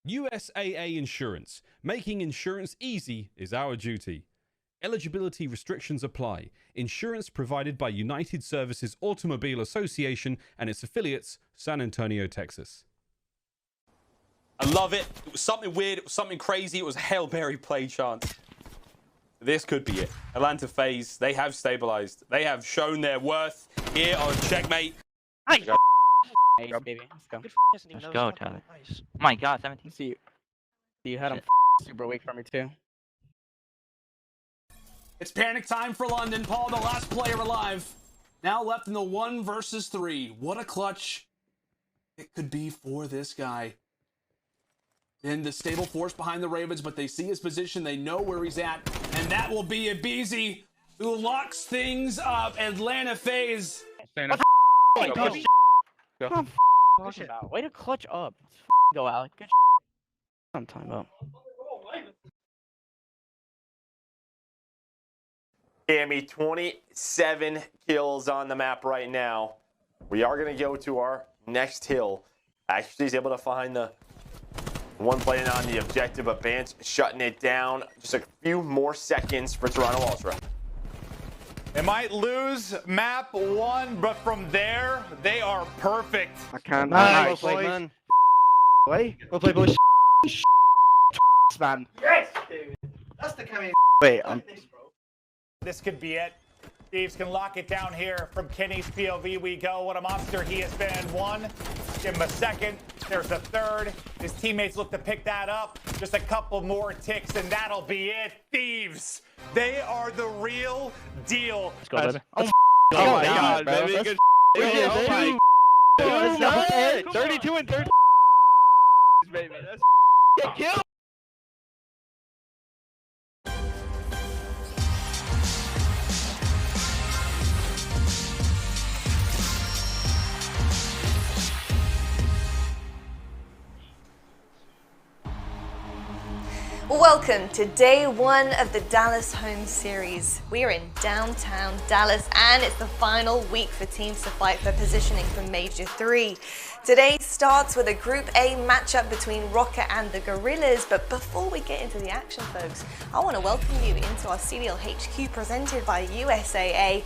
USAA Insurance. Making insurance easy is our duty. Eligibility restrictions apply. Insurance provided by United Services Automobile Association and its affiliates, San Antonio, Texas. I love it. It was something weird. It was something crazy. It was a Hail Mary play chance. This could be it. Atlanta FaZe, they have stabilized. They have shown their worth here on Checkmate. Nice, baby. Let's go. Let's go, Tyler. Oh my god, 17. See you had him super weak for me too. It's panic time for London. Paul, the last player alive. Now left in the 1 versus 3. What a clutch it could be for this guy. In the stable force behind the Ravens, but they see his position. They know where he's at. And that will be aBeZy, who locks things up. Atlanta FaZe. Way to clutch up. Go, Alec. Good. I'm talking about. Cammy, 27 kills on the map right now. We are going to go to our next hill. Actually, he's able to find the one playing on the objective, but Vance shutting it down. Just a few more seconds for Toronto Ultra. They might lose map 1, but from there, they are perfect. I can't. Nice, Play, boys. man. Play. Go play, boys. Man. Yes, dude. That's the coming. Wait, This could be it. Thieves can lock it down here. From Kenny's POV we go. What a monster he has been. 1. Give him a second. There's a 3rd. His teammates look to pick that up. Just a couple more ticks and that'll be it. Thieves. They are the real deal. Let's go, baby. Oh my god, baby. Good. Oh my god. 32 and 30. Baby. That's Get killed. Welcome to day 1 of the Dallas home series. We are in downtown Dallas and it's the final week for teams to fight for positioning for Major 3. Today starts with a Group A matchup between Røkkr and the Guerrillas, but before we get into the action, folks, I want to welcome you into our CDL HQ presented by USAA.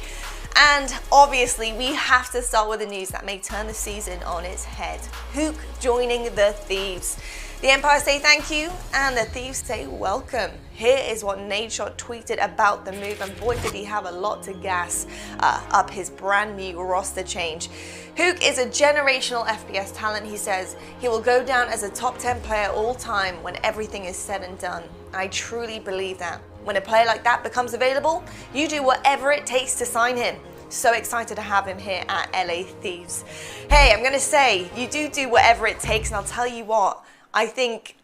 And obviously we have to start with the news that may turn the season on its head. Huke joining the Thieves. The Empire say thank you, and the Thieves say welcome. Here is what Nadeshot tweeted about the move, and boy did he have a lot to gas up his brand new roster change. Huke is a generational FPS talent, he says. He will go down as a top 10 player all time when everything is said and done. I truly believe that. When a player like that becomes available, you do whatever it takes to sign him. So excited to have him here at LA Thieves. Hey, I'm gonna say, you do whatever it takes, and I'll tell you what, I think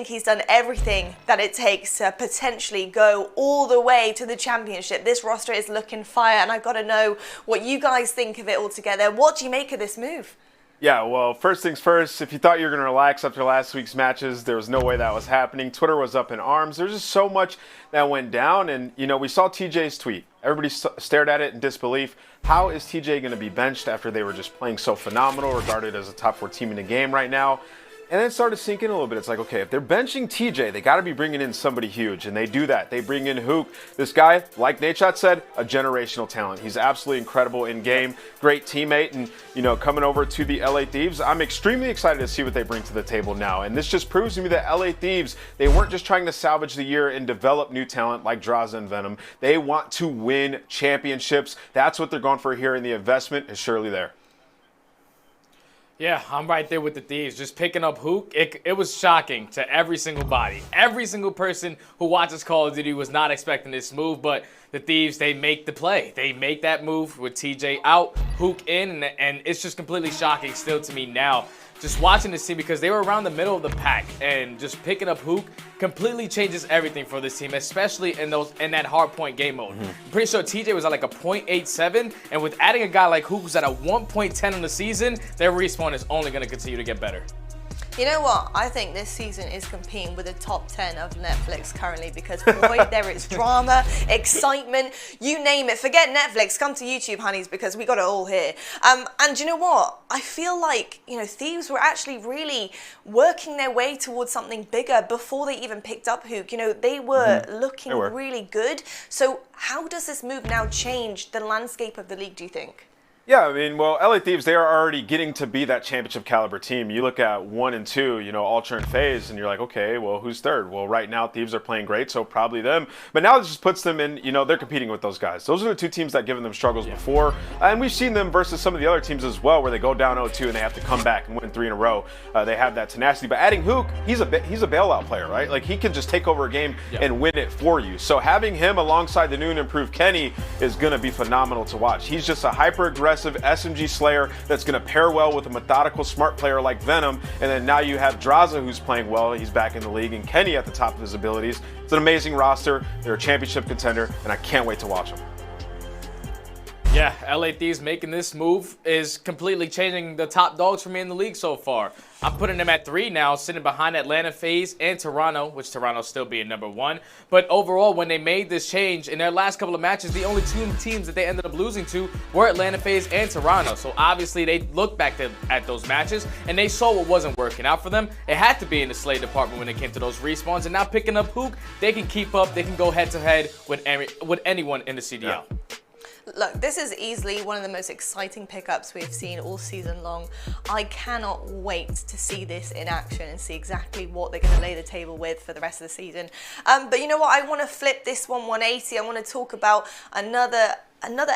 he's done everything that it takes to potentially go all the way to the championship. This roster is looking fire, and I've got to know what you guys think of it all together. What do you make of this move? Yeah, well, first things first, if you thought you were going to relax after last week's matches, there was no way that was happening. Twitter was up in arms. There's just so much that went down, and, you know, we saw TJ's tweet. Everybody stared at it in disbelief. How is TJ going to be benched after they were just playing so phenomenal, regarded as a top 4 team in the game right now? And then it started to sink in a little bit. It's like, okay, if they're benching TJ, they got to be bringing in somebody huge. And they do that. They bring in Huke. This guy, like Nadeshot said, a generational talent. He's absolutely incredible in game. Great teammate. And, you know, coming over to the LA Thieves, I'm extremely excited to see what they bring to the table now. And this just proves to me that LA Thieves, they weren't just trying to salvage the year and develop new talent like Drazah and Venom. They want to win championships. That's what they're going for here, and the investment is surely there. Yeah, I'm right there with the Thieves. Just picking up Huke, it was shocking to every single body. Every single person who watches Call of Duty was not expecting this move, but the Thieves, they make the play. They make that move with TJ out, Huke in, and it's just completely shocking still to me now. Just watching this team, because they were around the middle of the pack, and just picking up Huke completely changes everything for this team, especially in that hard point game mode. I'm pretty sure TJ was at like a 0.87, and with adding a guy like Huke who's at a 1.10 on the season, their respawn is only going to continue to get better. You know what? I think this season is competing with the top 10 of Netflix currently because, boy, there is drama, excitement, you name it. Forget Netflix, come to YouTube, honeys, because we got it all here. And you know what? I feel like, you know, Thieves were actually really working their way towards something bigger before they even picked up Huke. You know, they were looking really good. So how does this move now change the landscape of the league, do you think? Yeah, I mean, well, LA Thieves, they are already getting to be that championship caliber team. You look at 1 and 2, you know, Ultra and FaZe, and you're like, okay, well, who's third? Well, right now, Thieves are playing great, so probably them. But now it just puts them in, you know, they're competing with those guys. Those are the two teams that given them struggles before. And we've seen them versus some of the other teams as well, where they go down 0-2 and they have to come back and win 3 in a row. They have that tenacity. But adding Huke, he's a bailout player, right? Like, he can just take over a game and win it for you. So having him alongside the new and improved Kenny is going to be phenomenal to watch. He's just a hyper-aggressive SMG Slayer that's going to pair well with a methodical, smart player like Venom. And then now you have Drazah, who's playing well. He's back in the league, and Kenny at the top of his abilities. It's an amazing roster. They're a championship contender, and I can't wait to watch them. Yeah, LA Thieves making this move is completely changing the top dogs for me in the league so far. I'm putting them at 3 now, sitting behind Atlanta, FaZe, and Toronto, which Toronto's still being number 1. But overall, when they made this change, in their last couple of matches, the only 2 teams that they ended up losing to were Atlanta, FaZe, and Toronto. So obviously, they looked back at those matches, and they saw what wasn't working out for them. It had to be in the Slay department when it came to those respawns, and now picking up Huke, they can keep up, they can go head-to-head with anyone in the CDL. Yeah. Look, this is easily one of the most exciting pickups we've seen all season long. I cannot wait to see this in action and see exactly what they're going to lay the table with for the rest of the season. But you know what? I want to flip this one 180. I want to talk about another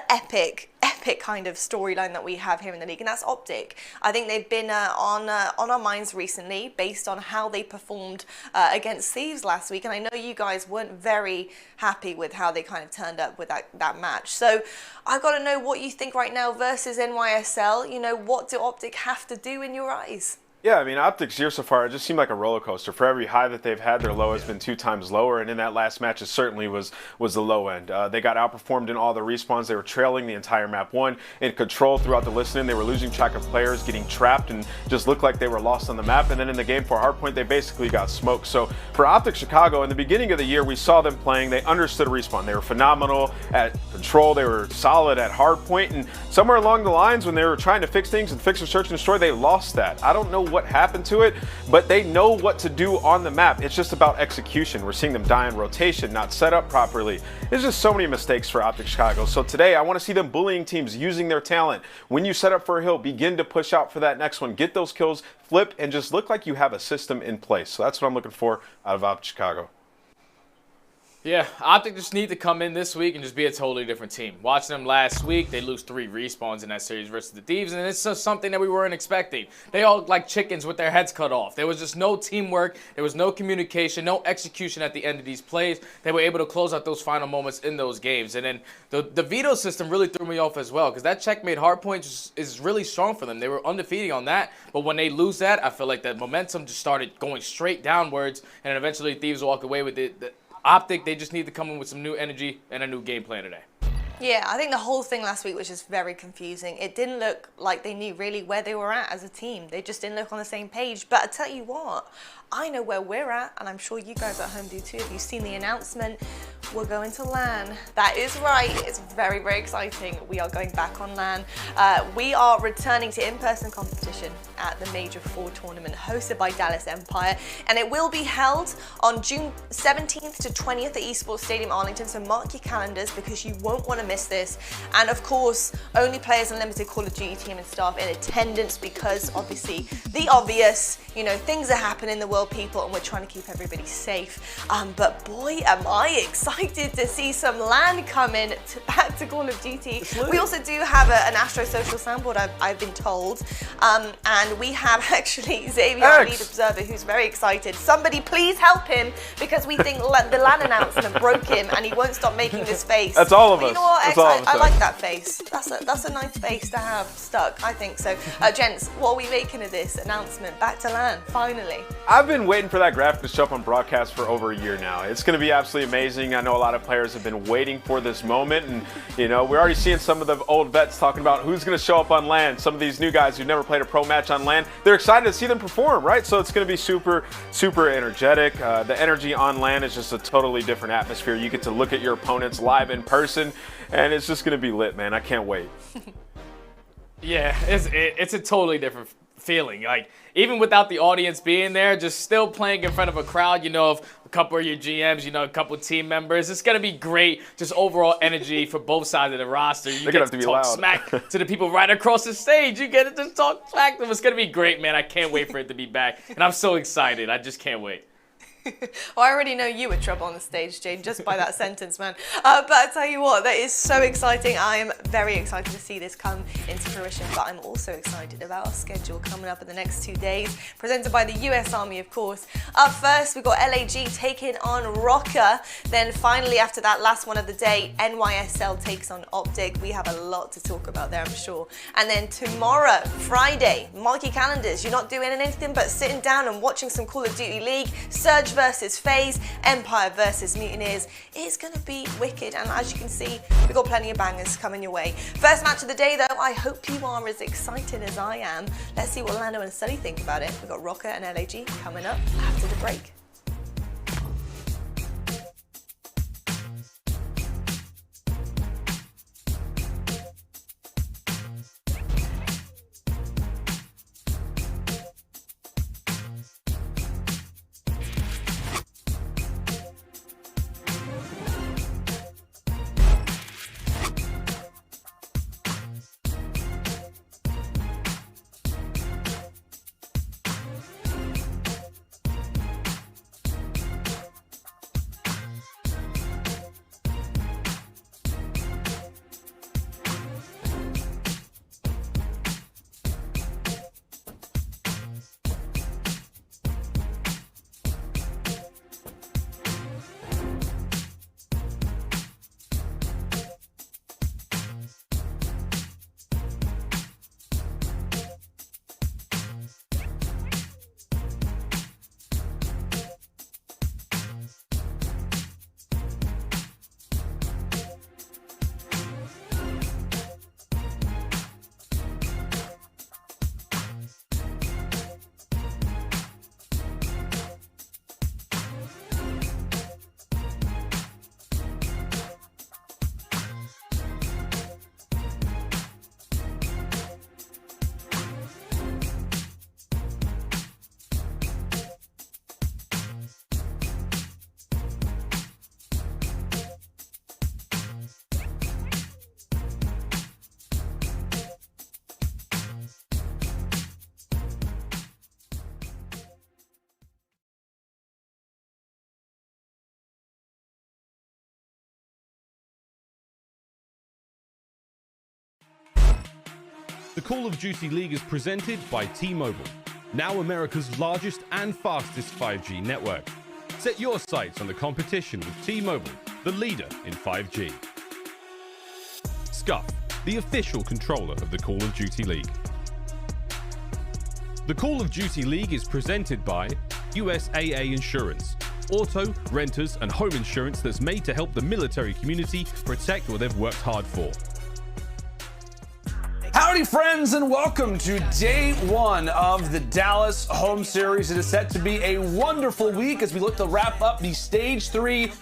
epic kind of storyline that we have here in the league, and that's OpTic. I think they've been on our minds recently based on how they performed against Thieves last week, and I know you guys weren't very happy with how they kind of turned up with that match. So I've got to know what you think right now versus NYSL. You know, what do OpTic have to do in your eyes? Yeah, I mean, OpTic's year so far, it just seemed like a roller coaster. For every high that they've had, their low has been 2 times lower, and in that last match, it certainly was the low end. They got outperformed in all the respawns. They were trailing the entire map 1 in control throughout the listening. They were losing track of players, getting trapped, and just looked like they were lost on the map. And then in the game for Hardpoint, they basically got smoked. So for OpTic Chicago, in the beginning of the year, we saw them playing. They understood respawn. They were phenomenal at control. They were solid at Hardpoint. And somewhere along the lines, when they were trying to fix things and fix or search and destroy, they lost that. I don't know what happened to it, but they know what to do on the map. It's just about execution. We're seeing them die in rotation, not set up properly. There's just so many mistakes for OpTic Chicago. So today I want to see them bullying teams, using their talent. When you set up for a hill, begin to push out for that next one, get those kills, flip, and just look like you have a system in place. So that's what I'm looking for out of OpTic Chicago. Yeah, OpTic just need to come in this week and just be a totally different team. Watching them last week, they lose 3 respawns in that series versus the Thieves, and it's just something that we weren't expecting. They all look like chickens with their heads cut off. There was just no teamwork, there was no communication, no execution at the end of these plays. They were able to close out those final moments in those games. And then the veto system really threw me off as well, because that checkmate hardpoint is really strong for them. They were undefeated on that, but when they lose that, I feel like that momentum just started going straight downwards, and then eventually Thieves walk away with it. OpTic, they just need to come in with some new energy and a new game plan today. Yeah, I think the whole thing last week was just very confusing. It didn't look like they knew really where they were at as a team. They just didn't look on the same page. But I tell you what, I know where we're at, and I'm sure you guys at home do too. If you've seen the announcement, we're going to LAN. That is right. It's very, very exciting. We are going back on LAN. We are returning to in-person competition at the Major 4 tournament hosted by Dallas Empire, and it will be held on June 17th to 20th at Esports Stadium Arlington, so mark your calendars because you won't want to miss this. And of course, only players and limited Call of Duty team and staff in attendance because obviously the obvious, you know, things are happening in the world, people, and we're trying to keep everybody safe. But boy, am I excited to see some LAN coming back to Call of Duty. We also do have an Astro Social soundboard, I've been told. And we have actually Xavier, our lead observer, who's very excited. Somebody please help him because we think the LAN announcement broke him and he won't stop making this face. That's all of us. You know what? what? That's all I'm I saying. like that face. That's a nice face to have stuck. I think so. Gents, what are we making of this announcement? Back to LAN, finally. I've been waiting for that graphic to show up on broadcast for over a year now. It's going to be absolutely amazing. I know a lot of players have been waiting for this moment, and you know, we're already seeing some of the old vets talking about who's going to show up on LAN. Some of these new guys who've never played a pro match on LAN, they're excited to see them perform, right? So it's going to be super energetic. The energy on LAN is just a totally different atmosphere. You get to look at your opponents live in person, and it's just going to be lit, man. I can't wait. Yeah, it's a totally different feeling. Like, even without the audience being there, just still playing in front of a crowd, you know, of a couple of your GMs, you know, a couple of team members. It's going to be great, just overall energy for both sides of the roster. You get to talk smack to the people right across the stage. You get to just talk smack to them. It's going to be great, man. I can't wait for it to be back. And I'm so excited. I just can't wait. Well, I already know you were trouble on the stage, Jane, just by that sentence, man. But I tell you what, that is so exciting. I am very excited to see this come into fruition, but I'm also excited about our schedule coming up in the next 2 days, presented by the US Army, of course. Up first, we've got LAG taking on Røkkr. Then finally, after that last one of the day, NYSL takes on OpTic. We have a lot to talk about there, I'm sure. And then tomorrow, Friday, mark your calendars. You're not doing anything but sitting down and watching some Call of Duty League. Surge versus FaZe, Empire versus Mutineers. It's going to be wicked, and as you can see, we've got plenty of bangers coming your way. First match of the day, though, I hope you are as excited as I am. Let's see what Lando and Celly think about it. We've got Røkkr and LAG coming up after the break. The Call of Duty League is presented by T-Mobile, now America's largest and fastest 5G network. Set your sights on the competition with T-Mobile, the leader in 5G. Scump, the official controller of the Call of Duty League. The Call of Duty League is presented by USAA Insurance, auto, renters, and home insurance that's made to help the military community protect what they've worked hard for. Howdy, friends, and welcome to day one of the Dallas home series. It is set to be a wonderful week as we look to wrap up the Stage 3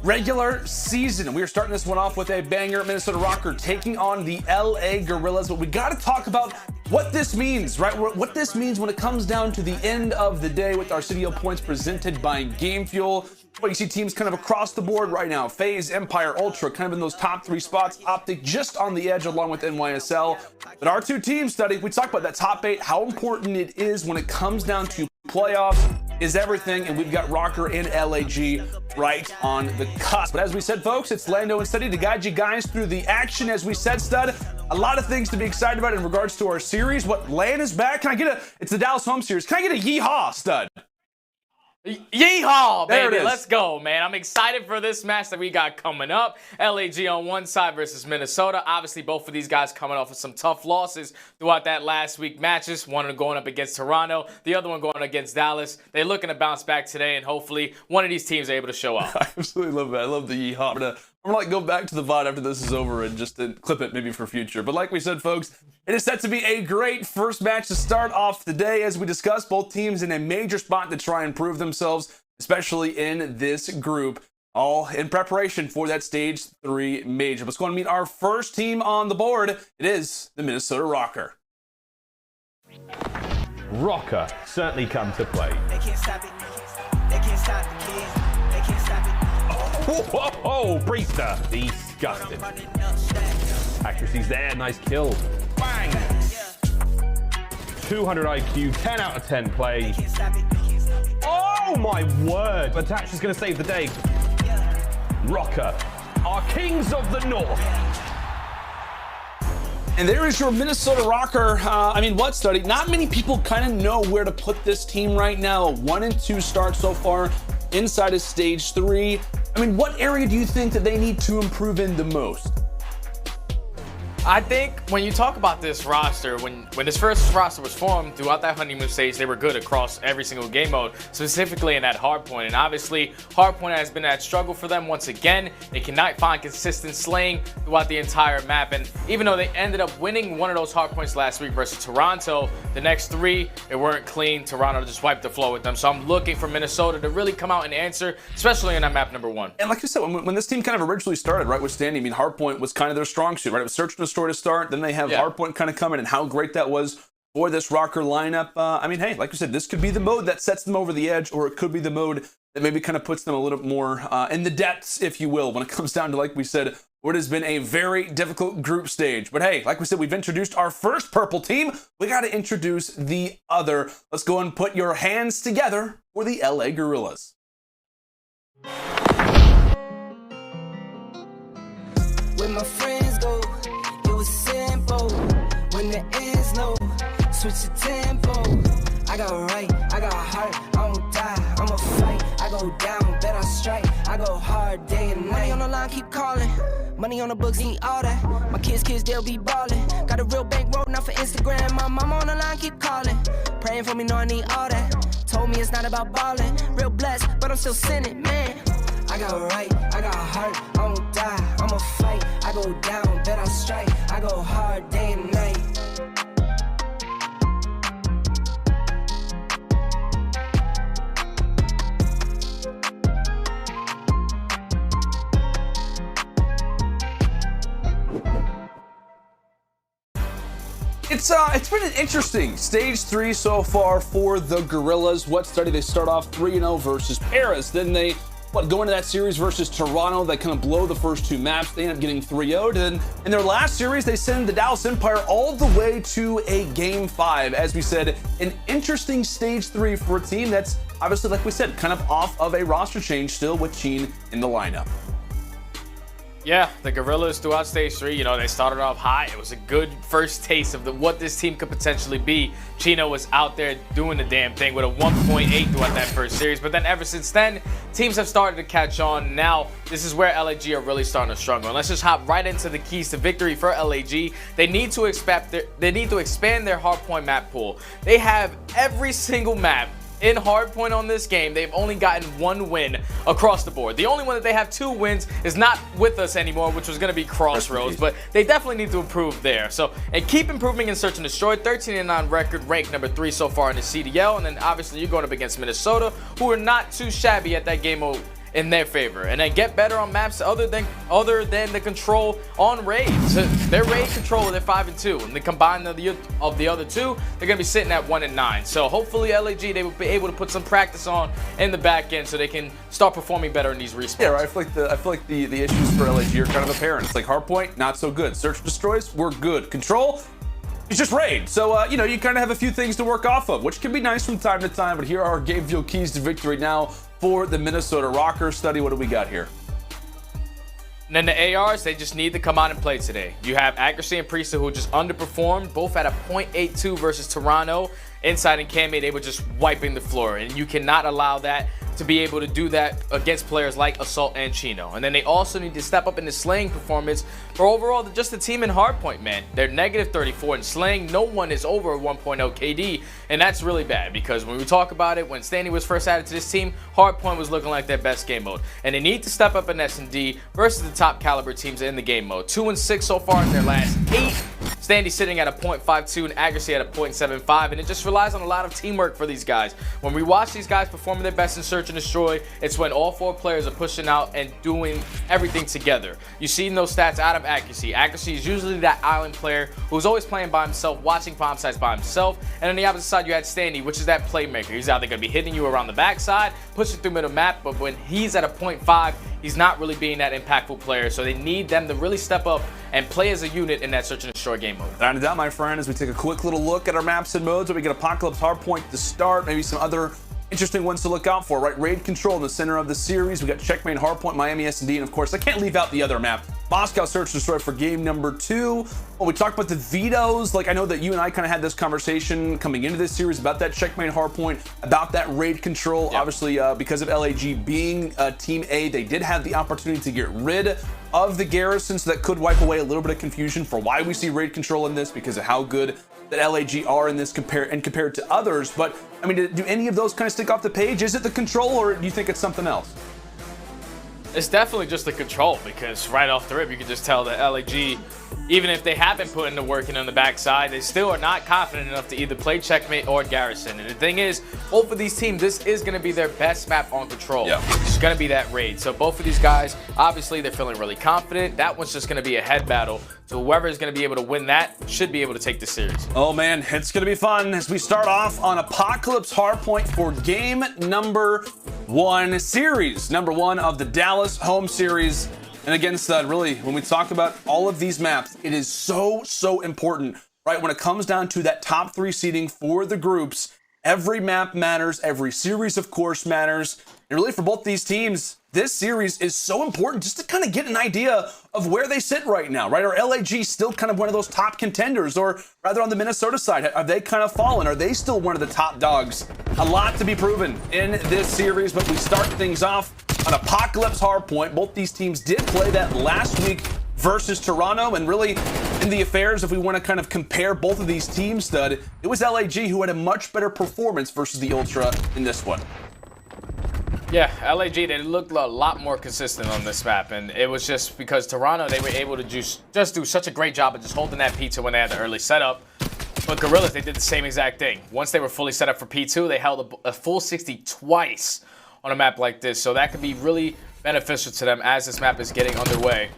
regular season. We are starting this one off with a banger. Minnesota Røkkr taking on the LA Guerrillas, but we got to talk about what this means, right? What this means when it comes down to the end of the day with our CDL points presented by Game Fuel. Well, you see teams kind of across the board right now. FaZe, Empire, Ultra, kind of in those top 3 spots. OpTic just on the edge along with NYSL. But our 2 teams, Study, we talk about that top 8, how important it is when it comes down to playoffs is everything, and we've got Røkkr and LAG right on the cusp. But as we said, folks, it's Lando and Study to guide you guys through the action. As we said, Stud, a lot of things to be excited about in regards to our series. What, LAN is back? Can I get it's the Dallas home series. Can I get a yeehaw, Stud? Yeehaw, There it baby. is. Let's go, man. I'm excited for this match that we got coming up. LAG on one side versus Minnesota. Obviously, both of these guys coming off of some tough losses throughout that last week matches. One going up against Toronto, the other one going against Dallas. They're looking to bounce back today, and hopefully one of these teams are able to show up. I absolutely love that. I love the yeehaw. I'm gonna like go back to the VOD after this is over and just clip it maybe for future. But like we said, folks, it is set to be a great first match to start off the day. As we discussed, both teams in a major spot to try and prove themselves, especially in this group, all in preparation for that Stage 3 major. Let's go and meet our first team on the board. It is the Minnesota Røkkr. Røkkr certainly come to play. They can't stop it. They can't stop the kids. They can't stop it. Whoa, Priestahh, disgusting. Accuracy's there, nice kill. Bang! 200 IQ, 10 out of 10 play. Oh my word! But Dash is going to save the day. Røkkr, our kings of the north. And there is your Minnesota Røkkr. I mean, what study? Not many people kind of know where to put this team right now. 1-2 start so far inside of Stage 3. I mean, what area do you think that they need to improve in the most? I think when you talk about this roster, when this first roster was formed, throughout that honeymoon stage, they were good across every single game mode, specifically in that hardpoint. And obviously, hardpoint has been that struggle for them once again. They cannot find consistent slaying throughout the entire map. And even though they ended up winning one of those hardpoints last week versus Toronto, the next three, they weren't clean. Toronto just wiped the floor with them. So I'm looking for Minnesota to really come out and answer, especially in that map number 1. And like I said, when this team kind of originally started, right, with Standy, I mean, hardpoint was kind of their strong suit, right? It was search and destroy to start, then they have hardpoint kind of coming, and how great that was for this Røkkr lineup. I mean, hey, like I said, this could be the mode that sets them over the edge, or it could be the mode that maybe kind of puts them a little bit more in the depths, if you will, when it comes down to, like we said, what has been a very difficult group stage. But hey, like we said, we've introduced our first purple team. We got to introduce the other. Let's go and put your hands together for the LA Guerrillas. Where my friends go, it was simple. When the ends low, switch the tempo. I got right, I got heart, I won't die, I'ma fight. I go down, bet I strike, I go hard day and night. Money on the line, keep calling. Money on the books, need all that. My kids, they'll be ballin'. Got a real bankroll, not for Instagram. My mama on the line, keep calling. Praying for me, know I need all that. Told me it's not about ballin'. Real blessed, but I'm still sinning, man. I got right, I got heart, I won't die, I'ma fight. I go down, bet I strike, I go hard day and night. It's been an interesting Stage 3 so far for the Guerrillas. What study? They start off 3-0 versus Paris. Then they go into that series versus Toronto. They kind of blow the first two maps. They end up getting 3-0'd. And in their last series, they send the Dallas Empire all the way to a Game 5. As we said, an interesting Stage 3 for a team that's obviously, like we said, kind of off of a roster change still with Cheen in the lineup. Yeah, the Guerrillas throughout Stage 3, you know, they started off high. It was a good first taste of what this team could potentially be. Chino was out there doing the damn thing with a 1.8 throughout that first series. But then ever since then, teams have started to catch on. Now, this is where LAG are really starting to struggle. And let's just hop right into the keys to victory for LAG. They need to expand their hardpoint map pool. They have every single map in hardpoint on this game. They've only gotten 1 win across the board. The only one that they have 2 wins is not with us anymore, which was going to be Crossroads, but they definitely need to improve there. So, and keep improving in Search and Destroy. 13-9 record, ranked number 3 so far in the CDL, and then obviously you're going up against Minnesota, who are not too shabby at that game mode in their favor, and then get better on maps other than the control on raids. Their raid control, they're 5-2, and the combined of the other 2, they're gonna be sitting at 1-9. So hopefully LAG, they will be able to put some practice on in the back end so they can start performing better in these respawns. Yeah, right. I feel like the issues for LAG are kind of apparent. It's like hardpoint, not so good. Search and Destroys, we're good. Control, it's just raid. So, you know, you kind of have a few things to work off of, which can be nice from time to time. But here are our game view keys to victory now for the Minnesota Røkkr. Study, what do we got here? And then the ARs, they just need to come out and play today. You have Accuracy and Priestahh, who just underperformed, both at a .82 versus Toronto. Inside and Cammy, they were just wiping the floor, and you cannot allow that to be able to do that against players like Assault and Chino. And then they also need to step up in the slaying performance for overall just the team in hardpoint, man. They're negative 34 in slaying. No one is over a 1.0 KD, and that's really bad because when we talk about it, when Standy was first added to this team, hardpoint was looking like their best game mode. And they need to step up in S&D versus the top caliber teams in the game mode. 2-6 so far in their last 8. Standy sitting at a .52 and aGeZy at a .75, and it just relies on a lot of teamwork for these guys. When we watch these guys performing their best in Search and Destroy, it's when all 4 players are pushing out and doing everything together. You've seen those stats out of aGeZy. aGeZy is usually that island player who's always playing by himself, watching bomb sites by himself, and on the opposite side you had Standy, which is that playmaker. He's either going to be hitting you around the backside, pushing through middle map, but when he's at a .5, he's not really being that impactful player, so they need them to really step up and play as a unit in that Search and Destroy game mode. Without a doubt, my friend, as we take a quick little look at our maps and modes, where we get Apocalypse Hardpoint to start, maybe some other interesting ones to look out for, right? Raid Control in the center of the series. We got Checkmate Hardpoint, Miami S&D, and of course, I can't leave out the other map, Moscow Search and Destroy for game number 2. When we talked about the vetoes, like I know that you and I kind of had this conversation coming into this series about that Checkmate Hardpoint, about that Raid Control. Yep. Obviously, because of LAG being Team A, they did have the opportunity to get rid of the Garrison, so that could wipe away a little bit of confusion for why we see Raid Control in this, because of how good that LAG are in this compared to others. But I mean, do any of those kind of stick off the page? Is it the control, or do you think it's something else? It's definitely just the control, because right off the rip you can just tell that LAG, even if they have been putting the work in on the backside, they still are not confident enough to either play Checkmate or Garrison. And the thing is, both of these teams, this is going to be their best map on control. Yeah. It's going to be that raid. So both of these guys, obviously they're feeling really confident. That one's just going to be a head battle. So whoever is going to be able to win that should be able to take the series. Oh man, it's going to be fun as we start off on Apocalypse Hardpoint for game number 1, series number 1 of the Dallas home series. And against that, really, when we talk about all of these maps, it is so important, right? When it comes down to that top 3 seeding for the groups, every map matters, every series, of course, matters. And really, for both these teams, this series is so important just to kind of get an idea of where they sit right now, right? Are LAG still kind of one of those top contenders? Or rather on the Minnesota side, have they kind of fallen? Are they still one of the top dogs? A lot to be proven in this series, but we start things off on Apocalypse Hardpoint. Both these teams did play that last week versus Toronto, and really in the affairs, if we want to kind of compare both of these teams, Stud, it was LAG who had a much better performance versus the Ultra in this one. Yeah, LAG, they looked a lot more consistent on this map, and it was just because Toronto, they were able to just do such a great job of just holding that P2 when they had the early setup. But Guerrillas, they did the same exact thing. Once they were fully set up for P2, they held a full 60 twice on a map like this, so that could be really beneficial to them as this map is getting underway.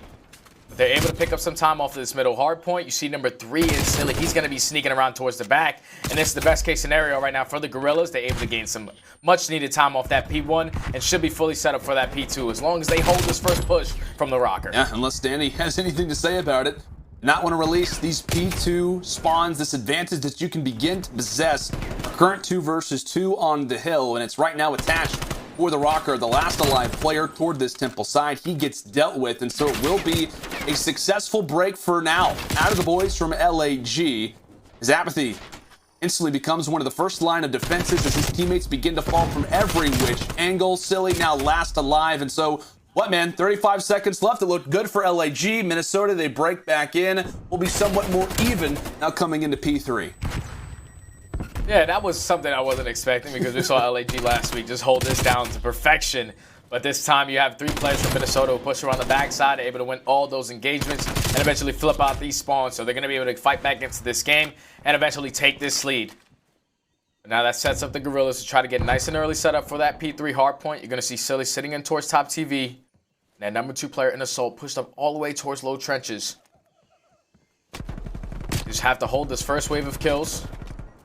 But they're able to pick up some time off of this middle hard point. You see number 3 is Silly. He's going to be sneaking around towards the back, and this is the best case scenario right now for the Guerrillas. They're able to gain some much needed time off that P1 and should be fully set up for that P2 as long as they hold this first push from the Røkkr. Yeah, unless Standy has anything to say about it. Not want to release these P2 spawns, this advantage that you can begin to possess. Current 2 versus 2 on the hill, and it's right now attached for the Røkkr, the last alive player toward this temple side. He gets dealt with, and so it will be a successful break for now. Out of the boys from LAG, his aBeZy instantly becomes one of the first line of defenses as his teammates begin to fall from every which angle. Silly now last alive, and so what, man, 35 seconds left. It looked good for LAG. Minnesota, they break back in. Will be somewhat more even now coming into P3. Yeah, that was something I wasn't expecting because we saw LAG last week just hold this down to perfection. But this time you have 3 players from Minnesota who push around the backside, able to win all those engagements and eventually flip out these spawns. So they're going to be able to fight back into this game and eventually take this lead. But now that sets up the Guerrillas to try to get nice and early setup for that P3 hardpoint. You're going to see Silly sitting in towards top TV. And that number 2 player in Assault pushed up all the way towards low trenches. You just have to hold this first wave of kills.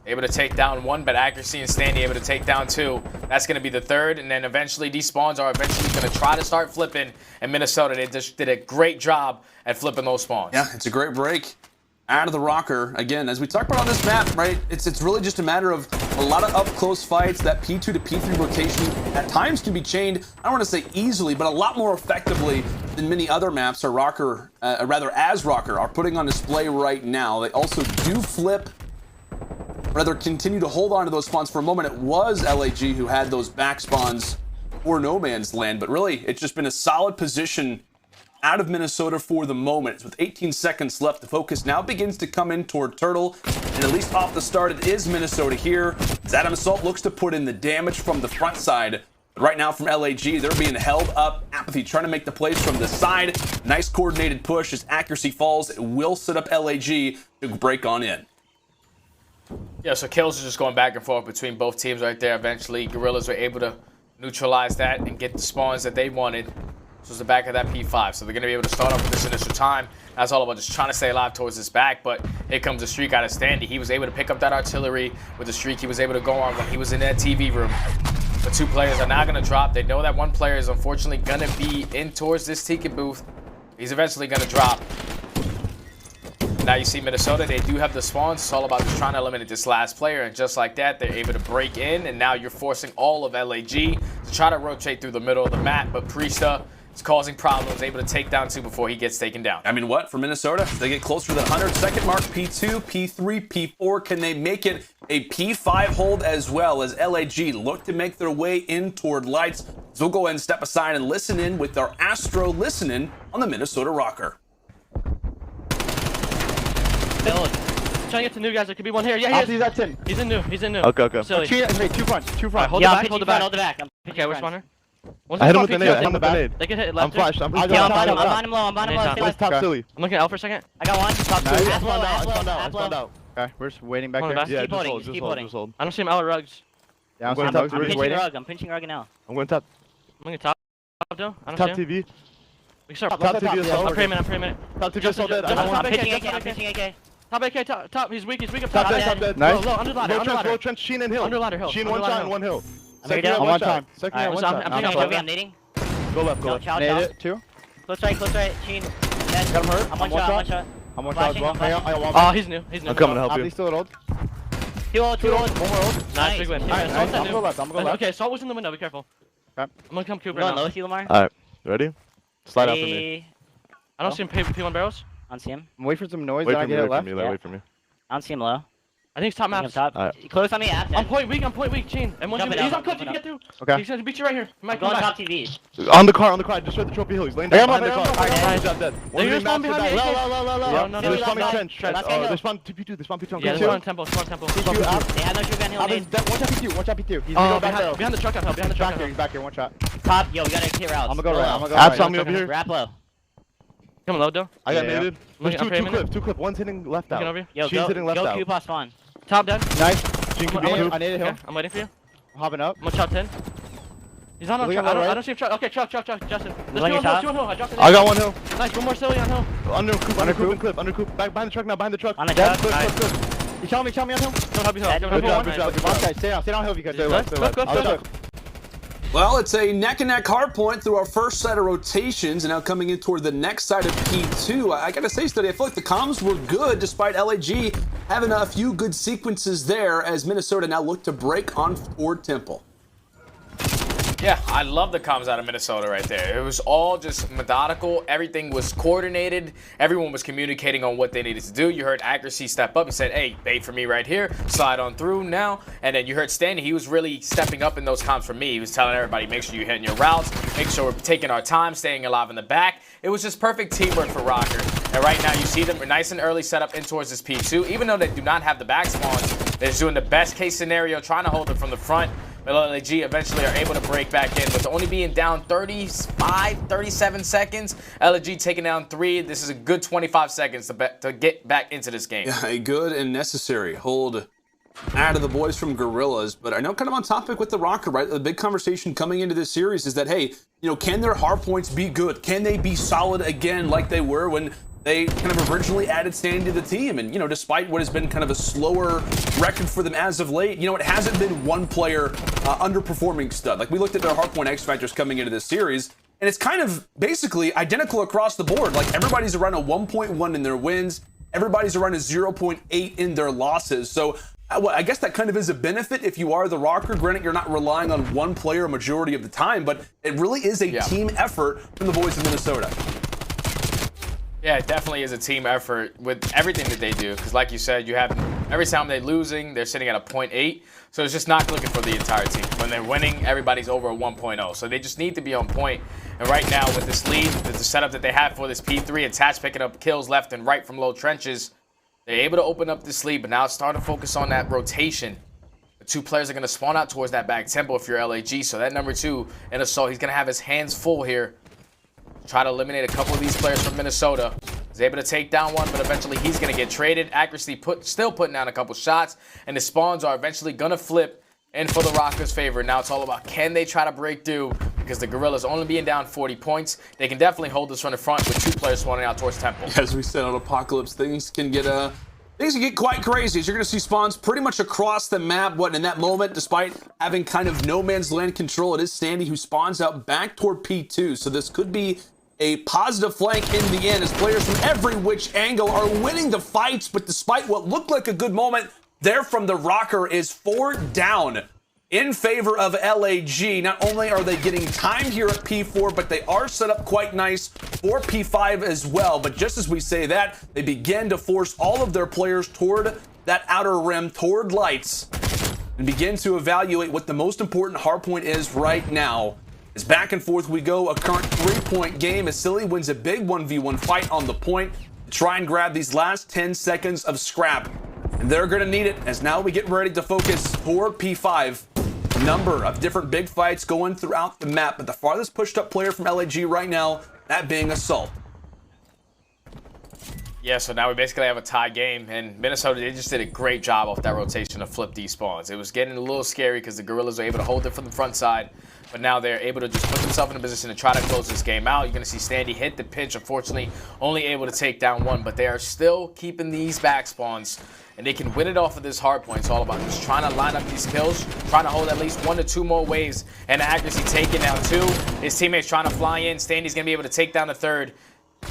Able to take down 1, but aGeZy and Standy able to take down 2. That's going to be the 3rd, and then eventually these spawns are eventually going to try to start flipping. And Minnesota, they just did a great job at flipping those spawns. Yeah, it's a great break out of the Røkkr. Again, as we talked about on this map, right, it's really just a matter of a lot of up-close fights. That P2 to P3 rotation at times can be chained, I don't want to say easily, but a lot more effectively than many other maps as Røkkr are putting on display right now. They also do flip, rather continue to hold on to those spawns for a moment. It was LAG who had those back spawns or no man's land, but really, it's just been a solid position out of Minnesota for the moment. With 18 seconds left, the focus now begins to come in toward Turtle, and at least off the start, it is Minnesota here, as Adam Assault looks to put in the damage from the front side. But right now from LAG, they're being held up. aBeZy trying to make the plays from the side. Nice coordinated push. As accuracy falls, it will set up LAG to break on in. Yeah, so kills are just going back and forth between both teams right there. Eventually, Guerrillas were able to neutralize that and get the spawns that they wanted. This was the back of that P5, so they're going to be able to start off with this initial time. That's all about just trying to stay alive towards this back, but here comes a streak out of Standy. He was able to pick up that artillery with the streak he was able to go on when he was in that TV room. The two players are now going to drop. They know that one player is unfortunately going to be in towards this ticket booth. He's eventually going to drop. Now you see Minnesota, they do have the spawns. It's all about just trying to eliminate this last player, and just like that, they're able to break in, and now you're forcing all of LAG to try to rotate through the middle of the map, but Priestahh is causing problems, able to take down 2 before he gets taken down. I mean, what? For Minnesota, they get closer to the 100-second mark. P2, P3, P4. Can they make it a P5 hold as well as LAG look to make their way in toward lights? So we'll go ahead and step aside and listen in with our Astro listening on the Minnesota Røkkr. Trying to get to new guys. There could be one here. Yeah, he is. He's at 10. He's in new. He's in new. Okay, okay. Silly. Two front. Hold the back. Hold the back. Okay, we're spawner. I hit him with the nade. I'm the nade. They can hit left. I'm flashed. I'm on him low. I'm on him low. Let's top silly. I'm looking at L for a second. I got one. Top nice. two. I spawned out. Okay, we're just waiting back there. Yeah, just hold. I don't see him L or rugs. Yeah, I'm going top. I'm pinching rug. I'm pinching rug now. I'm going top. I'm going top. Though. I don't top see him. TV. We can start. Top TV assault. I'm praying. Top TV assault dead. I'm pinching AK. Top AK, top. He's weak up top. Top dead. Nice. Low, under ladder. Low trench, Sheen and Hill. Under ladder hill. Sheen one shot and one hill. Second round, one time. Second round, one shot. I'm nading. Go left. Nade it, 2. Close right. Sheen. Got him hurt. I'm one shot. I'm one shot as well. I want Oh, he's new. I'm coming to help you. He's still at old. 2 old. One more old. Nice, big win. Alright, I'm gonna go left. Okay, Salt was in the window. Be careful. Okay. I'm gonna come Cooper now. Low with you, Lamar. Alright, ready? Slide out for me. I don't see him P1 barrels. I don't see him. I'm waiting for some noise. Wait for me, wait for me. I don't see him low. I think he's top maps. Right. Close on me, after. I'm point weak, Chain. And one he's on cliff, you can get through. Okay. He's gonna beat you right here. I'm going top TV. On the car, just right the trophy hill. He's laying down behind the car. He's dead. They're spawn behind me. Low. No, they're spawning trench. They spawn P2, they spawn P2. Yeah, they're spawn temple. They have no true gun hill. Watch out P2. He's gonna go back behind the truck on hill. He's back here, one shot. Top, yo, we gotta clear out. I'm gonna go right. Abs on me over here. Wrap low. Come on, low, though. I got naded. There's two clip. One's hitting left out. Yo, She's hitting left out. Go Q spawn. Top dead. Nice. I need a hill. I'm waiting for you. I'm hopping up. I'm on shot 10. He's on truck. I don't see him truck. Okay, truck, Justin. There's 2 on hill. I got one hill. Nice, one more silly on hill. Under coop. Back behind the truck now, behind the truck. On the truck. You tell me on hill. Don't help you hill. Good job. Stay down hill because they're left. Well, it's a neck-and-neck hard point through our first set of rotations, and now coming in toward the next side of P2. I gotta say, Standy, I feel like the comms were good despite LAG having a few good sequences there as Minnesota now look to break on Ford Temple. Yeah, I love the comms out of Minnesota right there. It was all just methodical. Everything was coordinated. Everyone was communicating on what they needed to do. You heard accuracy step up. He said, hey, bait for me right here. Slide on through now. And then you heard Standy. He was really stepping up in those comms for me. He was telling everybody, make sure you're hitting your routes. Make sure we're taking our time, staying alive in the back. It was just perfect teamwork for Røkkr. And right now you see them nice and early set up in towards this P2. Even though they do not have the back spawns, they're just doing the best case scenario, trying to hold it from the front. But LAG eventually are able to break back in, with only being down 37 seconds. LAG taking down 3. This is a good 25 seconds to get back into this game. Yeah, a good and necessary hold out of the boys from Guerrillas. But I know kind of on topic with the Røkkr, right? The big conversation coming into this series is that, hey, you know, can their hard points be good? Can they be solid again like they were when they kind of originally added Standy to the team? And, you know, despite what has been kind of a slower record for them as of late, you know, it hasn't been one player underperforming stud. Like, we looked at their hardpoint X factors coming into this series, and it's kind of basically identical across the board. Like, everybody's around a 1.1 in their wins. Everybody's around a 0.8 in their losses. So I guess that kind of is a benefit if you are the Røkkr. Granted, you're not relying on one player a majority of the time, but it really is a team effort from the boys of Minnesota. Yeah, it definitely is a team effort with everything that they do. Because like you said, you have Every time they're losing, they're sitting at a 0.8. So it's just not looking for the entire team. When they're winning, everybody's over a 1.0. So they just need to be on point. And right now, with this lead, with the setup that they have for this P3, and Tatch picking up kills left and right from low trenches, they're able to open up this lead. But now it's starting to focus on that rotation. The two players are going to spawn out towards that back tempo if you're LAG. So that number 2 in Assault, he's going to have his hands full here. Try to eliminate a couple of these players from Minnesota. He's able to take down one, but eventually he's going to get traded. Accuracy still putting down a couple shots, and the spawns are eventually going to flip in for the Røkkr's favor. Now it's all about, can they try to break through? Because the Guerrillas only being down 40 points. They can definitely hold this from the front with 2 players spawning out towards Temple. As we said on Apocalypse, things can get quite crazy. You're going to see spawns pretty much across the map. What in that moment, despite having kind of no man's land control, it is Standy who spawns out back toward P2. So this could be a positive flank in the end as players from every which angle are winning the fights. But despite what looked like a good moment there from the Røkkr, is 4 down in favor of LAG. Not only are they getting time here at P4, but they are set up quite nice for P5 as well. But just as we say that, they begin to force all of their players toward that outer rim, toward lights, and begin to evaluate what the most important hardpoint is right now. As back and forth we go, a current 3-point game as Silly wins a big 1v1 fight on the point to try and grab these last 10 seconds of scrap. And they're going to need it as now we get ready to focus toward P5. A number of different big fights going throughout the map, but the farthest pushed up player from LAG right now, that being Assault. Yeah, so now we basically have a tie game, and Minnesota, they just did a great job off that rotation to flip these spawns. It was getting a little scary because the Guerrillas were able to hold it from the front side, but now they're able to just put themselves in a position to try to close this game out. You're going to see Standy hit the pinch, unfortunately, only able to take down one, but they are still keeping these back spawns, and they can win it off of this hard point. It's all about just trying to line up these kills, trying to hold at least 1 to 2 more waves, and accuracy taking down 2. His teammates trying to fly in. Standy's going to be able to take down the 3rd.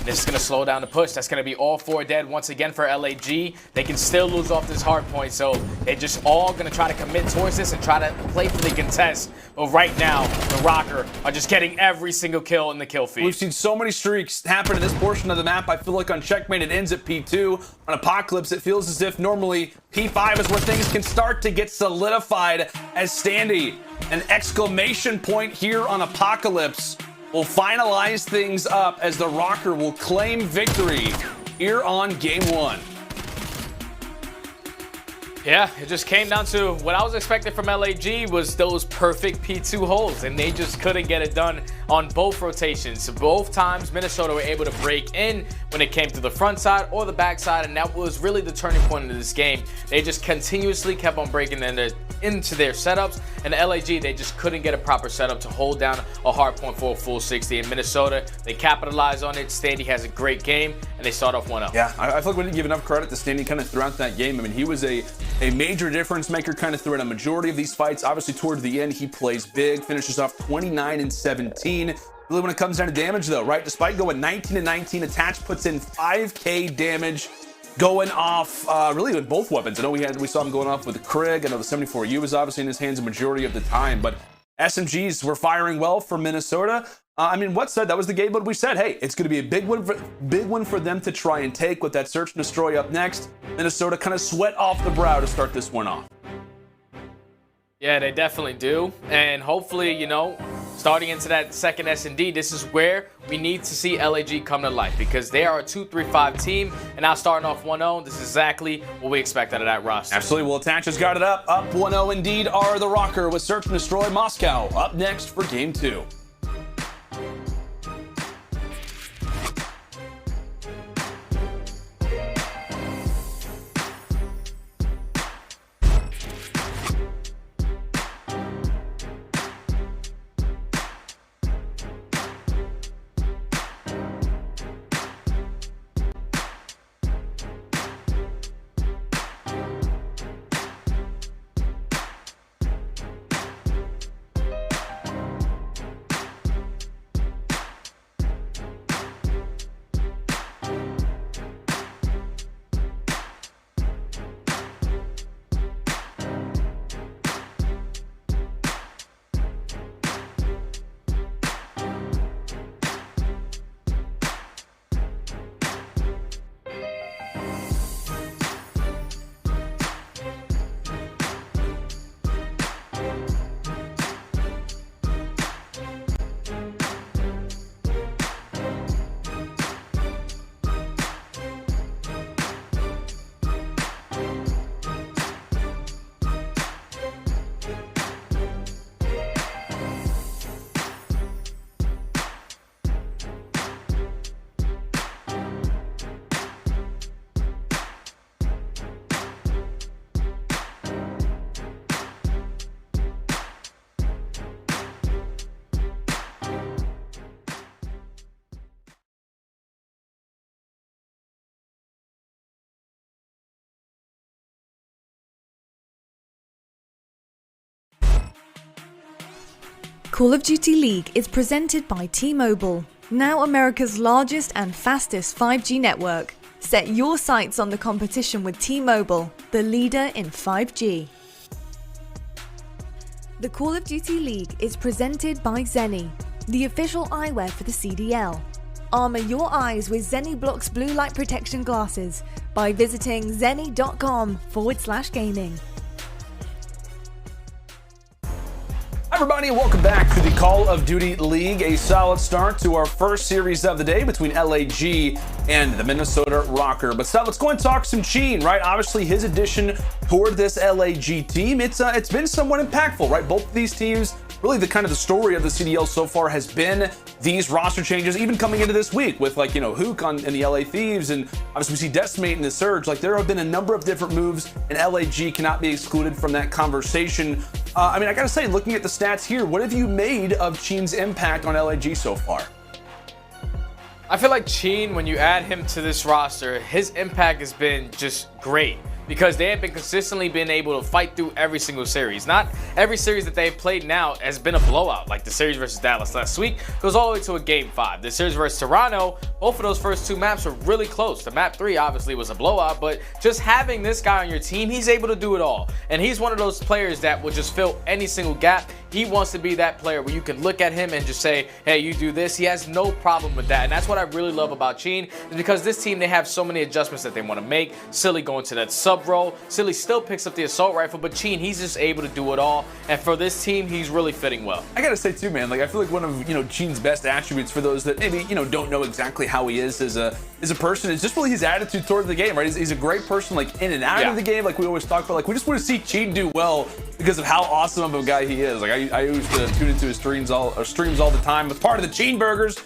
This is going to slow down the push. That's going to be all 4 dead once again for LAG. They can still lose off this hard point, so they're just all going to try to commit towards this and try to play for the contest. But right now, the Røkkr are just getting every single kill in the kill feed. We've seen so many streaks happen in this portion of the map. I feel like on Checkmate it ends at P2. On Apocalypse, it feels as if normally P5 is where things can start to get solidified as Standy. An exclamation point here on Apocalypse will finalize things up as the Røkkr will claim victory here on Game 1. Yeah, it just came down to what I was expecting from LAG was those perfect P2 holds, and they just couldn't get it done on both rotations. So both times, Minnesota were able to break in when it came to the front side or the back side, and that was really the turning point of this game. They just continuously kept on breaking into their setups, and LAG, they just couldn't get a proper setup to hold down a hard point for a full 60. In Minnesota, they capitalized on it. Standy has a great game, and they start off 1-0. Yeah, I feel like we didn't give enough credit to Standy kind of throughout that game. I mean, he was a major difference maker kind of throughout a majority of these fights. Obviously, toward the end, he plays big, finishes off 29 and 17. Really, when it comes down to damage, though, right? Despite going 19 and 19, Attach puts in 5K damage going off really with both weapons. I know we saw him going off with the Krig. I know the 74U was obviously in his hands a majority of the time, but SMGs were firing well for Minnesota. I mean, what said that was the game, but we said, hey, it's going to be a big one for them to try and take with that search and destroy up next. Minnesota kind of sweat off the brow to start this one off. Yeah, they definitely do. And hopefully, you know, starting into that second S&D, this is where we need to see LAG come to life because they are a 2-3-5 team. And now starting off 1-0, this is exactly what we expect out of that roster. Absolutely. Well, Attach has got it up. Up 1-0 indeed are the Røkkr with search and destroy Moscow up next for Game 2. Call of Duty League is presented by T-Mobile, now America's largest and fastest 5G network. Set your sights on the competition with T-Mobile, the leader in 5G. The Call of Duty League is presented by Seany, the official eyewear for the CDL. Armor your eyes with Seany Blocks blue light protection glasses by visiting seany.com/gaming. Hi everybody, and welcome back to the Call of Duty League. A solid start to our first series of the day between LAG and the Minnesota Røkkr. But let's go and talk some Cheen, right? Obviously, his addition toward this LAG team, it's been somewhat impactful, right? Both of these teams, really the kind of the story of the CDL so far has been these roster changes, even coming into this week with Huke in the LA Thieves, and obviously we see Decemate in the Surge. Like, there have been a number of different moves, and LAG cannot be excluded from that conversation. I gotta say, looking at the stats here, what have you made of Cheen's impact on LAG so far? I feel like Cheen, when you add him to this roster, his impact has been just great, because they have been consistently been able to fight through every single series. Not every series that they've played now has been a blowout, like the series versus Dallas last week goes all the way to a game 5. The series versus Toronto, both of those first 2 maps were really close. The map 3 obviously was a blowout, but just having this guy on your team, he's able to do it all. And he's one of those players that will just fill any single gap. He wants to be that player where you can look at him and just say, hey, you do this. He has no problem with that. And that's what I really love about Cheen, is because this team, they have so many adjustments that they want to make. Silly going to that sub role. Silly still picks up the assault rifle, but Cheen, he's just able to do it all. And for this team, he's really fitting well. I gotta say too, man, I feel like one of Cheen's best attributes, for those that maybe don't know exactly how he is as a person, is just really his attitude toward the game, right? He's a great person, in and out of the game, like we always talk about. We just want to see Cheen do well because of how awesome of a guy he is. I used to tune into his streams all the time. As part of the Cheen Burgers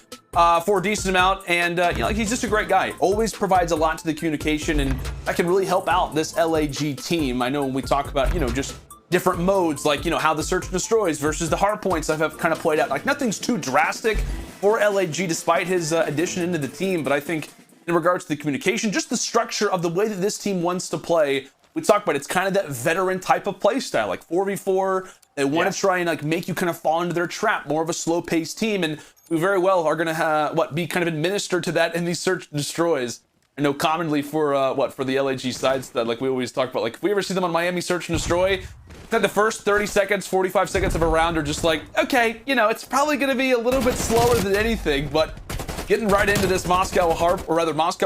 for a decent amount, and he's just a great guy. Always provides a lot to the communication, and that can really help out this LAG team. I know when we talk about just different modes, how the search and destroys versus the hard points have kind of played out. Nothing's too drastic for LAG despite his addition into the team, but I think in regards to the communication, just the structure of the way that this team wants to play, we talk about it's kind of that veteran type of play style, 4v4. They want to try and make you kind of fall into their trap, more of a slow-paced team, and we very well are going to be kind of administered to that in these search and destroys. I know commonly for the LAG sides that we always talk about, if we ever see them on Miami search and destroy, that the first 30 seconds, 45 seconds of a round are just okay, it's probably going to be a little bit slower than anything, but getting right into this Moscow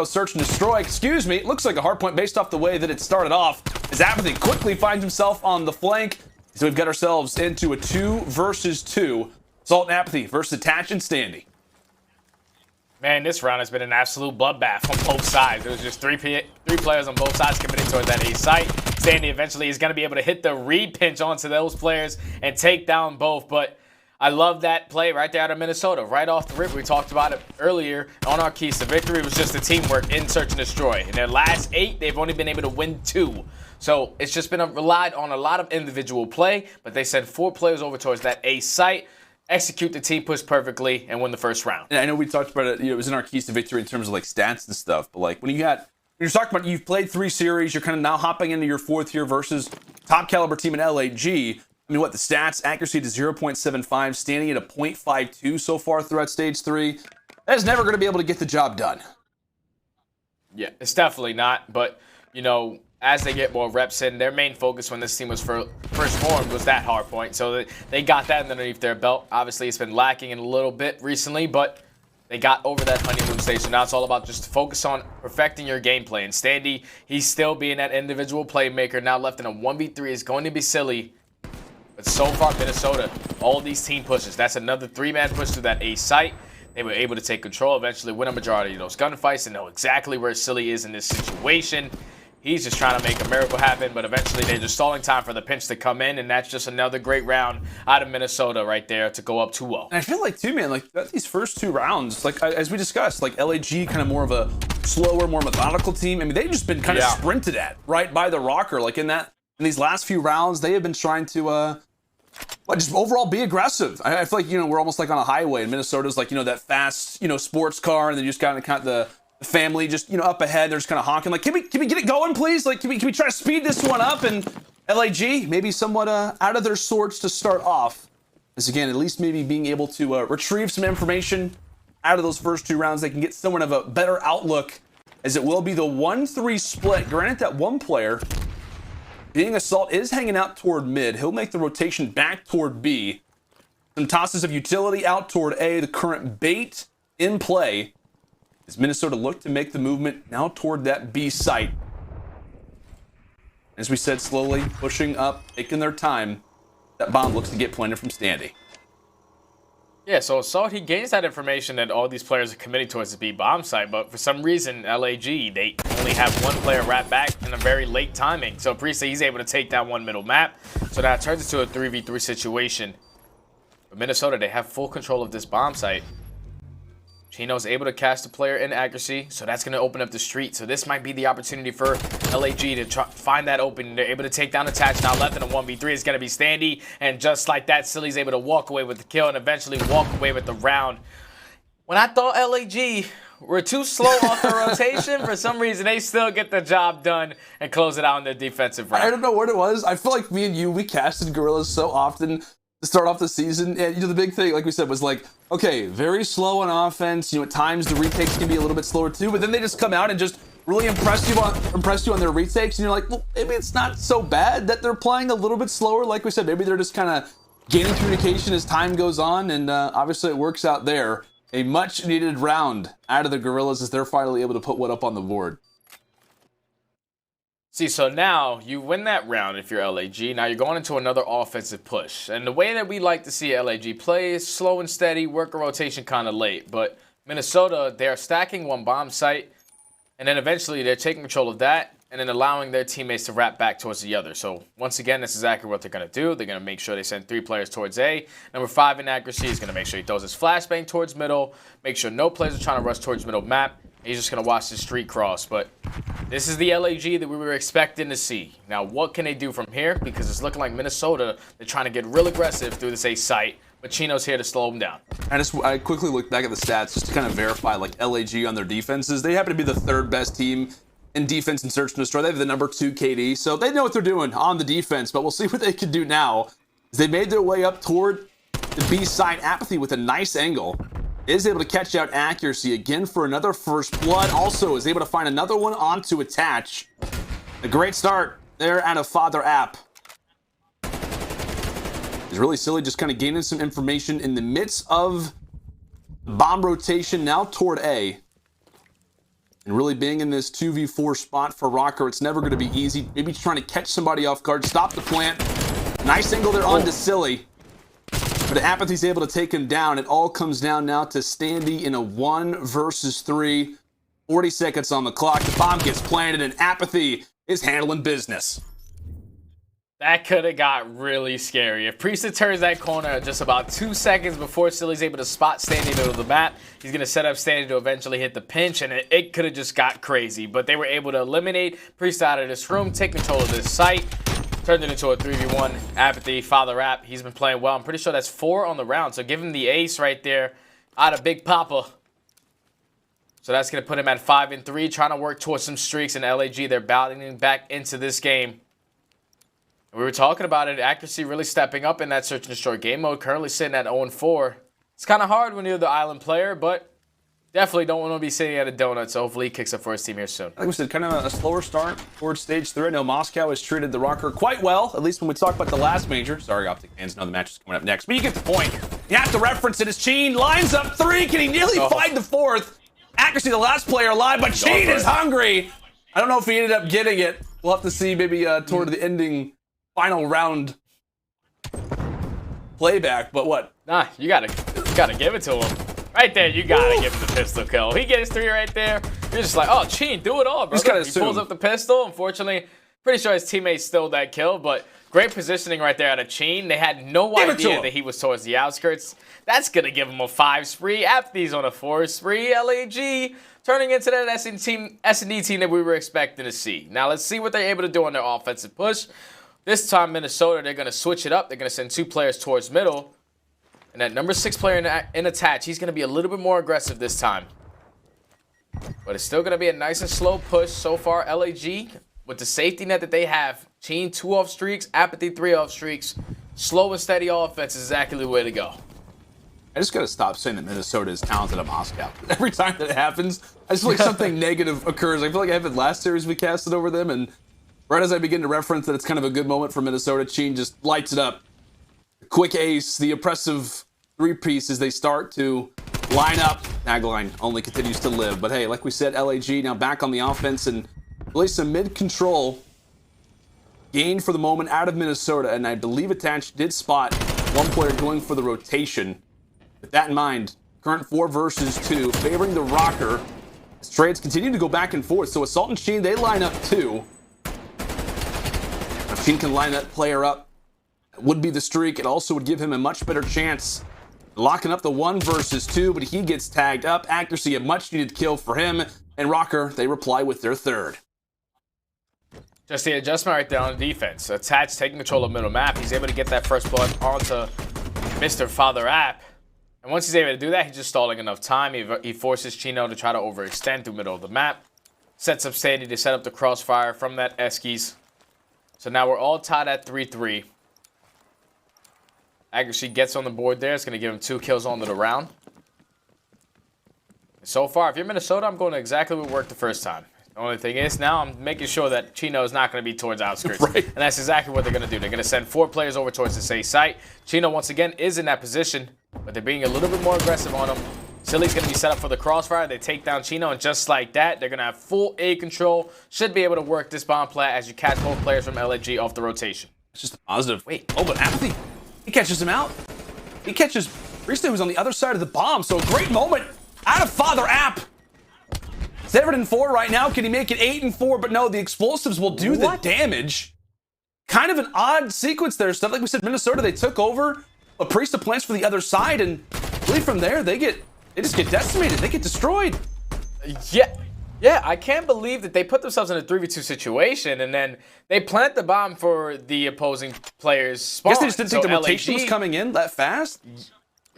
search and destroy, it looks like a hard point based off the way that it started off, as aBeZy quickly finds himself on the flank. So we've got ourselves into a 2 versus 2. Salt and aBeZy versus Attach and Standy. Man, this round has been an absolute bloodbath on both sides. There was just three players on both sides committing towards that A site. Standy eventually is going to be able to hit the read pinch onto those players and take down both. But I love that play right there out of Minnesota. Right off the rip, we talked about it earlier on our keys to victory. It was just the teamwork in search and destroy. In their last 8, they've only been able to win 2. So it's just been relied on a lot of individual play, but they sent 4 players over towards that A site, execute the team push perfectly, and win the first round. And I know we talked about it, it was in our keys to victory in terms of stats and stuff, but when you're talking about you've played 3 series, you're kind of now hopping into your 4th year versus top caliber team in LAG. The stats, accuracy to 0.75, standing at a 0.52 so far throughout stage 3. That is never going to be able to get the job done. Yeah, it's definitely not, but, as they get more reps in, their main focus when this team was first formed was that hard point. So they got that underneath their belt. Obviously, it's been lacking in a little bit recently, but they got over that honeymoon stage. So now it's all about just focus on perfecting your gameplay. And Standy, he's still being that individual playmaker. Now left in a 1v3 is going to be silly. But so far, Minnesota, all these team pushes. That's another 3-man push to that A site. They were able to take control, eventually win a majority of those gunfights and know exactly where Silly is in this situation. He's just trying to make a miracle happen, but eventually they're just stalling time for the pinch to come in, and that's just another great round out of Minnesota right there to go up 2-0. And I feel too, man, these first 2 rounds, as we discussed, LAG kind of more of a slower, more methodical team. They've just been kind of sprinted at, right, by the Røkkr. In these last few rounds, they have been trying to just overall be aggressive. I feel we're almost on a highway, and Minnesota's that fast, sports car, and then you just kind of the family just up ahead. They're just kind of honking can we get it going, please? Can we try to speed this one up? And LAG maybe somewhat out of their sorts to start off. Is again, at least maybe being able to retrieve some information out of those first 2 rounds. They can get somewhat of a better outlook, as it will be the 1-3 split. Granted that one player, being Assault, is hanging out toward mid. He'll make the rotation back toward B. Some tosses of utility out toward A. The current bait in play as Minnesota look to make the movement now toward that B site. As we said, slowly pushing up, taking their time. That bomb looks to get planted from Standy. Yeah, so Assault, he gains that information that all these players are committing towards the B bomb site, but for some reason, LAG, they only have one player wrap back in a very late timing. So Priestahh, he's able to take down one middle map, so that turns into a 3v3 situation. But Minnesota, they have full control of this bomb site. Chino's able to catch the player in accuracy, so that's going to open up the street. So this might be the opportunity for LAG to try, find that opening. They're able to take down Attach. Now left in a 1v3 is going to be Standy, and just like that, Silly's able to walk away with the kill and eventually walk away with the round. When I thought LAG were too slow off the rotation, for some reason they still get the job done and close it out in their defensive round. I don't know what it was. I feel like me and you, we casted Guerrillas so often to start off the season, and the big thing, like we said, was like, okay, very slow on offense. At times the retakes can be a little bit slower too, but then they just come out and just really impress you on their retakes, and you're like, well, maybe it's not so bad that they're playing a little bit slower. Like we said, maybe they're just kind of gaining communication as time goes on, and obviously it works out there. A much needed round out of the Guerrillas as they're finally able to put one up on the board. See, so now you win that round if you're LAG. Now you're going into another offensive push. And the way that we like to see LAG play is slow and steady, work a rotation kind of late. But Minnesota, they're stacking one bomb site, and then eventually they're taking control of that and then allowing their teammates to wrap back towards the other. So once again, this is exactly what they're going to do. They're going to make sure they send 3 players towards A. Number 5 in accuracy is going to make sure he throws his flashbang towards middle, make sure no players are trying to rush towards middle map. He's just going to watch the street cross. But this is the LAG that we were expecting to see. Now, what can they do from here? Because it's looking like Minnesota, they're trying to get real aggressive through this A site. But Chino's here to slow them down. I quickly looked back at the stats just to kind of verify, like, LAG on their defenses. They happen to be the 3rd best team in defense and search and destroy. They have the number 2 KD, so they know what they're doing on the defense. But we'll see what they can do now. They made their way up toward the B side. aBeZy with a nice angle is able to catch out accuracy again for another first blood. Also is able to find another one onto Attach. A great start there out of Father App. It's really silly, just kind of gaining some information in the midst of bomb rotation now toward A. And really being in this 2v4 spot for Røkkr, it's never going to be easy. Maybe trying to catch somebody off guard, stop the plant. Nice angle there onto Silly. But aBeZy's able to take him down. It all comes down now to Standy in a 1 versus 3. 40 seconds on the clock. The bomb gets planted, and aBeZy is handling business. That could have got really scary. If Priestahh turns that corner just about 2 seconds before Silly's able to spot Standy in the middle of the map, he's going to set up Standy to eventually hit the pinch, and it could have just got crazy. But they were able to eliminate Priestahh out of this room, take control of this site, turned it into a 3v1. aBeZy, Father App, he's been playing well. I'm pretty sure that's 4 on the round, so give him the ace right there out of Big Papa. So that's going to put him at 5-3, trying to work towards some streaks in LAG. They're battling back into this game. We were talking about it, accuracy really stepping up in that search and destroy game mode, currently sitting at 0-4. It's kind of hard when you're the island player, but definitely don't want to be sitting at a donut, so hopefully he kicks up for his team here soon. Like we said, kind of a slower start towards stage 3. I know Moscow has treated the Røkkr quite well, at least when we talk about the last major. Sorry, OpTic fans, know the match is coming up next, but you get the point. You have to reference it as Cheen lines up 3. Can he nearly find the 4th? Accuracy, the last player alive, but Cheen is hungry. I don't know if he ended up getting it. We'll have to see maybe toward the ending final round playback, but what? Nah, you gotta give it to him. Right there, you gotta give him the pistol kill. He gets 3 right there. You're just like, oh, Cheen, do it all, bro. He pulls up the pistol. Unfortunately, pretty sure his teammates stole that kill, but great positioning right there out of Cheen. They had no idea that he was towards the outskirts. That's gonna give him a 5 spree. aBeZy's on a 4 spree. LAG turning into that S&D team that we were expecting to see. Now let's see what they're able to do on their offensive push. This time, Minnesota, they're going to switch it up. They're going to send 2 players towards middle. And that number 6 player in Attach, he's going to be a little bit more aggressive this time. But it's still going to be a nice and slow push. So far, LAG, with the safety net that they have, Cheen 2 off streaks, aBeZy 3 off streaks. slow and steady offense is exactly the way to go. I just gotta stop saying that Minnesota is talented at Moscow. Every time that happens, I just feel like something negative occurs. I feel like I happened last series we casted over them, and right as I begin to reference that it's kind of a good moment for Minnesota, Cheen just lights it up. Quick ace, the oppressive three-piece as they start to line up. Tagline only continues to live. But hey, like we said, LAG now back on the offense and really some mid-control gained for the moment out of Minnesota. And I believe Attached did spot one player going for the rotation. With that in mind, current 4 versus 2, favoring the Røkkr. As trades continue to go back and forth. So Assault and Sheen, they line up 2. If Sheen can line that player up, it would be the streak. It also would give him a much better chance locking up the 1 versus 2, but he gets tagged up. Accuracy, a much needed kill for him. And Røkkr, they reply with their 3rd. Just the adjustment right there on the defense. Attached taking control of middle map. He's able to get that first blood onto Mr. Father App. And once he's able to do that, he's just stalling enough time. He forces Chino to try to overextend through middle of the map. Sets up Standy to set up the crossfire from that Eskies. So now we're all tied at 3-3. Accuracy gets on the board there. It's going to give him 2 kills on the round. So far, if you're Minnesota, I'm going to exactly what worked the first time. The only thing is now I'm making sure that Chino is not going to be towards outskirts. Right. And that's exactly what they're going to do. They're going to send 4 players over towards the safe site. Chino, once again, is in that position, but they're being a little bit more aggressive on him. Silly's going to be set up for the crossfire. They take down Chino, and just like that, they're going to have full A control. Should be able to work this bomb play as you catch both players from LAG off the rotation. It's just a positive. Wait, oh, but aBeZy, he catches him out. He catches Priestahh, who's on the other side of the bomb. So a great moment out of Father App. 7-4 right now. Can he make it 8-4? But no, the explosives will do the damage. Kind of an odd sequence there. Stuff like we said, Minnesota, they took over. A Priestahh plants for the other side, and really from there, they just get decimated. They get destroyed. Yeah, I can't believe that they put themselves in a 3v2 situation, and then they plant the bomb for the opposing players' spawn. I guess they just didn't think the rotation was coming in that fast?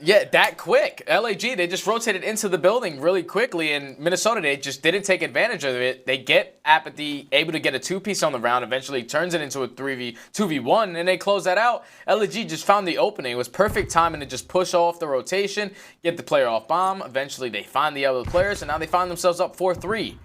Yeah, that quick. LAG, they just rotated into the building really quickly, and Minnesota, they just didn't take advantage of it. They get aBeZy able to get a 2-piece on the round, eventually turns it into a 2v1, and they close that out. LAG just found the opening. It was perfect timing to just push off the rotation, get the player off bomb. Eventually, they find the other players, and now they find themselves up 4-3.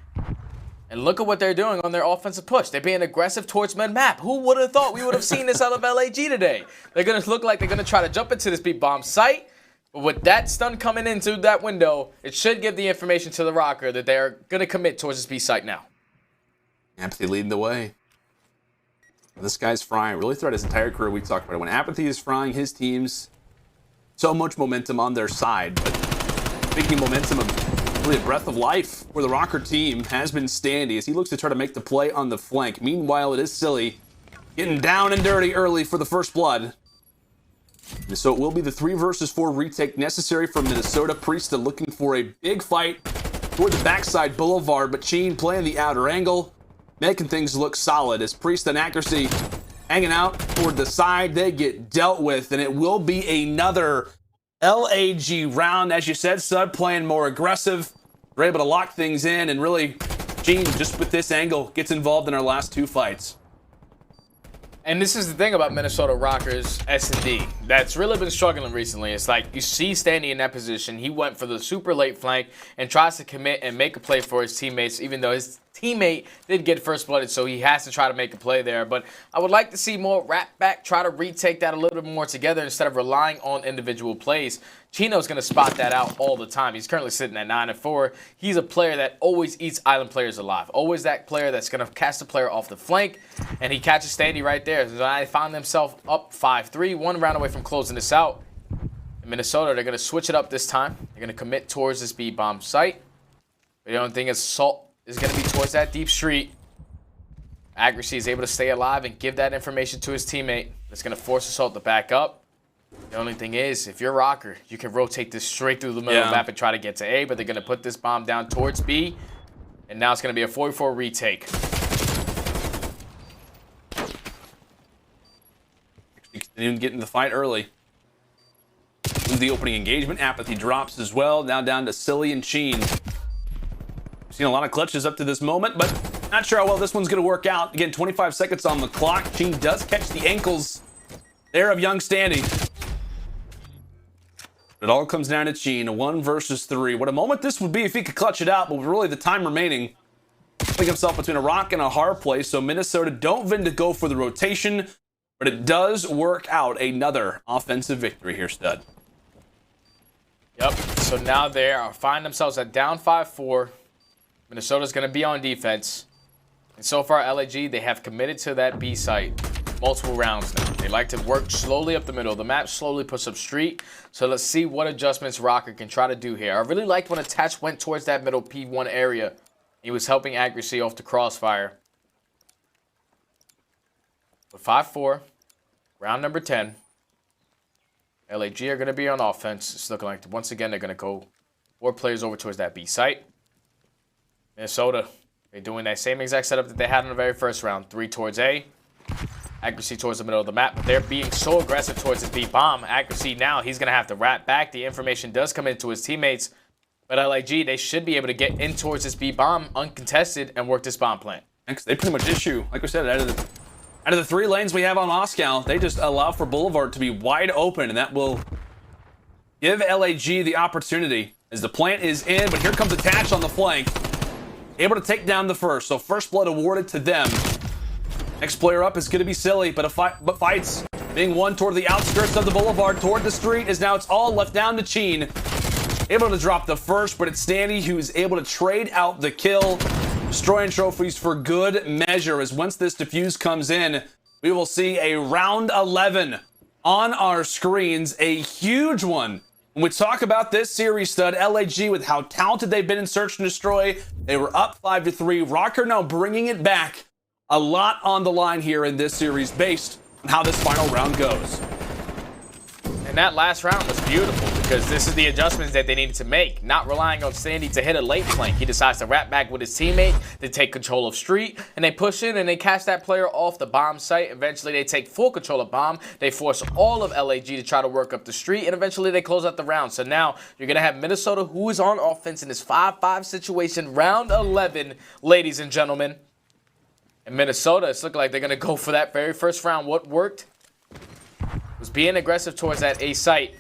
And look at what they're doing on their offensive push. They're being aggressive towards mid-map. Who would have thought we would have seen this out of LAG today? They're going to look like they're going to try to jump into this B-bomb site. But with that stun coming into that window, it should give the information to the Røkkr that they're going to commit towards this B site now. aBeZy leading the way. This guy's frying. Really throughout his entire career, we talked about it. When aBeZy is frying his teams, so much momentum on their side. But speaking of momentum, really a breath of life for the Røkkr team has been Standy as he looks to try to make the play on the flank. Meanwhile, it is Silly getting down and dirty early for the first blood. So it will be the 3 versus 4 retake necessary for Minnesota. Priestahh looking for a big fight toward the backside boulevard, but Cheen playing the outer angle, making things look solid as Priestahh and Accuracy hanging out toward the side. They get dealt with, and it will be another LAG round. As you said, Sud playing more aggressive. They're able to lock things in, and really, Cheen, just with this angle, gets involved in our last 2 fights. And this is the thing about Minnesota Røkkr's S&D that's really been struggling recently. It's like you see Standy in that position. He went for the super late flank and tries to commit and make a play for his teammates, even though his teammate did get first blooded, so he has to try to make a play there. But I would like to see more Rat back try to retake that a little bit more together instead of relying on individual plays. Chino's going to spot that out all the time. He's currently sitting at 9-4. He's a player that always eats island players alive. Always that player that's going to catch the player off the flank, and he catches Standy right there. So I found themselves up 5-3, 1 round away from closing this out. In Minnesota, they're going to switch it up this time. They're going to commit towards this B-bomb site. But the only thing is Salt is going to be towards that deep street. Accuracy is able to stay alive and give that information to his teammate. It's going to force Assault to back up. The only thing is, if you're Røkkr, you can rotate this straight through the middle of the map and try to get to A, but they're going to put this bomb down towards B, and now it's going to be a 4v4 retake. Actually continuing getting the fight early. The opening engagement, aBeZy drops as well, now down to Silly and Cheen. We've seen a lot of clutches up to this moment, but not sure how well this one's going to work out. Again, 25 seconds on the clock. Cheen does catch the ankles there of young Standy. It all comes down to Cheen, 1 versus 3. What a moment this would be if he could clutch it out, but with really the time remaining, putting himself between a rock and a hard place. So Minnesota don't vend to go for the rotation, but it does work out. Another offensive victory here, Stud. Yep, so now they find themselves at down 5-4. Minnesota's going to be on defense. And so far, LAG, they have committed to that B site multiple rounds now. They like to work slowly up the middle. The map slowly puts up street. So let's see what adjustments Røkkr can try to do here. I really liked when Attach went towards that middle P1 area. He was helping accuracy off the crossfire. But 5-4, round number 10. LAG are going to be on offense. It's looking like, once again, they're going to go 4 players over towards that B site. Minnesota, they're doing that same exact setup that they had in the very first round. 3 towards A. Accuracy towards the middle of the map. But they're being so aggressive towards his B bomb. Accuracy now, he's going to have to wrap back. The information does come into his teammates. But LAG, they should be able to get in towards this B bomb uncontested and work this bomb plant. They pretty much issue, like we said, out of the 3 lanes we have on Moscow, they just allow for Boulevard to be wide open, and that will give LAG the opportunity as the plant is in, but here comes Attach on the flank. Able to take down the first, so first blood awarded to them. Next player up is going to be Silly, but fights being won toward the outskirts of the Boulevard, toward the street, as now it's all left down to Cheen. Able to drop the first, but it's Standy who's able to trade out the kill. Destroying trophies for good measure, as once this defuse comes in, we will see a round 11 on our screens, a huge one. When we talk about this series, Stud, LAG, with how talented they've been in Search and Destroy, they were up 5-3. Røkkr now bringing it back. A lot on the line here in this series based on how this final round goes. And that last round was beautiful because this is the adjustments that they needed to make. Not relying on Standy to hit a late flank. He decides to wrap back with his teammate. They take control of street and they push in and they catch that player off the bomb site. Eventually they take full control of bomb. They force all of LAG to try to work up the street and eventually they close out the round. So now you're going to have Minnesota, who is on offense in this 5-5 situation. Round 11, ladies and gentlemen. And Minnesota, it's looking like they're going to go for that very first round. What worked was being aggressive towards that A site.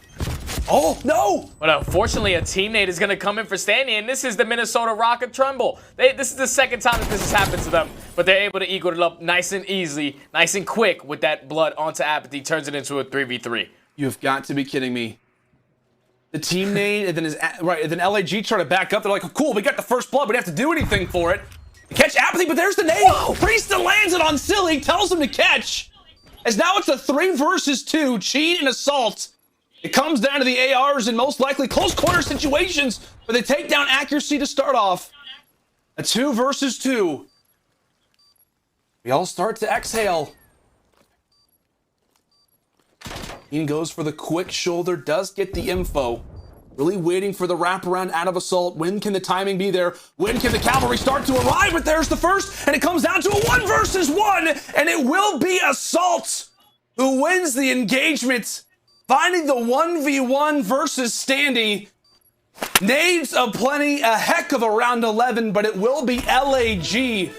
Oh, no! But unfortunately, a teammate is going to come in for Standy, and this is the Minnesota Røkkr Tremble. This is the second time that this has happened to them, but they're able to equal it up nice and easily, nice and quick with that blood onto aBeZy, turns it into a 3v3. You've got to be kidding me. The teammate, and then LAG try to back up. They're like, cool, we got the first blood, we don't have to do anything for it. Catch aBeZy, but there's the nade. Priestahh lands it on Silly, tells him to catch. As now it's a 3 versus 2, Cheen and Assault. It comes down to the ARs and most likely close quarter situations, but they take down accuracy to start off. A 2 versus 2. We all start to exhale. Cheen goes for the quick shoulder, does get the info. Really waiting for the wraparound out of Assault. When can the timing be there? When can the cavalry start to arrive? But there's the first, and it comes down to a 1 versus 1, and it will be Assault who wins the engagement, finding the 1v1 versus Standy. Nades aplenty, a heck of a round 11, but it will be LAG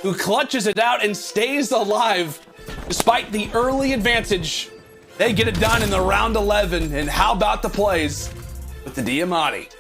who clutches it out and stays alive despite the early advantage. They get it done in the round 11, and how about the plays with the Diamatti?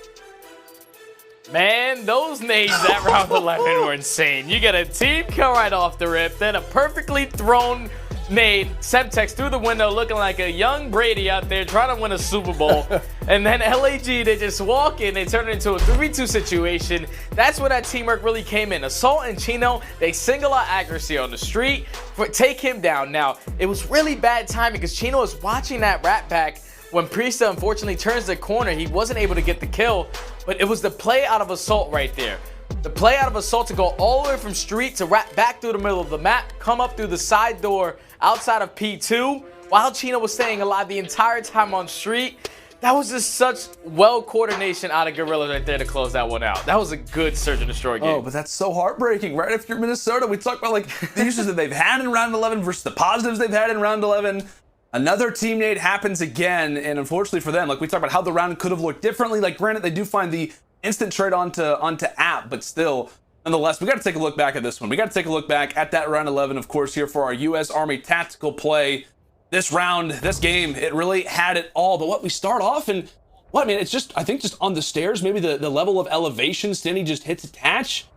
Man, those nades that round 11 were insane. You get a team kill right off the rip, then a perfectly thrown nade, Semtex through the window looking like a young Brady out there trying to win a Super Bowl. And then LAG, they just walk in, they turn it into a 3v2 situation. That's where that teamwork really came in. Assault and Chino, they single out accuracy on the street, take him down. Now, it was really bad timing because Chino was watching that wrap back. When Priestahh unfortunately turns the corner, he wasn't able to get the kill, but it was the play out of Assault right there. The play out of Assault to go all the way from street to wrap back through the middle of the map, come up through the side door outside of P2, while Chino was staying alive the entire time on street. That was just such well coordination out of Guerrillas right there to close that one out. That was a good Search and Destroy game. Oh, but that's so heartbreaking. Right after Minnesota, we talk about like the issues that they've had in round 11 versus the positives they've had in round 11. Another teammate happens again, and unfortunately for them, like we talked about how the round could have looked differently. Like granted, they do find the instant trade onto app, but still, nonetheless, we got to take a look back at this one. We got to take a look back at that round 11, of course, here for our U.S. Army tactical play. this round, this game, it really had it all. But what we start off and what, man, it's just, I think just on the stairs, maybe the level of elevation, Standy just hits attach.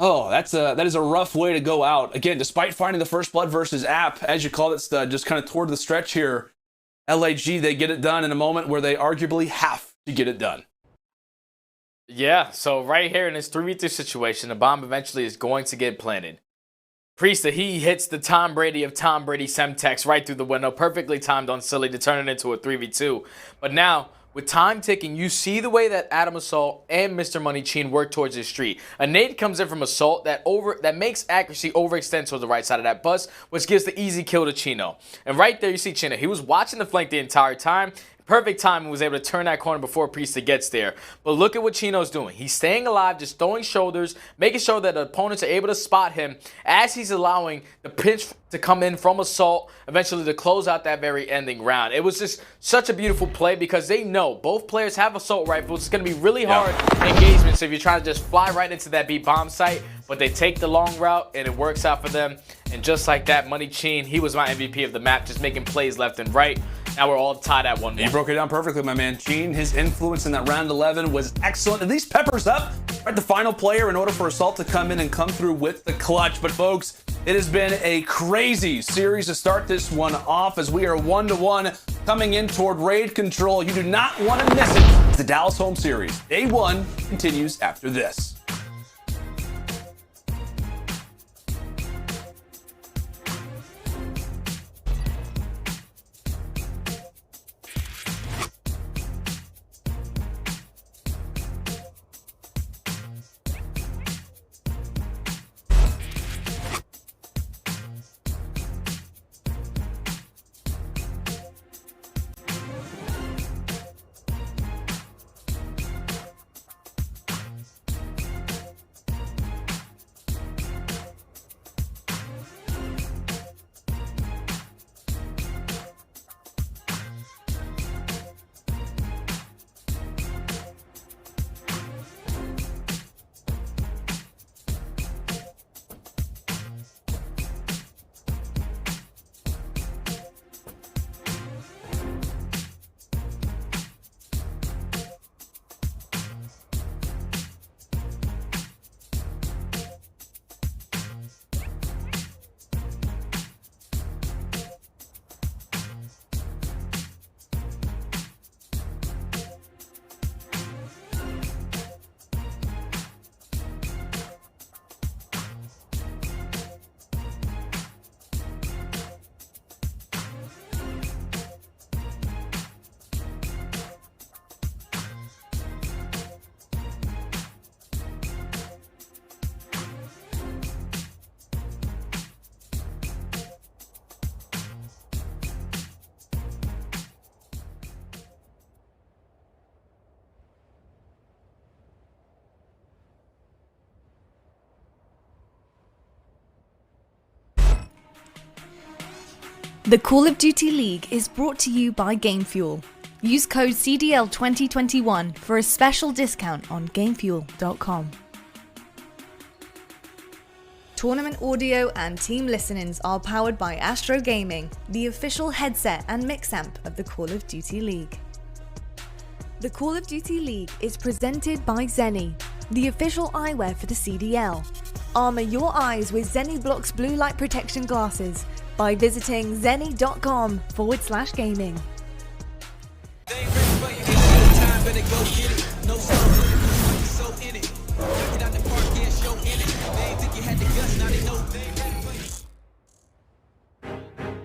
Oh, that is a rough way to go out. Again, despite finding the first blood versus app, as you call it, just kind of toward the stretch here, LAG, they get it done in a moment where they arguably have to get it done. Yeah, so right here in this 3v3 situation, the bomb eventually is going to get planted. Priestahh, he hits the Tom Brady of Tom Brady Semtex right through the window, perfectly timed on Silly to turn it into a 3v2. But now, with time ticking, you see the way that Adam Assault and Mr. Money Cheen work towards his street. A nade comes in from Assault that makes accuracy overextend towards the right side of that bus, which gives the easy kill to Chino. And right there you see Chino. He was watching the flank the entire time. Perfect time and was able to turn that corner before Priestahh gets there. But look at what Chino's doing. He's staying alive, just throwing shoulders, making sure that the opponents are able to spot him as he's allowing the pinch to come in from Assault, eventually to close out that very ending round. It was just such a beautiful play because they know both players have Assault rifles. It's going to be really hard engagement, so if you're trying to just fly right into that B bomb site, but they take the long route and it works out for them. And just like that, Money Cheen, he was my MVP of the map, just making plays left and right. Now we're all tied at 1-1. You broke it down perfectly, my man. Cheen, his influence in that round 11 was excellent. At least peppers up, right? The final player in order for Assault to come in and come through with the clutch. But folks, it has been a crazy series to start this one off as we are 1-1 coming in toward raid control. You do not want to miss it. It's the Dallas home series. Day 1 continues after this. The Call of Duty League is brought to you by GameFuel. Use code CDL 2021 for a special discount on GameFuel.com. Tournament audio and team listenings are powered by Astro Gaming, the official headset and mix amp of the Call of Duty League. The Call of Duty League is presented by Seany, the official eyewear for the CDL. Armor your eyes with Seany Blocks blue light protection glasses by visiting seany.com/gaming.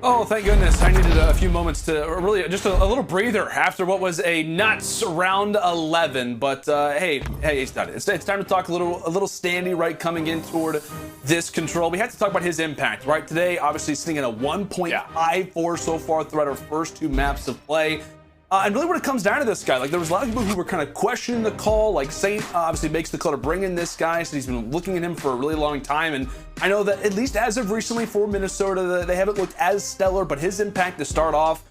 Oh, thank goodness. I needed a few moments to really just a little breather after what was a nuts round 11. But hey, it's done. It's time to talk a little Standy, right, coming in toward this control. We had to talk about his impact, right? Today, obviously sitting at a 1.54 so far throughout our first 2 maps of play. And really when it comes down to this guy, like there was a lot of people who were kind of questioning the call, like Saint obviously makes the call to bring in this guy, so he's been looking at him for a really long time, and I know that at least as of recently for Minnesota, they haven't looked as stellar, but his impact to start off,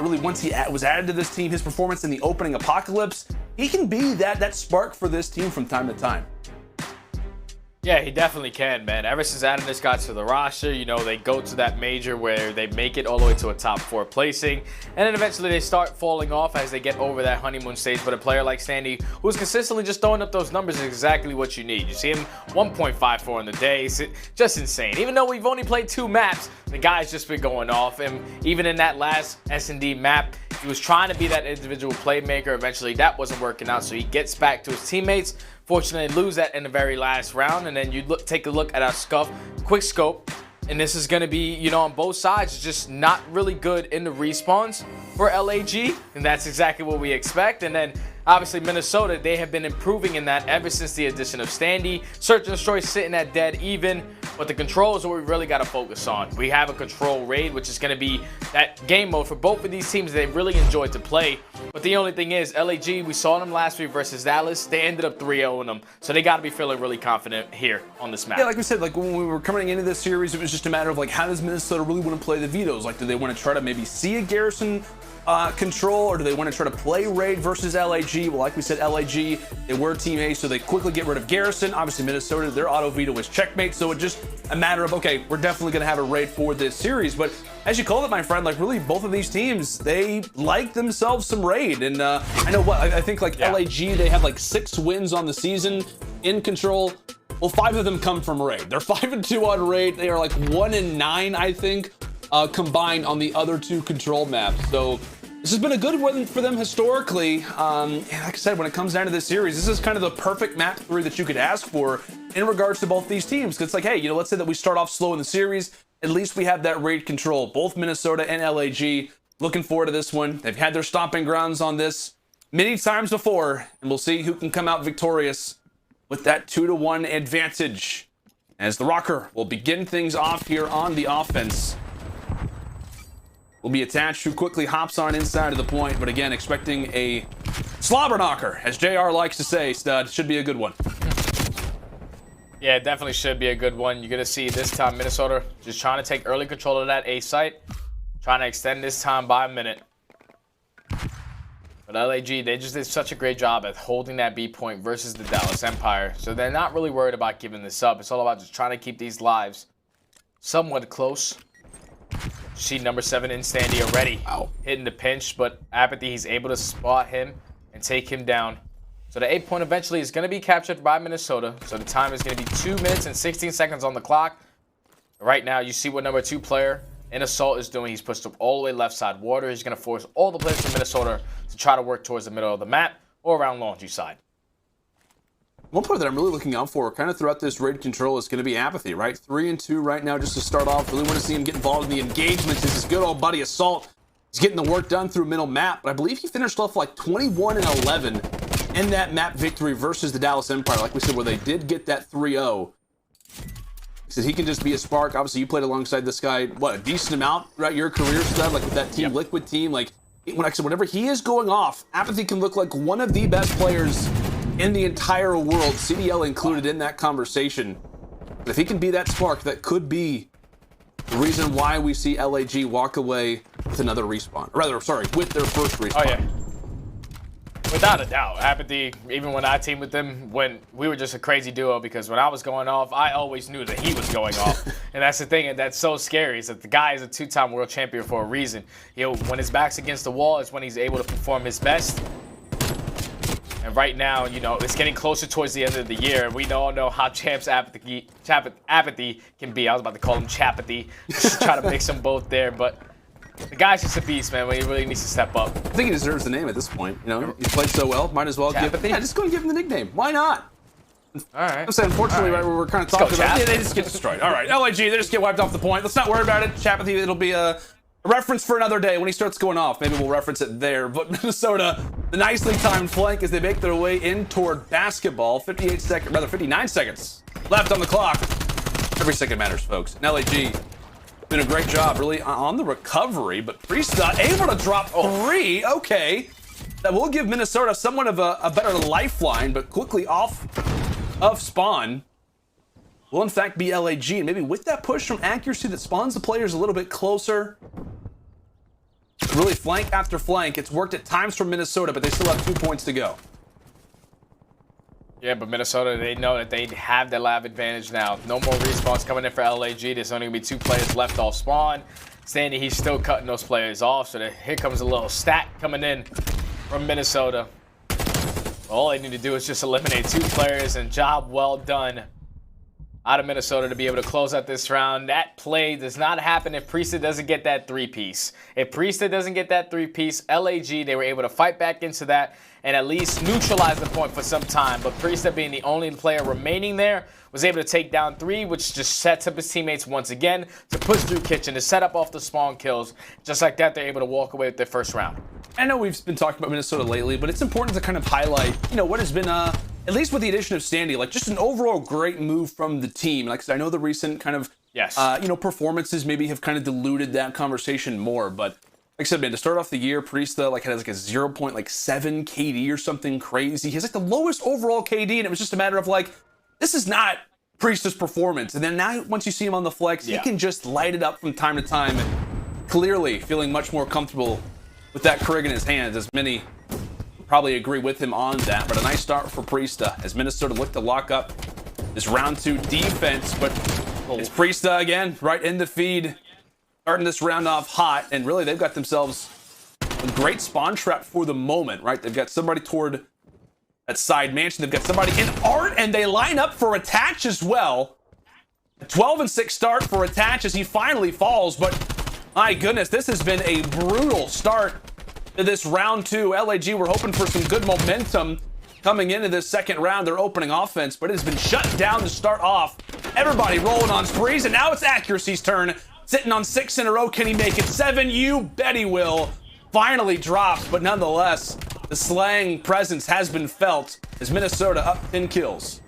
really once he was added to this team, his performance in the opening apocalypse, he can be that spark for this team from time to time. Yeah, he definitely can, man. Ever since adding this guy to the roster, you know, they go to that major where they make it all the way to a top 4 placing, and then eventually they start falling off as they get over that honeymoon stage. But a player like Standy, who's consistently just throwing up those numbers, is exactly what you need. You see him 1.54 in the day, it's just insane. Even though we've only played 2 maps, the guy's just been going off. And even in that last S&D map, he was trying to be that individual playmaker. Eventually, that wasn't working out, so he gets back to his teammates. Fortunately, lose that in the very last round, and then you take a look at our Scump quick scope, and this is going to be, you know, on both sides, just not really good in the respawns for LAG, and that's exactly what we expect. And then obviously Minnesota, they have been improving in that ever since the addition of Standy. Search and Destroy sitting at dead even, but the control is what we really got to focus on. We have a control raid, which is going to be that game mode for both of these teams they really enjoyed to play. But the only thing is, LAG, we saw them last week versus Dallas. They ended up 3-0ing them, so they got to be feeling really confident here on this map. Yeah, like we said, like when we were coming into this series, it was just a matter of like, how does Minnesota really want to play the vetoes? Like, do they want to try to maybe see a Garrison control, or do they want to try to play raid versus LAG? Well, like we said, LAG, they were team A, so they quickly get rid of Garrison. Obviously, Minnesota, their auto veto was checkmate, so it's just a matter of, okay, we're definitely going to have a raid for this series. But as you called it, my friend, like really both of these teams, they like themselves some raid. And I know what, I think like LAG, they have like 6 wins on the season in control. Well, 5 of them come from raid. They're 5-2 on raid. They are like 1-9, I think, combined on the other 2 control maps. So this has been a good one for them historically. And like I said, when it comes down to this series, this is kind of the perfect map 3 that you could ask for in regards to both these teams. Because it's like, hey, you know, let's say that we start off slow in the series. At least we have that raid control. Both Minnesota and LAG looking forward to this one. They've had their stomping grounds on this many times before, and we'll see who can come out victorious with that 2-1 advantage, as the Røkkr will begin things off here on the offense. Will be attached, who quickly hops on inside of the point, but again, expecting a slobber knocker, as JR likes to say, stud. Should be a good one. Yeah, it definitely should be a good one. You're going to see this time Minnesota just trying to take early control of that A site, trying to extend this time by a minute. But LAG, they just did such a great job at holding that B point versus the Dallas Empire. So they're not really worried about giving this up. It's all about just trying to keep these lives somewhat close. See number 7 in Standy already hitting the pinch, but aBeZy, he's able to spot him and take him down. So the 8 point eventually is going to be captured by Minnesota. So the time is going to be 2 minutes and 16 seconds on the clock. Right now, you see what number 2 player in Assault is doing. He's pushed up all the way left side water. He's going to force all the players from Minnesota to try to work towards the middle of the map or around laundry side. One player that I'm really looking out for kind of throughout this raid control is going to be aBeZy, right? 3-2 right now just to start off. Really want to see him get involved in the engagements. This is good old buddy Assault. He's getting the work done through middle map, but I believe he finished off like 21-11 in that map victory versus the Dallas Empire, like we said, where they did get that 3-0. He said he can just be a spark. Obviously, you played alongside this guy, what, a decent amount throughout your career, stud, like with that Team Liquid team. Like, whenever he is going off, aBeZy can look like one of the best players in the entire world, CDL included in that conversation. But if he can be that spark, that could be the reason why we see LAG walk away with another respawn. Or rather, sorry, with their first respawn. Oh, yeah. Without a doubt. aBeZy, even when I teamed with him, when we were just a crazy duo, because when I was going off, I always knew that he was going off. And that's the thing, and that's so scary, is that the guy is a 2-time world champion for a reason. You know, when his back's against the wall is when he's able to perform his best. And right now, you know, it's getting closer towards the end of the year. We all know how champs aBeZy can be. I was about to call him Chapathy. Just try to mix them both there, but the guy's just a beast, man. When he really needs to step up. I think he deserves the name at this point. You know, he's played so well. Might as well give it. Yeah, just go and give him the nickname. Why not? All right. I'm saying, unfortunately, right where we're kind of talking about, yeah, they just get destroyed. All right, LAG, they just get wiped off the point. Let's not worry about it. Chapathy, it'll be a reference for another day when he starts going off. Maybe we'll reference it there. But Minnesota, the nicely timed flank as they make their way in toward basketball. 59 seconds left on the clock. Every second matters, folks. And LAG doing a great job, really, on the recovery. But Priestahh able to drop 3. Okay. That will give Minnesota somewhat of a better lifeline, but quickly off of spawn will in fact be LAG. And maybe with that push from accuracy that spawns the players a little bit closer. Really flank after flank. It's worked at times for Minnesota, but they still have 2 points to go. Yeah, but Minnesota, they know that they have the lab advantage now. No more respawns coming in for LAG. There's only going to be 2 players left off spawn. Standy, he's still cutting those players off, so here comes a little stack coming in from Minnesota. All they need to do is just eliminate 2 players, and job well done out of Minnesota to be able to close out this round. That play does not happen if Priestahh doesn't get that 3-piece. If Priestahh doesn't get that 3-piece, LAG, they were able to fight back into that and at least neutralize the point for some time. But Priestahh, being the only player remaining there, was able to take down 3, which just sets up his teammates once again to push through Kitchen, to set up off the spawn kills. Just like that, they're able to walk away with their first round. I know we've been talking about Minnesota lately, but it's important to kind of highlight, you know, what has been, at least with the addition of Standy, like just an overall great move from the team. Like I know the recent kind of, you know, performances maybe have kind of diluted that conversation more, but like I said, man, to start off the year, Priestahh like has like a 0.7 KD or something crazy. He has like the lowest overall KD, and it was just a matter of like, this is not Priestah's performance. And then now, once you see him on the flex, he can just light it up from time to time. Clearly feeling much more comfortable with that Krig in his hands, as many probably agree with him on that. But a nice start for Priestahh as Minnesota look to lock up this round 2 defense. But it's Priestahh again, right in the feed, starting this round off hot. And really, they've got themselves a great spawn trap for the moment, right? They've got somebody toward that side mansion. They've got somebody in Art, and they line up for Attach as well. A 12-6 start for Attach as he finally falls. But my goodness, this has been a brutal start to this round 2. LAG were hoping for some good momentum coming into this second round, their opening offense, but it has been shut down to start off. Everybody rolling on sprees, and now it's Accuracy's turn. Sitting on 6 in a row. Can he make it 7? You bet he will. Finally drops, but nonetheless, the slang presence has been felt as Minnesota up 10 kills.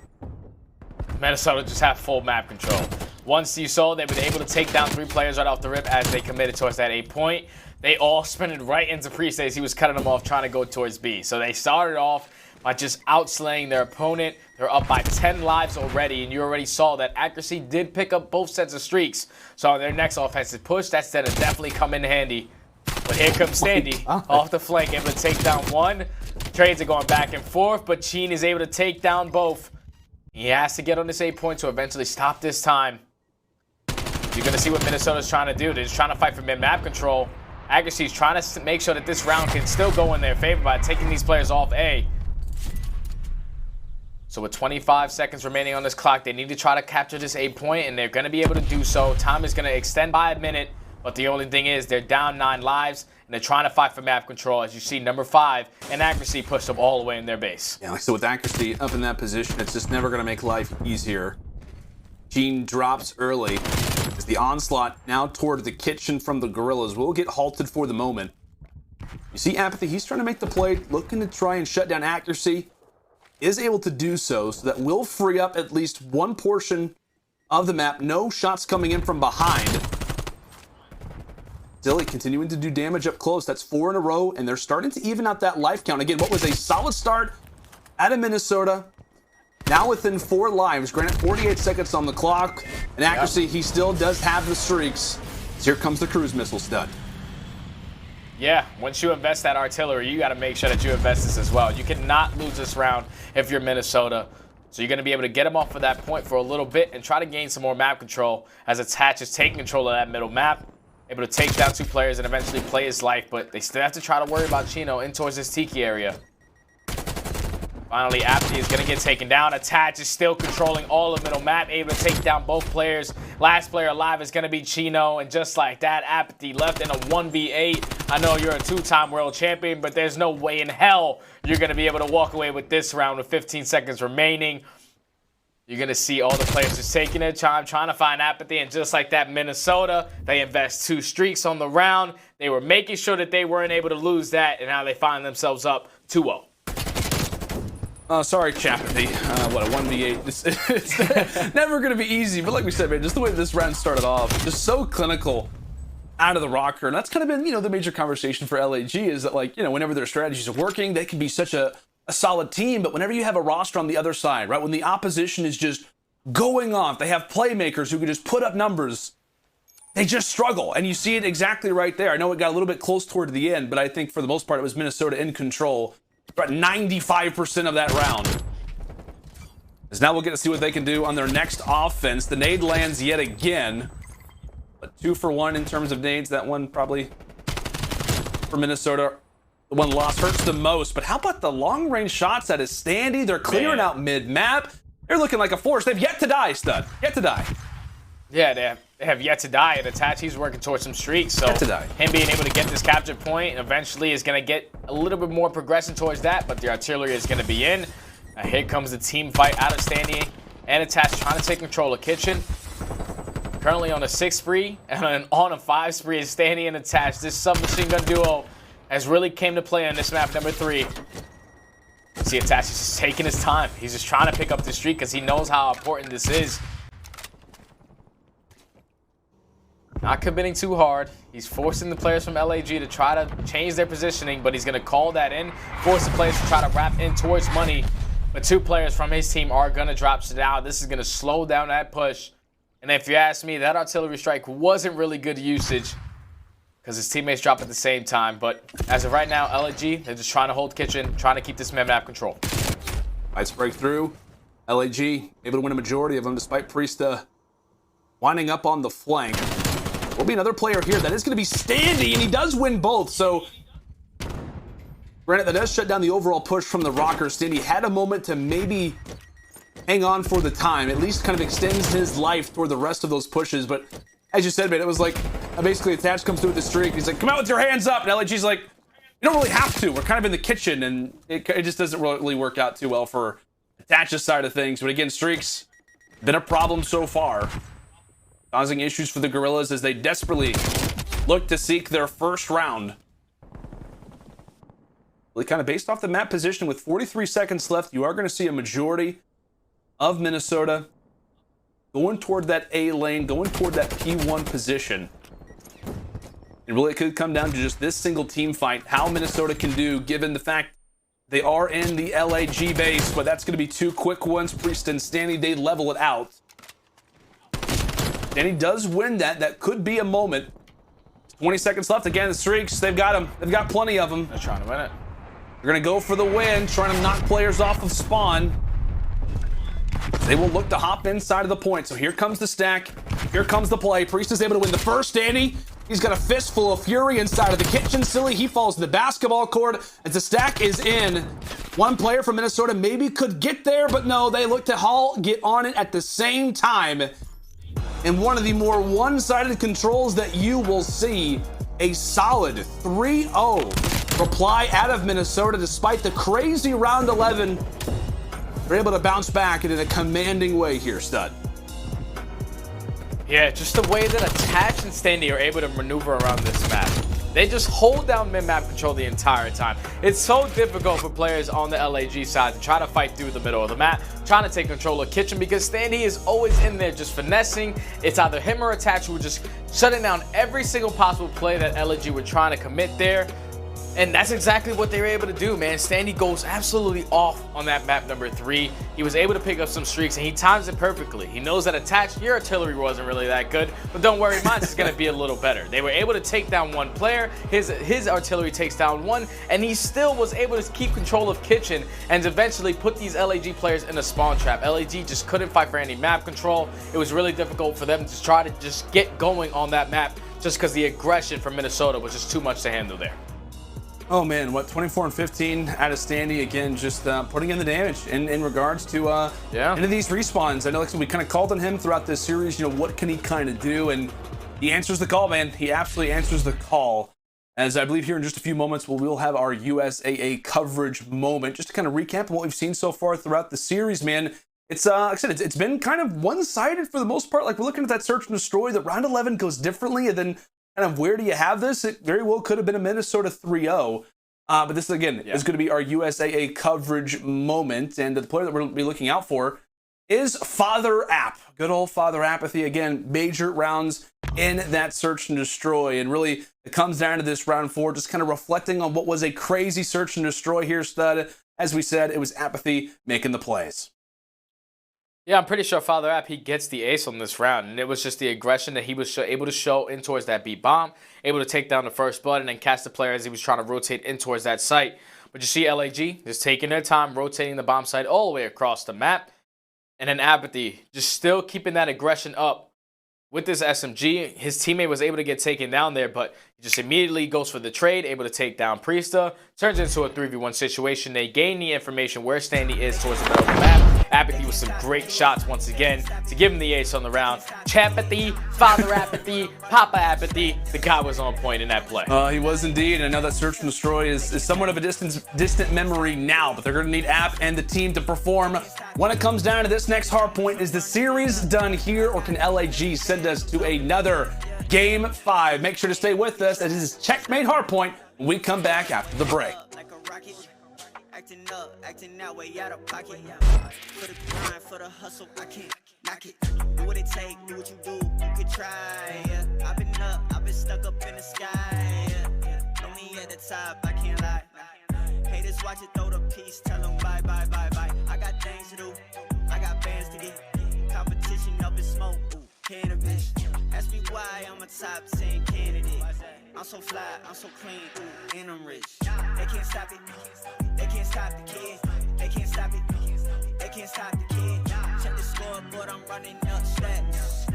Minnesota just have full map control. Once you saw they were able to take down 3 players right off the rip as they committed towards that 8 point, they all sprinted right into Priestahh as he was cutting them off trying to go towards B. So they started off by just outslaying their opponent. They're up by 10 lives already, and you already saw that Accuracy did pick up both sets of streaks. So on their next offensive push, that's going to definitely come in handy. But here comes Standy off the flank, able to take down 1. Trades are going back and forth, but Sheen is able to take down both. He has to get on this 8 point to eventually stop this time. You're going to see what Minnesota's trying to do. They're just trying to fight for mid-map control. Accuracy's trying to make sure that this round can still go in their favor by taking these players off A. So with 25 seconds remaining on this clock, they need to try to capture this 8 point, and they're going to be able to do so. Time is going to extend by a minute, but the only thing is they're down 9 lives, and they're trying to fight for map control. As you see, number 5 and Accuracy pushed them all the way in their base. Yeah, like so with Accuracy up in that position, it's just never going to make life easier. Gene drops early as the onslaught now toward the kitchen from the Guerrillas will get halted for the moment. You see aBeZy, he's trying to make the play, looking to try and shut down Accuracy. Is able to do so that will free up at least one portion of the map. No shots coming in from behind. Still continuing to do damage up close. That's 4 in a row, and they're starting to even out that life count. Again, what was a solid start out of Minnesota. Now within 4 lives, granted 48 seconds on the clock. And Accuracy, he still does have the streaks. So here comes the cruise missile stud. Yeah, once you invest that artillery, you got to make sure that you invest this as well. You cannot lose this round if you're Minnesota. So you're going to be able to get them off of that point for a little bit and try to gain some more map control as Attach is taking control of that middle map. Able to take down 2 players and eventually play his life, but they still have to try to worry about Chino in towards this Tiki area. Finally, aBeZy is going to get taken down. Attach is still controlling all of middle map, able to take down both players. Last player alive is going to be Chino, and just like that, aBeZy left in a 1v8. I know you're a 2-time world champion, but there's no way in hell you're going to be able to walk away with this round with 15 seconds remaining. You're going to see all the players just taking their time, trying to find aBeZy, and just like that, Minnesota, they invest 2 streaks on the round. They were making sure that they weren't able to lose that, and now they find themselves up 2-0. Sorry, aBeZy. What, a 1v8? It's never going to be easy, but like we said, man, just the way this round started off, just so clinical out of the Røkkr. And that's kind of been, you know, the major conversation for LAG is that, like, you know, whenever their strategies are working, they can be such a solid team, but whenever you have a roster on the other side, right, when the opposition is just going off, they have playmakers who can just put up numbers, they just struggle. And you see it exactly right there. I know it got a little bit close toward the end, but I think for the most part, it was Minnesota in control. About 95% of that round. As now we'll get to see what they can do on their next offense. The nade lands yet again. But 2 for 1 in terms of nades. That one probably for Minnesota. The one lost hurts the most. But how about the long-range shots that is Standy? They're clearing out mid-map. They're looking like a force. They've yet to die, stud. Yet to die. Yeah, they have yet to die. And Itachi's working towards some streaks. So him being able to get this capture point eventually is going to get a little bit more progression towards that. But the artillery is going to be in. Here comes the team fight out of Standy and Itachi trying to take control of Kitchen. Currently on a 6 spree and on a 5 spree is Standy and Itachi. This submachine gun duo has really came to play on this map number 3. See, Itachi's just taking his time. He's just trying to pick up the streak because he knows how important this is. Not committing too hard. He's forcing the players from LAG to try to change their positioning, but he's going to call that in, force the players to try to wrap in towards money. But 2 players from his team are going to drop down. This is going to slow down that push. And if you ask me, that artillery strike wasn't really good usage because his teammates drop at the same time. But as of right now, LAG, they're just trying to hold Kitchen, trying to keep this map control. Fights break through. LAG able to win a majority of them despite Priestahh winding up on the flank. Will be another player here. That is going to be Standy, and he does win both. So, granted, that does shut down the overall push from the Røkkr. Standy had a moment to maybe hang on for the time. At least kind of extends his life toward the rest of those pushes. But as you said, man, it was like basically Attach comes through with the streak. He's like, come out with your hands up. And LAG's like, you don't really have to. We're kind of in the kitchen, and it just doesn't really work out too well for Attach's side of things. But again, streaks been a problem so far, causing issues for the Guerrillas as they desperately look to seek their first round. Really kind of based off the map position with 43 seconds left, you are going to see a majority of Minnesota going toward that A lane, going toward that P1 position. And really it could come down to just this single team fight, how Minnesota can do given the fact they are in the LAG base, but that's going to be 2 quick ones. Priestahh and Standy, they level it out. And he does win that. That could be a moment. 20 seconds left. Again, the streaks, they've got them. They've got plenty of them. They're trying to win it. They're going to go for the win, trying to knock players off of spawn. They will look to hop inside of the point. So here comes the stack. Here comes the play. Priestahh is able to win the first. Standy, he's got a fistful of fury inside of the kitchen. Silly, he falls to the basketball court as the stack is in. One player from Minnesota maybe could get there, but no, they look to get on it at the same time. And one of the more one-sided controls that you will see, a solid 3-0 reply out of Minnesota despite the crazy round 11. They're able to bounce back in a commanding way here, stud. Yeah, just the way that Attach and Standy are able to maneuver around this map. They just hold down mid-map control the entire time. It's so difficult for players on the LAG side to try to fight through the middle of the map, trying to take control of Kitchen because Standy is always in there just finessing. It's either him or Attach who are just shutting down every single possible play that LAG were trying to commit there. And that's exactly what they were able to do, man. Standy goes absolutely off on that map number 3. He was able to pick up some streaks, and he times it perfectly. He knows that Attach, your artillery wasn't really that good, but don't worry, mine's is going to be a little better. They were able to take down 1 player. His artillery takes down 1, and he still was able to keep control of Kitchen and eventually put these LAG players in a spawn trap. LAG just couldn't fight for any map control. It was really difficult for them to try to just get going on that map just because the aggression from Minnesota was just too much to handle there. Oh man, what, 24 and 15 out of Standy, again, just putting in the damage in regards to into these respawns. I know like we kind of called on him throughout this series, you know, what can he kind of do? And he answers the call, man. He absolutely answers the call. As I believe here in just a few moments, we'll have our USAA coverage moment, just to kind of recap what we've seen so far throughout the series, man. It's, like I said, it's been kind of one-sided for the most part. Like, we're looking at that search and destroy. The round 11 goes differently, and then kind of where do you have this? It very well could have been a Minnesota 3-0. But this, again, is going to be our USAA coverage moment. And the player that we're going to be looking out for is Father App. Good old Father Apathy. Again, major rounds in that search and destroy. And really, it comes down to this round 4, just kind of reflecting on what was a crazy search and destroy here, stud. As we said, it was Apathy making the plays. Yeah, I'm pretty sure Father App, he gets the ace on this round. And it was just the aggression that he was able to show in towards that B bomb, able to take down the first blood and then catch the player as he was trying to rotate in towards that site. But you see LAG just taking their time, rotating the bomb site all the way across the map. And then aBeZy just still keeping that aggression up. With this SMG, his teammate was able to get taken down there, but he just immediately goes for the trade, able to take down Priestahh. Turns into a 3v1 situation. They gain the information where Standy is towards the middle of the map. aBeZy with some great shots once again to give him the ace on the round. Champathy, Father aBeZy, Papa aBeZy. The guy was on point in that play. He was indeed, and I know that search and destroy is somewhat of a distant memory now, but they're going to need App and the team to perform. When it comes down to this next hard point, is the series done here, or can LAG send us to another Game 5? Make sure to stay with us as this is Checkmate Hardpoint when we come back after the break. Acting up, acting that way out of pocket. For the grind, for the hustle, I can't knock it. Do what it take, do what you do, you could try. Yeah. I've been up, I've been stuck up in the sky. Yeah. Know me at the top, I can't lie. Haters watch it, throw the piece, tell them bye, bye, bye, bye. I got things to do, I got bands to get. Competition up in smoke, ooh, cannabis. Ask me why I'm a top 10 candidate. I'm so fly, I'm so clean, ooh, and I'm rich. They can't stop it, they can't stop the kid. They can't stop it, they can't stop the kid. Check the scoreboard, I'm running up stats.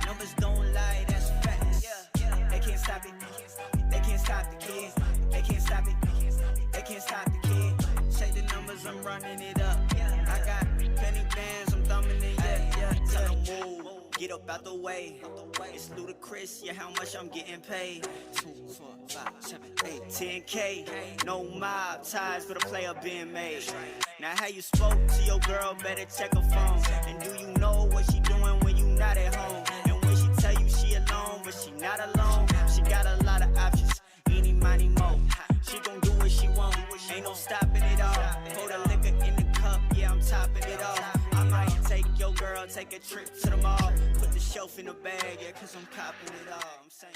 Numbers don't lie, that's facts. They can't stop it, they can't stop the kid. They can't stop it, they can't stop the kid. Check the numbers, I'm running it up. I got penny bands, I'm thumbing it, yeah. Tell them move. Get up out the way. It's ludicrous, yeah, how much I'm getting paid. 2, 4, 5, 7, 8, 10K. No mob ties for the player being made. Now how you spoke to your girl, better check her phone. And do you know what she doing when you not at home? And when she tell you she alone, but she not alone. She got a lot of options, eeny, miny, mo. She gon' do what she want, ain't no stopping it all. Pour the liquor in the cup, yeah, I'm topping it all. I might take your girl, take a trip to the mall. Put the shelf in the bag, yeah, cause I'm copping it all. I'm saying.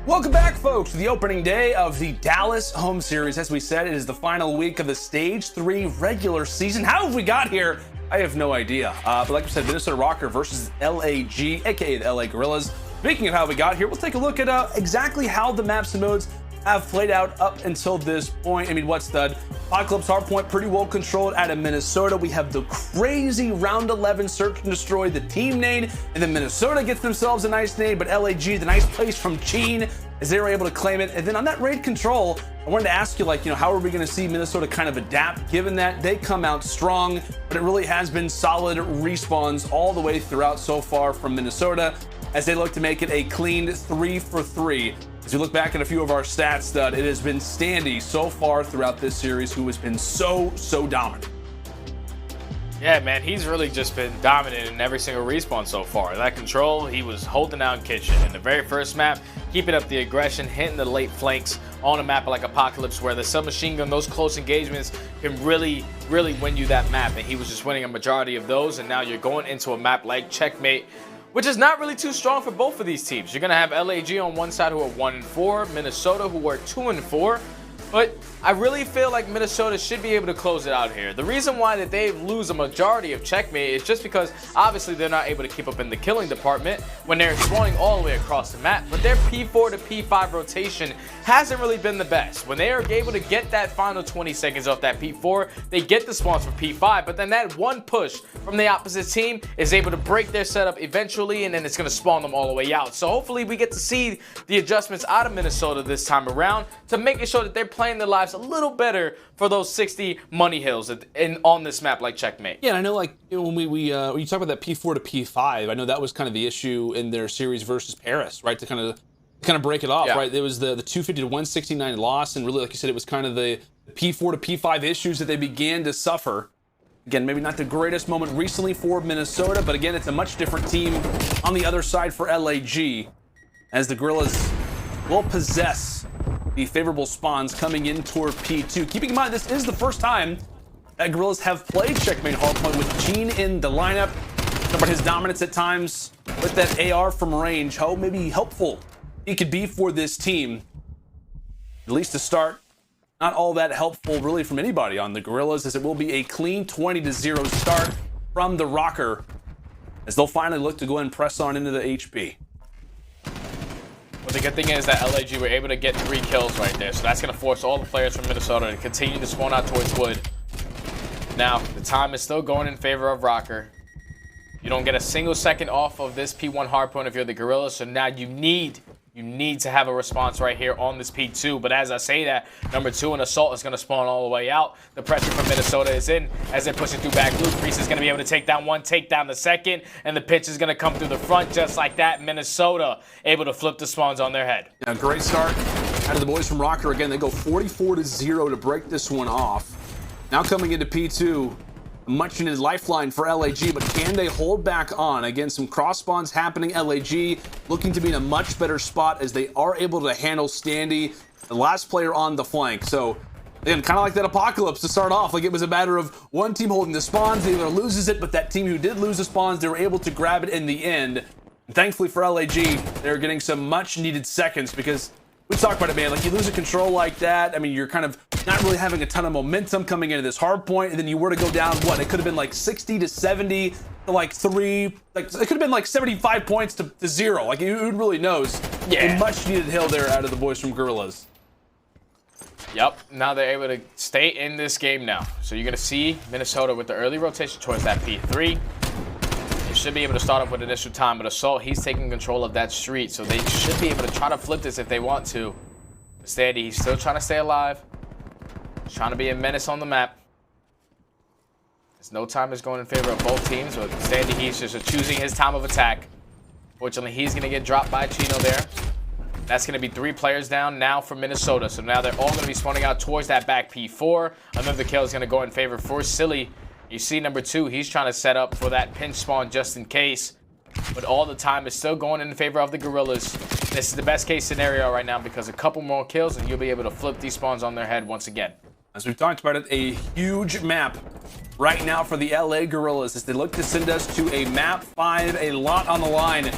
Welcome back, folks, to the opening day of the Dallas home series. As we said, it is the final week of the Stage 3 regular season. How have we got here? I have no idea. But like we said, Minnesota Røkkr versus LAG, aka the LA Guerrillas. Speaking of how we got here, we'll take a look at exactly how the maps and modes have played out up until this point. I mean, what's the Apocalypse Hardpoint pretty well controlled out of Minnesota. We have the crazy round 11 search and destroy, the team nade, and then Minnesota gets themselves a nice nade, but LAG, the nice place from Cheen, as they were able to claim it. And then on that raid control, I wanted to ask you, like, how are we going to see Minnesota kind of adapt, given that they come out strong, but it really has been solid respawns all the way throughout so far from Minnesota, as they look to make it a clean 3 for 3. As you look back at a few of our stats, Stud, it has been Standy so far throughout this series who has been so dominant. Yeah, man, he's really just been dominant in every single respawn so far. That control, he was holding down Kitchen. In the very first map, keeping up the aggression, hitting the late flanks on a map like Apocalypse, where the submachine gun, those close engagements can really win you that map. And he was just winning a majority of those. And now you're going into a map like Checkmate, which is not really too strong for both of these teams. You're going to have LAG on one side who are 1-4, Minnesota who are 2-4. But I really feel like Minnesota should be able to close it out here. The reason why that they lose a majority of Checkmate is just because obviously they're not able to keep up in the killing department when they're spawning all the way across the map. But their P4 to P5 rotation hasn't really been the best. When they are able to get that final 20 seconds off that P4, they get the spawns for P5. But then that one push from the opposite team is able to break their setup eventually, and then it's going to spawn them all the way out. So hopefully we get to see the adjustments out of Minnesota this time around to making sure that they're playing their lives a little better for those 60 money hills on this map like Checkmate. Yeah, and I know, like, when when you talk about that P4 to P5, I know that was kind of the issue in their series versus Paris, right? To kind of break it off, yeah. Right? It was the 250 to 169 loss, and really, like you said, it was kind of the P4 to P5 issues that they began to suffer. Again, maybe not the greatest moment recently for Minnesota, but again, it's a much different team on the other side for LAG, as the Guerrillas will possess the favorable spawns coming in toward P2. Keeping in mind, this is the first time that Guerrillas have played Checkmate Hardpoint with Cheen in the lineup. But his dominance at times with that AR from range, how maybe helpful he could be for this team. At least to start, not all that helpful really from anybody on the Guerrillas, as it will be a clean 20-0 start from the Røkkr, as they'll finally look to go ahead and press on into the HB. But the good thing is that LAG were able to get 3 kills right there. So that's going to force all the players from Minnesota to continue to spawn out towards wood. Now, the time is still going in favor of Røkkr. You don't get a single second off of this P1 hardpoint if you're the Guerrillas. So now you need to have a response right here on this P2. But as I say that, number 2, an assault is going to spawn all the way out. The pressure from Minnesota is in as they're pushing through back loop. Priestahh is going to be able to take down 1, take down the second, and the pitch is going to come through the front just like that. Minnesota able to flip the spawns on their head. Yeah, great start out of the boys from Røkkr. Again, they go 44-0 to break this one off. Now coming into P2, a much-needed lifeline for LAG, but can they hold back on? Again, some cross spawns happening. LAG looking to be in a much better spot as they are able to handle Standy, the last player on the flank. So, again, kind of like that apocalypse to start off. Like it was a matter of one team holding the spawns, the other loses it, but that team who did lose the spawns, they were able to grab it in the end. And thankfully for LAG, they're getting some much-needed seconds because we talked about it, man. Like, you lose a control like that. I mean, you're kind of not really having a ton of momentum coming into this hard point, and then you were to go down, what? It could have been like 60 to 70 to like 3. Like, it could have been like 75 points to 0. Like, who really knows? Yeah. A much-needed hill there out of the boys from Guerrillas. Yep, now they're able to stay in this game now. So you're going to see Minnesota with the early rotation towards that P3. They should be able to start off with initial time, but Assault, he's taking control of that street, so they should be able to try to flip this if they want to. Standy, he's still trying to stay alive. He's trying to be a menace on the map. There's no time is going in favor of both teams, but Standy, he's just choosing his time of attack. Fortunately, he's going to get dropped by Chino there. That's going to be 3 players down now for Minnesota, so now they're all going to be spawning out towards that back P4. Another kill is going to go in favor for Silly. You see number 2, he's trying to set up for that pinch spawn just in case. But all the time is still going in favor of the Guerrillas. This is the best case scenario right now because a couple more kills and you'll be able to flip these spawns on their head once again. As we've talked about it, a huge map right now for the LA Guerrillas as they look to send us to a map 5, a lot on the line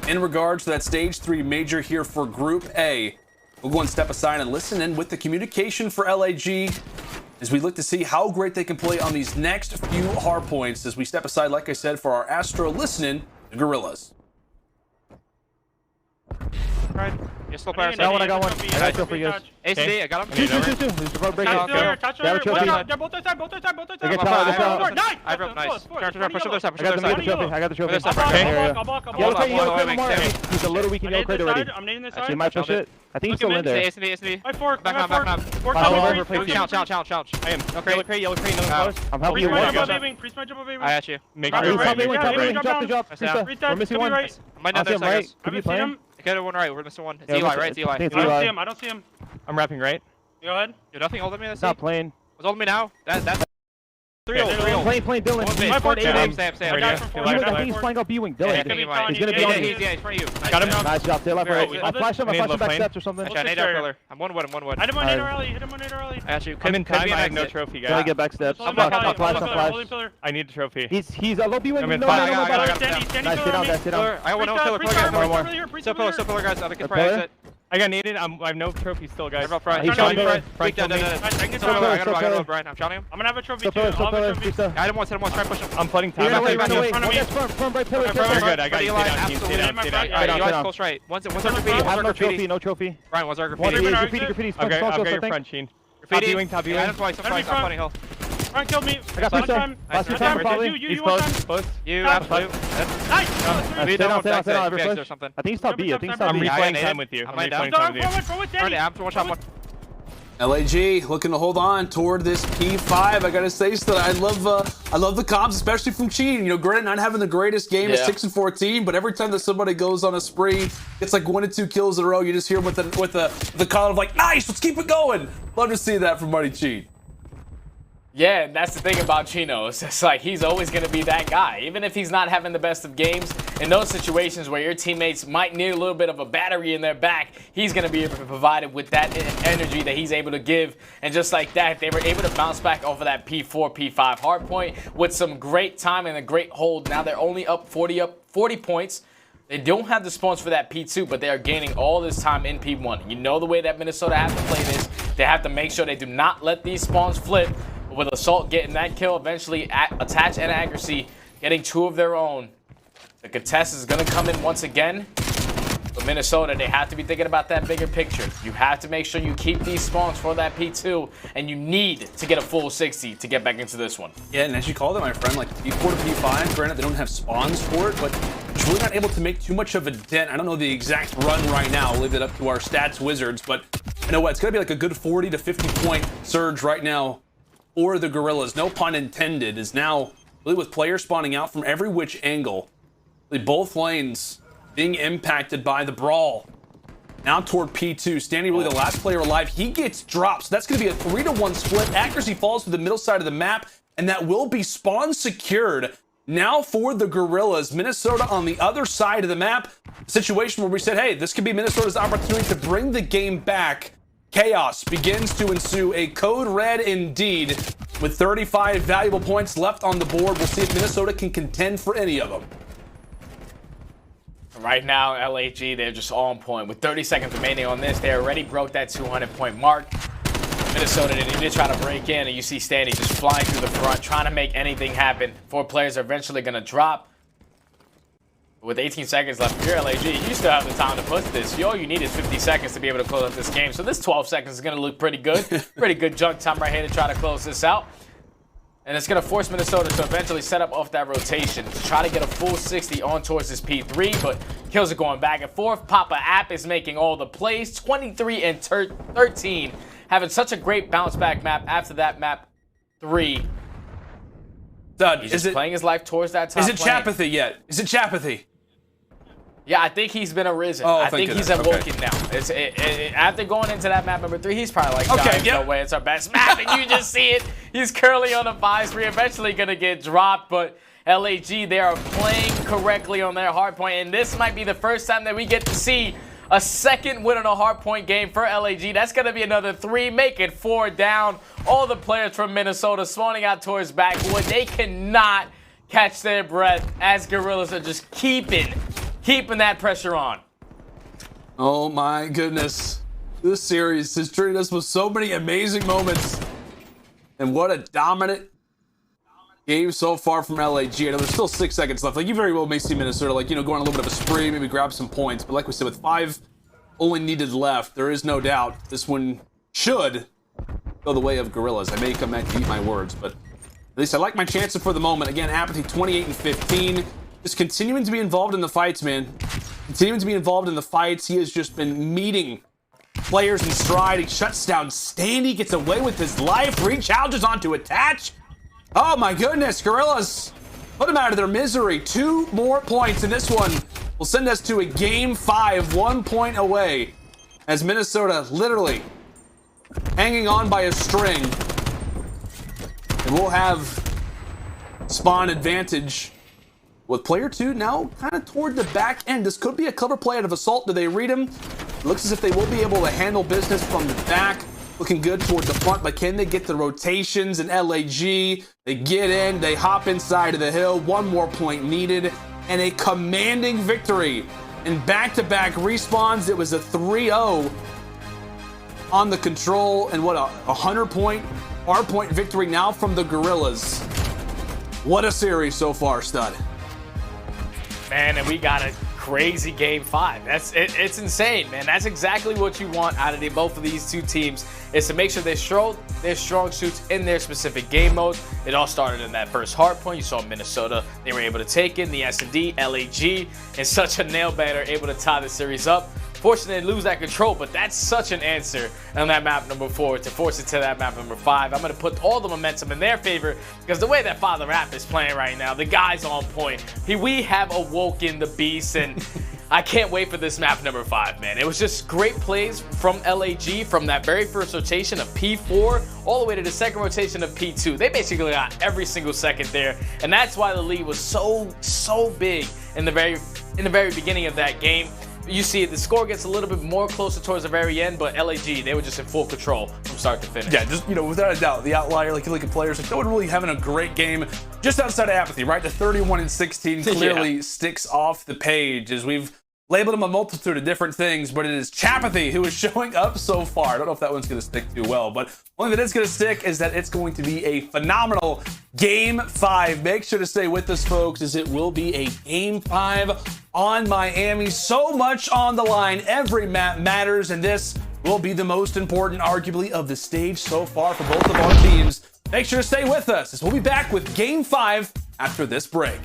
in regards to that stage 3 major here for Group A. We'll go and step aside and listen in with the communication for LAG as we look to see how great they can play on these next few hard points as we step aside, like I said, for our Astro listening to Guerrillas. Right. You're still players. I got one. I got a kill for you. AC, I got him. 2. There's a break. They're both inside. Nice! I broke, nice. Push up their side. I got the trophy. He's a little weak in yellow crate already. I'm nading this side. Actually, might push it. I think he's still in there. AC. Back up. Challenge. I am. Yellow crate, no close. I'm helping you. Priest might jump over. I got you. Make sure. Drop. We're missing one. I might not right. Could be playing. Get one right. We're missing one. It's eLLeY, right? It's eLLeY. I don't see him. I'm wrapping right. Go ahead. You're nothing holding me. Not playing. What's holding me now? That's 3-0. Playing Dylan. Stay. I think he's flying up B-wing. Dylan. He's gonna be on me. Yeah, he's in front of you. Got him. Nice job. Stay alive. I'll flash him back steps or something. I need our pillar. I'm one wood. Hit him on Nate early. I have no trophy, guys. Gotta get back steps. I'll flash. I need a trophy. He's a low B-wing. No. Nice. Sit down. I want no pillar. More. Still pillar, guys. I can probably exit. I got naded. I have no trophy still, guys. He's shot me. I got him, Brian. I'm shooting him. I'm gonna have a trophy too. I didn't want to try to push him. I'm flooding time. Run away. Front right pillar. You're good. I got you. Stay down. ELLeY close right. One's our graffiti. I have no trophy. No trophy. Brian, one's our graffiti. Graffiti. I'll get your front, Sheen. Graffiti. Top viewing. I'm twice. I'm funny hill. Brian killed me. I got first time. Last time probably. He's close. You, absolute. Nice. Stay down. I think he's top B. I'm replaying time with you. I'm down. I'm one shot. LAG looking to hold on toward this P5. I gotta say that I love the comms, especially from Cheen. You know, granted, not having the greatest game at 6-14, but every time that somebody goes on a spree, it's like 1 to 2 kills in a row. You just hear with the call of like, nice, let's keep it going. Love to see that from Money Cheen. Yeah, and that's the thing about Chino. It's just like he's always going to be that guy. Even if he's not having the best of games, in those situations where your teammates might need a little bit of a battery in their back, he's going to be able to provide it with that energy that he's able to give. And just like that, they were able to bounce back off of that P4, P5 hardpoint with some great time and a great hold. Now they're only up 40 points. They don't have the spawns for that P2, but they are gaining all this time in P1. You know the way that Minnesota has to play this. They have to make sure they do not let these spawns flip. With Assault getting that kill, eventually attach and accuracy, getting 2 of their own. The contest is going to come in once again. But Minnesota, they have to be thinking about that bigger picture. You have to make sure you keep these spawns for that P2, and you need to get a full 60 to get back into this one. Yeah, and as you called it, my friend, like P4 to P5, granted they don't have spawns for it, but it's really not able to make too much of a dent. I don't know the exact run right now. I'll leave it up to our stats wizards, but you know what? It's going to be like a good 40 to 50 point surge right now for the Guerrillas. No pun intended, is now really with players spawning out from every which angle. Both lanes being impacted by the brawl. Now toward P2. Standy really the last player alive. He gets dropped. So that's going to be a 3-to-1 split. Accuracy falls to the middle side of the map, and that will be spawn secured. Now for the Guerrillas. Minnesota on the other side of the map. A situation where we said, hey, this could be Minnesota's opportunity to bring the game back. Chaos begins to ensue. A code red indeed. With 35 valuable points left on the board. We'll see if Minnesota can contend for any of them. Right now, LAG, they're just on point. With 30 seconds remaining on this, they already broke that 200-point mark. Minnesota, they need to try to break in, and you see Standy just flying through the front, trying to make anything happen. 4 players are eventually going to drop. With 18 seconds left, if you're LAG, you still have the time to push this. All you need is 50 seconds to be able to close out this game. So this 12 seconds is going to look pretty good. Pretty good junk time right here to try to close this out. And it's going to force Minnesota to eventually set up off that rotation to try to get a full 60 on towards this P3, but kills are going back and forth. Papa App is making all the plays, 23 and 13, having such a great bounce back map after that map 3. Dud, He's just playing his life towards that top Is it lane. Chapathy yet? Is it Chapathy? Yeah, I think he's been arisen. Oh, I think he's awoken now. After going into that map number 3, he's probably like, okay, no way, it's our best map, and you just see it. He's currently on a 5-3, eventually going to get dropped, but LAG, they are playing correctly on their hardpoint, and this might be the first time that we get to see a second win on a hardpoint game for LAG. That's going to be another 3, make it 4 down. All the players from Minnesota spawning out towards backwood. They cannot catch their breath as Guerrillas are just keeping that pressure on. Oh my goodness. This series has treated us with so many amazing moments. And what a dominant game so far from LAG. I know there's still 6 seconds left. Like, you very well may see Minnesota, like, you know, going on a little bit of a spree, maybe grab some points. But like we said, with 5 only needed left, there is no doubt this one should go the way of Guerrillas. I may come back to eat my words, but at least I like my chances for the moment. Again, Apathy 28 and 15. Just continuing to be involved in the fights, man. Continuing to be involved in the fights. He has just been meeting players in stride. He shuts down Standy, gets away with his life. 3 challenges onto attach. Oh my goodness, Guerrillas. Put them out of their misery. 2 more points, and this one will send us to a game 5, 1 point away. As Minnesota literally hanging on by a string. And we'll have spawn advantage. With player 2 now kind of toward the back end. This could be a cover play out of Assault. Do they read him? It looks as if they will be able to handle business from the back. Looking good toward the front, but can they get the rotations? And LAG, they get in, they hop inside of the hill. 1 more point needed, and a commanding victory. In back-to-back respawns, it was a 3-0 on the control, and what a 100-point hardpoint victory now from the Guerrillas. What a series so far, stud. Man, and we got a crazy game 5. It's insane, man. That's exactly what you want out of both of these 2 teams, is to make sure they show their strong suits in their specific game mode. It all started in that first hard point. You saw Minnesota, they were able to take in the S&D, LAG, in such a nail-biter, able to tie the series up. Fortunately, they lose that control, but that's such an answer on that map number 4 to force it to that map number 5. I'm going to put all the momentum in their favor because the way that Father Rap is playing right now, the guy's on point. We have awoken the beast, and I can't wait for this map number 5, man. It was just great plays from LAG from that very first rotation of P4 all the way to the second rotation of P2. They basically got every single second there, and that's why the lead was so big in the very beginning of that game. You see the score gets a little bit more closer towards the very end, but LAG, they were just in full control from start to finish. Yeah, just, you know, without a doubt, the outlier, like you look at players, like no one really having a great game just outside of Apathy, right? The 31 and 16 clearly sticks off the page as we've labeled him a multitude of different things, but it is Chapathy who is showing up so far. I don't know if that one's going to stick too well, but only that it's going to stick is that it's going to be a phenomenal Game 5. Make sure to stay with us, folks, as it will be a Game 5 on Miami. So much on the line. Every map matters, and this will be the most important, arguably, of the stage so far for both of our teams. Make sure to stay with us, as we'll be back with Game 5 after this break.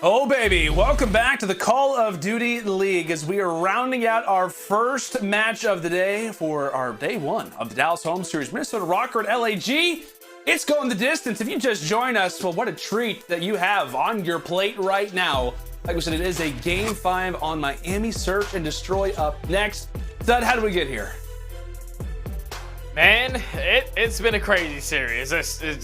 Oh baby, welcome back to the Call of Duty League as we are rounding out our first match of the day for our day one of the Dallas home series. Minnesota Røkkr and LAG. It's going the distance. If you just join us, well, what a treat that you have on your plate right now. Like we said, it is a Game 5 on Miami. Search and Destroy up next. Dud, how do we get here? Man, it's been a crazy series, to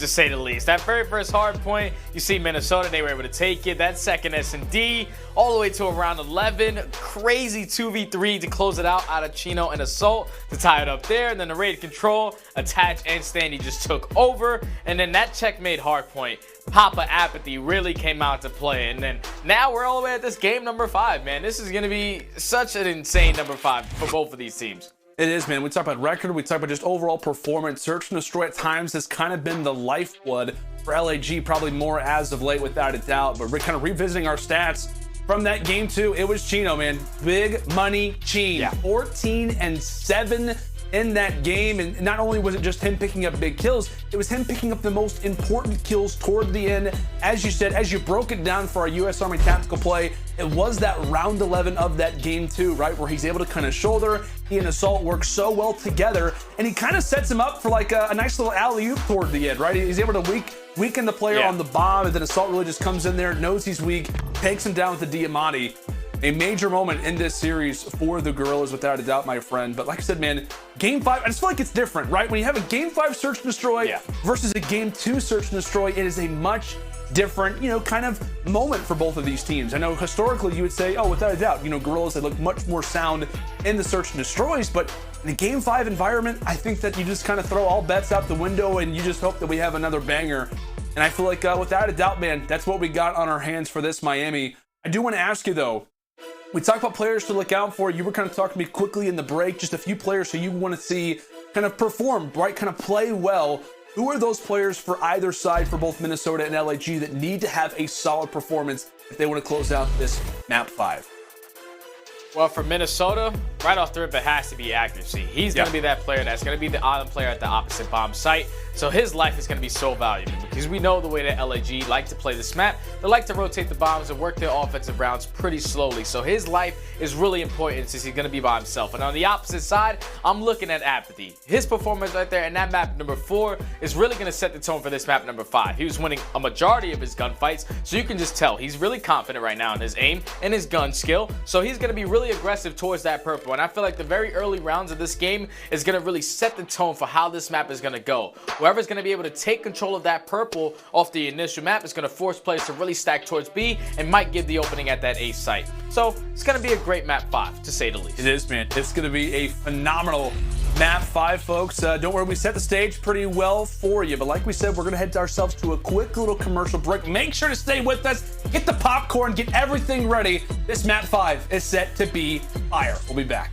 say the least. That very first hard point, you see Minnesota, they were able to take it. That second S&D, all the way to around 11. Crazy 2v3 to close it out of Chino and Assault to tie it up there. And then the raid control, Attach, and Standy just took over. And then that checkmate hard point, Papa Apathy really came out to play. And then now we're all the way at this game number 5, man. This is going to be such an insane number 5 for both of these teams. It is, man. We talk about Røkkr, we talk about just overall performance. Search and Destroy at times has kind of been the lifeblood for LAG, probably more as of late, without a doubt. But we're kind of revisiting our stats from that game 2. It was Chino, man. Big money Chino. Yeah. 14 and 7 in that game. And not only was it just him picking up big kills, it was him picking up the most important kills toward the end. As you said, as you broke it down for our U.S. Army tactical play, it was that round 11 of that game 2, right, where he's able to kind of shoulder. He and Assault work so well together, and he kind of sets him up for like a nice little alley-oop toward the end, right? He's able to weaken the player on the bomb, and then Assault really just comes in there, knows he's weak, takes him down with the Decemate. A major moment in this series for the Guerrillas, without a doubt, my friend. But like I said, man, Game 5, I just feel like it's different, right? When you have a Game 5 Search and Destroy versus a Game 2 Search and Destroy, it is a much different, kind of moment for both of these teams. I know historically you would say, oh, without a doubt, Guerrillas, they look much more sound in the Search and Destroys, but in a Game 5 environment, I think that you just kind of throw all bets out the window and you just hope that we have another banger. And I feel like, without a doubt, man, that's what we got on our hands for this Miami. I do want to ask you, though, we talk about players to look out for. You were kind of talking to me quickly in the break, just a few players who you want to see kind of perform, right, kind of play well Who are those players for either side for both Minnesota and LAG that need to have a solid performance if they want to close out this map 5? Well, for Minnesota, right off the rip, it has to be accuracy. He's going to be that player that's going to be the island player at the opposite bomb site. So his life is going to be so valuable because we know the way that LAG like to play this map. They like to rotate the bombs and work their offensive rounds pretty slowly. So his life is really important since he's going to be by himself. And on the opposite side, I'm looking at aBeZy. His performance right there in that map number 4 is really going to set the tone for this map number 5. He was winning a majority of his gunfights, so you can just tell he's really confident right now in his aim and his gun skill. So he's going to be really aggressive towards that purple. And I feel like the very early rounds of this game is going to really set the tone for how this map is going to go. Whoever's going to be able to take control of that purple off the initial map is going to force players to really stack towards B and might give the opening at that A site. So it's going to be a great map 5, to say the least. It is, man. It's going to be a phenomenal map 5, folks. Don't worry, we set the stage pretty well for you. But like we said, we're going to head ourselves to a quick little commercial break. Make sure to stay with us. Get the popcorn. Get everything ready. This map 5 is set to be fire. We'll be back.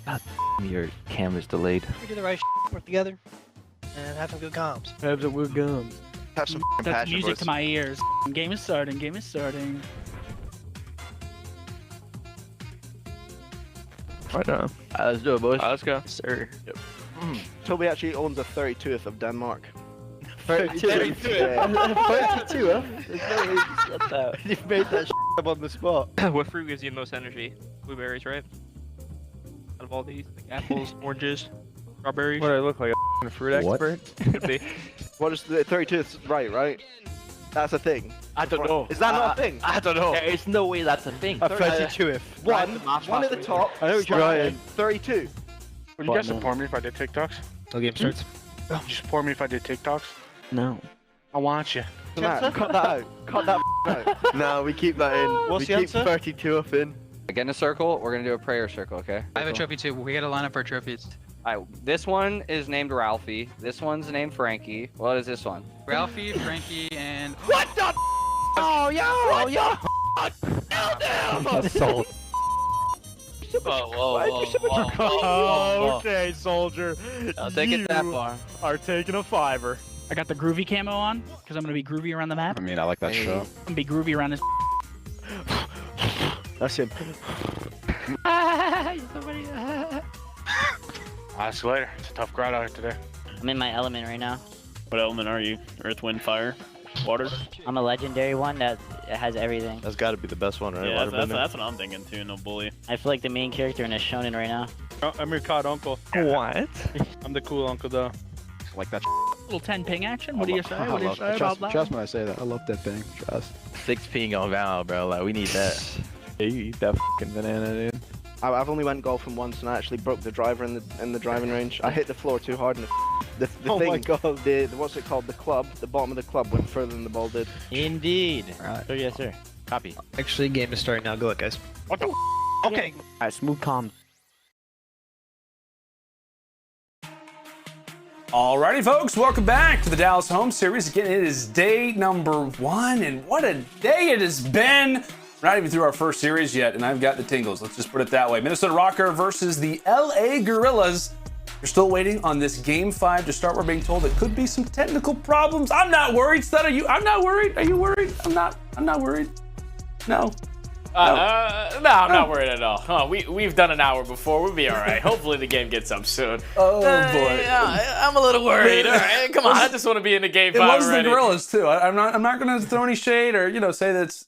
God, your camera's delayed. We do the right work together and have some good comms. Have some good gums. Have some That's music to my ears. Game is starting. Game is starting. Right on. Let's do it, boys. Let's go. Yes, sir. Yep. Toby actually owns a 32th of Denmark. 32? 32, Yeah. 32, huh? There's no way you said that. You made that up on the spot. What fruit gives you the most energy? Blueberries, right? Out of all these, like apples, oranges, strawberries. What do I look like, a fruit expert? Could be. What is the 32th? Right? That's a thing. I don't know. Is that not a thing? I don't know. There is no way that's a thing. A 32th. One at the top. I know what you're saying. 32. Would you guys support me if I did TikToks? Till game starts. Would you support me if I did TikToks? No. I want you. Cut that out. Cut that out. No, we keep that in. What's we the keep answer? 32 up in. Get in a circle, we're gonna do a prayer circle, okay? I have a trophy too. We gotta line up our trophies. Alright, this one is named Ralphie. This one's named Frankie. What is this one? Ralphie, Frankie, and... What the Oh, yo! That's sold. Okay, soldier. I'll take it that far. Are taking a 5er. I got the groovy camo on because I'm gonna be groovy around the map. I mean, I like that show. I'm gonna be groovy around this. That's him. I'll see you later. It's a tough crowd out here today. I'm in my element right now. What element are you? Earth, wind, fire, water? I'm a legendary one that has everything. That's got to be the best one, right? Yeah, that's what I'm thinking too, no bully. I feel like the main character in a shonen right now. Oh, I'm your COD uncle. What? I'm the cool uncle though. Like that. Little 10 ping action. What do you say? What do you say about that? Trust when I say that. I love that thing. Trust. 6 ping on Val, bro. Like, we need that. Yeah, you eat that fucking banana, dude. I've only went golfing once and I actually broke the driver in the driving range. I hit the floor too hard and The Oh thing, my God. what's it called? The club, the bottom of the club went further than the ball did. Indeed. Right. Oh, yes, sir. Copy. Actually, game is starting now. Go ahead, guys. What the? Okay. Alright, smooth calm. Alrighty, folks, welcome back to the Dallas Home Series. Again, it is day number 1, and what a day it has been. We're not even through our first series yet, and I've got the tingles. Let's just put it that way. Minnesota Røkkr versus the LA Guerrillas. You're still waiting on this Game 5 to start. We're being told it could be some technical problems. I'm not worried. Stud, are you? I'm not worried. Are you worried? I'm not worried. No. No, I'm not worried at all. Oh, we've done an hour before. We'll be all right. Hopefully the game gets up soon. Oh, boy. I'm a little worried. All right, come on. I just want to be in the Game 5 It was already. the Guerrillas, too. I'm not going to throw any shade or, say that it's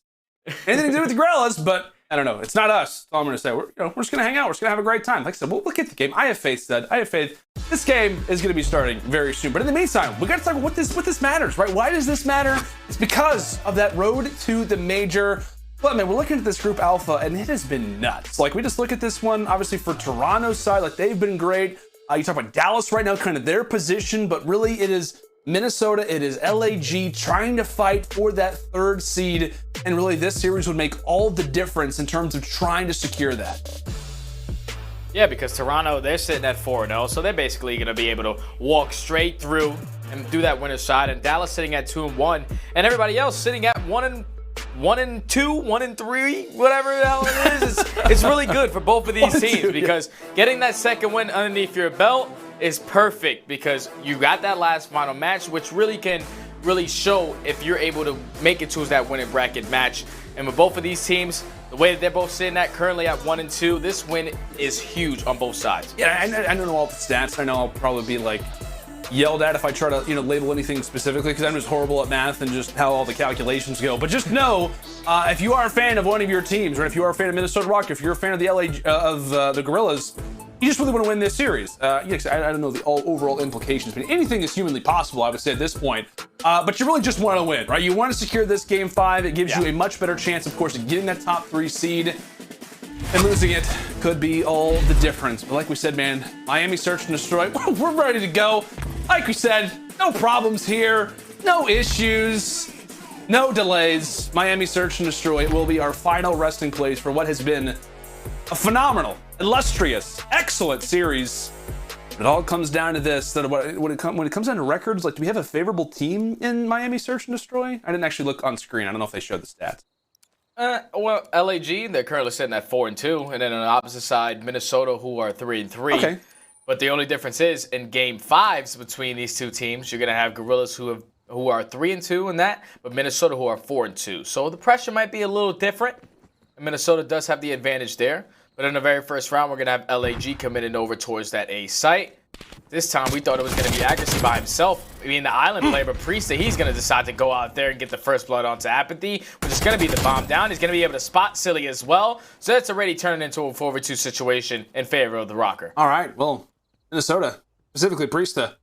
anything to do with the Guerrillas, but I don't know. It's not us. That's all I'm going to say. We're just going to hang out. We're just going to have a great time. Like I said, we'll look at the game. I have faith, Stud. I have faith. This game is going to be starting very soon. But in the meantime, we got to talk about what this matters, right? Why does this matter? It's because of that road to the major. But man, we're looking at this group alpha, and it has been nuts. Like, we just look at this one, obviously for Toronto's side, like they've been great. You talk about Dallas right now, kind of their position, but really it is Minnesota, it is LAG trying to fight for that 3rd seed, and really this series would make all the difference in terms of trying to secure that. Yeah, because Toronto, they're sitting at 4-0, so they're basically going to be able to walk straight through and do that winner's side, and Dallas sitting at 2-1, and everybody else sitting at 1-2, 1-3, whatever the hell it is. It's really good for both of these teams because getting that second win underneath your belt is perfect because you got that last final match, which really can show if you're able to make it to that winning bracket match. And with both of these teams, the way that they're both sitting at currently at 1-2, this win is huge on both sides. Yeah, I don't know all the stats. I know I'll probably be like yelled at if I try to label anything specifically because I'm just horrible at math and just how all the calculations go. But just know, if you are a fan of one of your teams, or if you are a fan of Minnesota Røkkr, if you're a fan of the the Guerrillas, you just really want to win this series. Yes, I don't know the overall implications, but anything is humanly possible, I would say at this point. But you really just want to win, right? You want to secure this Game 5. It gives you a much better chance, of course, of getting that top 3 seed. And losing it could be all the difference. But like we said, man, Miami search and destroy. We're ready to go. Like we said, no problems here, no issues, no delays. Miami search and destroy will be our final resting place for what has been a phenomenal, illustrious, excellent series. It all comes down to this, that when it comes down to records, like, do we have a favorable team in Miami search and destroy? I didn't actually look on screen. I don't know if they showed the stats. Well, LAG, they're currently sitting at 4-2, and then on the opposite side, Minnesota, who are 3-3. Okay. But the only difference is in Game 5s between these two teams, you're gonna have Guerrillas who are 3-2 in that, but Minnesota who are 4-2. So the pressure might be a little different. And Minnesota does have the advantage there. But in the very first round, we're gonna have LAG committed over towards that A site. This time, we thought it was going to be aBeZy by himself. I mean, the island player, but Priestahh, he's going to decide to go out there and get the first blood onto aBeZy, which is going to be the bomb down. He's going to be able to spot Cellium as well. So that's already turning into a 4v2 situation in favor of the Røkkr. All right, well, Minnesota, specifically Priestahh,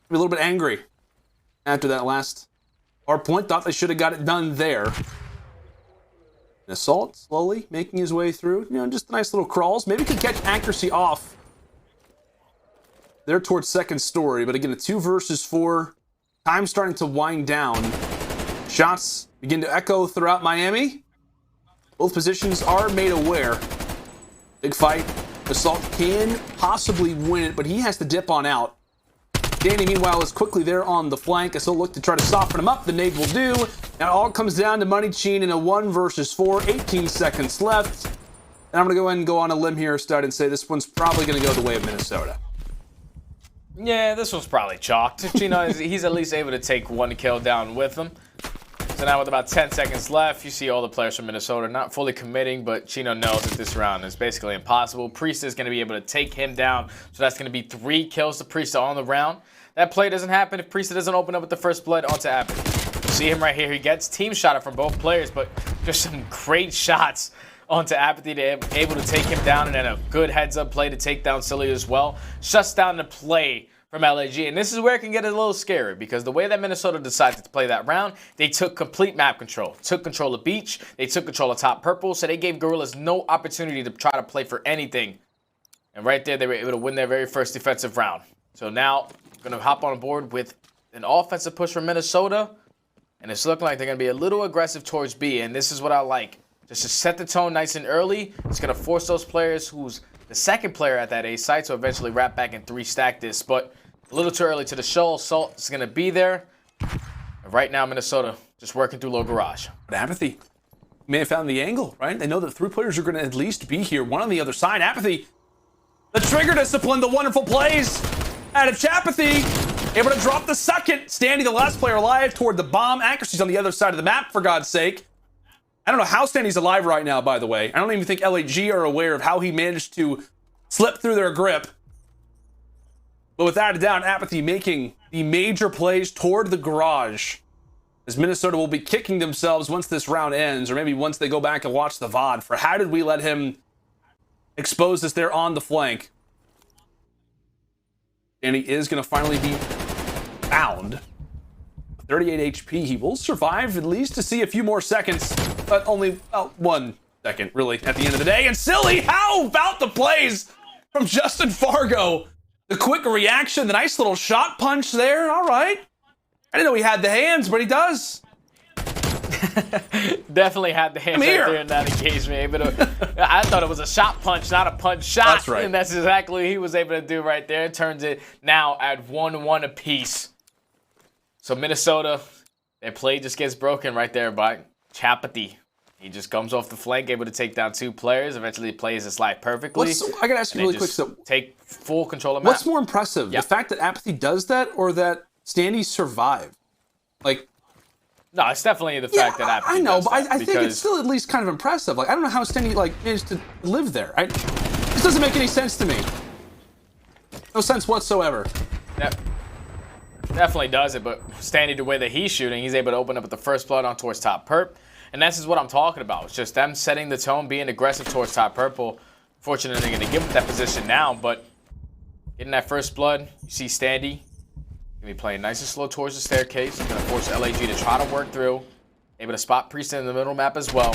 be a little bit angry after that last hard point. Thought they should have got it done there. Assault, slowly making his way through. Just nice little crawls. Maybe could catch accuracy off there towards second story, but again, a 2 versus 4. Time starting to wind down. Shots begin to echo throughout Miami. Both positions are made aware. Big fight. Assault can possibly win it, but he has to dip on out. Standy, meanwhile, is quickly there on the flank. Assault look to try to soften him up. The nade will do. Now it all comes down to Money Cheen in a 1 versus 4. 18 seconds left. And I'm going to go ahead and go on a limb here, Stud, and say this one's probably going to go the way of Minnesota. Yeah, this one's probably chalked. He's at least able to take 1 kill down with him. So now with about 10 seconds left, you see all the players from Minnesota not fully committing, but Chino knows that this round is basically impossible. Priestahh is going to be able to take him down, so that's going to be 3 kills to Priestahh on the round. That play doesn't happen if Priestahh doesn't open up with the first blood onto aBeZy. You see him right here. He gets team shot from both players, but just some great shots onto aBeZy to able to take him down, and then a good heads-up play to take down Cellium as well. Shuts down the play from LAG, and this is where it can get a little scary because the way that Minnesota decided to play that round, they took complete map control, took control of beach, they took control of top purple, so they gave Guerrillas no opportunity to try to play for anything. And right there, they were able to win their very first defensive round. So now, going to hop on board with an offensive push from Minnesota. And it's looking like they're going to be a little aggressive towards B. And this is what I like. Just to set the tone nice and early. It's going to force those players who's the second player at that A site to eventually wrap back and 3-stack this. But a little too early to the show. Salt is going to be there. And right now, Minnesota just working through low garage. But aBeZy may have found the angle, right? They know that 3 players are going to at least be here. One on the other side. aBeZy, the trigger discipline, the wonderful plays out of aBeZy. Able to drop the second. Standy, the last player alive, toward the bomb. Accuracy's on the other side of the map, for God's sake. I don't know how Standy's alive right now, by the way. I don't even think LAG are aware of how he managed to slip through their grip. But without a doubt, aBeZy making the major plays toward the garage, as Minnesota will be kicking themselves once this round ends, or maybe once they go back and watch the VOD, for how did we let him expose us there on the flank. And he is going to finally be found. 38 HP. He will survive at least to see a few more seconds, but only 1 second, really, at the end of the day. And Silly, how about the plays from Justin Fargo? The quick reaction, the nice little shot punch there. All right. I didn't know he had the hands, but he does. Definitely had the hands right there in that engagement. I thought it was a shot punch, not a punch shot. That's right. And that's exactly what he was able to do right there. Turns it now at 1-1 apiece. So Minnesota, their play just gets broken right there by aBeZy. He just comes off the flank, able to take down 2 players. Eventually plays the slide perfectly. I gotta ask you really quick. So take full control of the map. What's more impressive, the fact that aBeZy does that, or that Standy survived? Like, no, it's definitely the fact that aBeZy I know, does but that I think it's still at least kind of impressive. Like, I don't know how Standy managed to live there. This doesn't make any sense to me. No sense whatsoever. Definitely does it, but Standy, the way that he's shooting, he's able to open up with the first blood on towards top perp. And this is what I'm talking about. It's just them setting the tone, being aggressive towards top purple. Fortunately, they're going to give him that position now, but getting that first blood, you see Standy going to be playing nice and slow towards the staircase. He's going to force LAG to try to work through. Able to spot Priestahh in the middle map as well.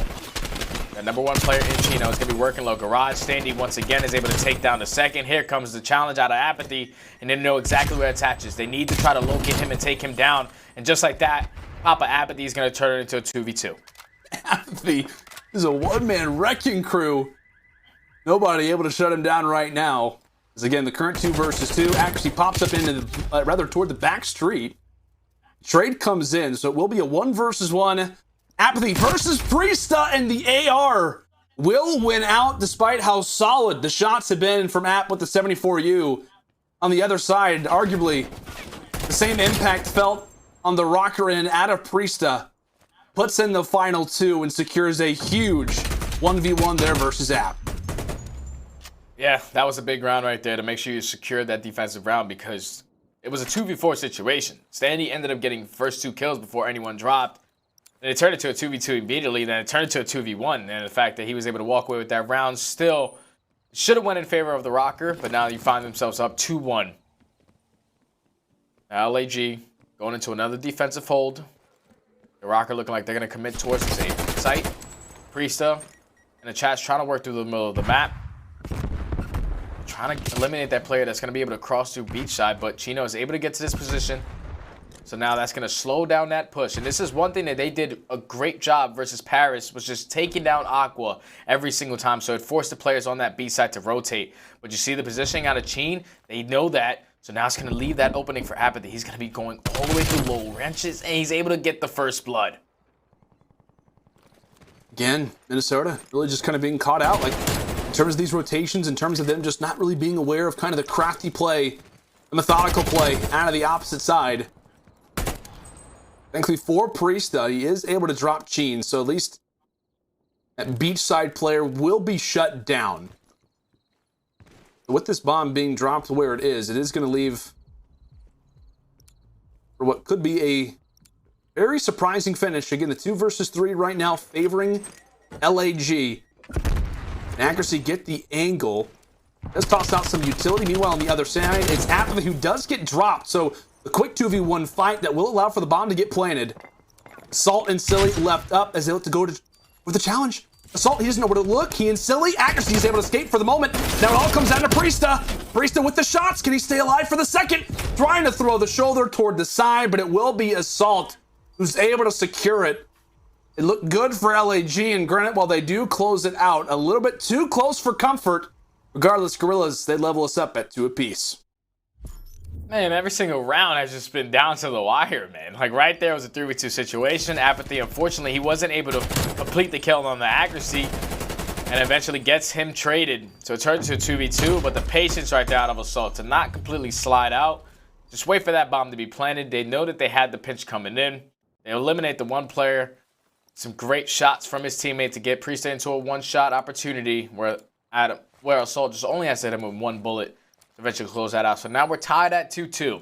The #1 player in Chino is going to be working low garage. Standy once again is able to take down the second. Here comes the challenge out of aBeZy, and they know exactly where it attaches. They need to try to locate him and take him down. And just like that, Papa aBeZy is going to turn it into a 2v2. aBeZy is a one-man wrecking crew. Nobody able to shut him down right now. As again, the current 2 versus 2 actually pops up into the, rather toward the back street. Trade comes in, so it will be a 1 versus 1. aBeZy versus Priestahh, and the AR will win out despite how solid the shots have been from App with the 74U. On the other side, arguably the same impact felt on the Røkkr end out of Priestahh. Puts in the final 2 and secures a huge 1v1 there versus App. Yeah, that was a big round right there to make sure you secured that defensive round, because it was a 2v4 situation. Standy ended up getting the first 2 kills before anyone dropped. Then it turned into a 2v2 immediately, then it turned into a 2v1. And the fact that he was able to walk away with that round still should have went in favor of the Røkkr, but now you find themselves up 2-1. Now LAG going into another defensive hold. The Røkkr looking like they're going to commit towards the same site. Priestahh in the chat's trying to work through the middle of the map. Trying to eliminate that player that's going to be able to cross through beachside, but Chino is able to get to this position. So now that's going to slow down that push. And this is one thing that they did a great job versus Paris, was just taking down Aqua every single time. So it forced the players on that B side to rotate. But you see the positioning out of Cheen, they know that. So now it's going to leave that opening for aBeZy. He's going to be going all the way through low wrenches, and he's able to get the first blood. Again, Minnesota really just kind of being caught out. Like, in terms of these rotations, in terms of them just not really being aware of kind of the crafty play, the methodical play out of the opposite side. Thankfully for Priestahh, he is able to drop Cheen, so at least that beachside player will be shut down. With this bomb being dropped where it is going to leave for what could be a very surprising finish. Again, the 2 versus 3 right now favoring LAG. And Accuracy get the angle. Does toss out some utility. Meanwhile, on the other side, it's aBeZy who does get dropped. So the quick 2v1 fight that will allow for the bomb to get planted. Salt and Silly left up as they look to go with the challenge. Assault, he doesn't know where to look. He and Silly, Accuracy is able to escape for the moment. Now it all comes down to Priestahh. Priestahh with the shots. Can he stay alive for the second? Trying to throw the shoulder toward the side, but it will be Assault who's able to secure it. It looked good for LAG, and granted, while they do close it out, a little bit too close for comfort. Regardless, Guerrillas, they level us up at 2 apiece. Man, every single round has just been down to the wire, man. Like, right there was a 3v2 situation. aBeZy, unfortunately, he wasn't able to complete the kill on the accuracy, and eventually gets him traded. So it turns into a 2v2, but the patience right there out of Assault to not completely slide out. Just wait for that bomb to be planted. They know that they had the pinch coming in. They eliminate the one player. Some great shots from his teammate to get Priestahh into a one-shot opportunity where Assault just only has to hit him with one bullet to eventually close that out. So now we're tied at 2-2.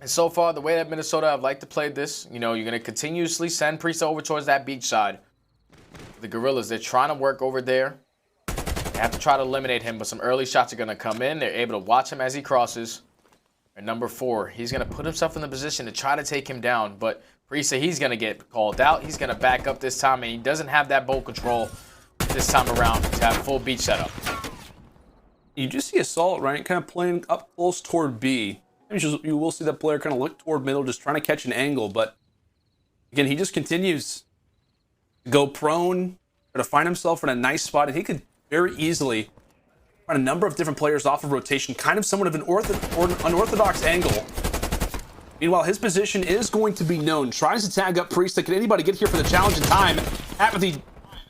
And so far, the way that Minnesota have liked to play this, you know, you're going to continuously send Priestahh over towards that beach side. The Guerrillas, they're trying to work over there. They have to try to eliminate him, but some early shots are going to come in. They're able to watch him as he crosses. And number 4, he's going to put himself in the position to try to take him down, but Priestahh, he's going to get called out. He's going to back up this time, and he doesn't have that bolt control this time around to have full beach setup. You just see Assault, right? Kind of playing up close toward B. You will see that player kind of look toward middle, just trying to catch an angle. But again, he just continues to go prone, to find himself in a nice spot. And he could very easily find a number of different players off of rotation, kind of somewhat of an unorthodox angle. Meanwhile, his position is going to be known. Tries to tag up Priestahh. Can anybody get here for the challenge in time? aBeZy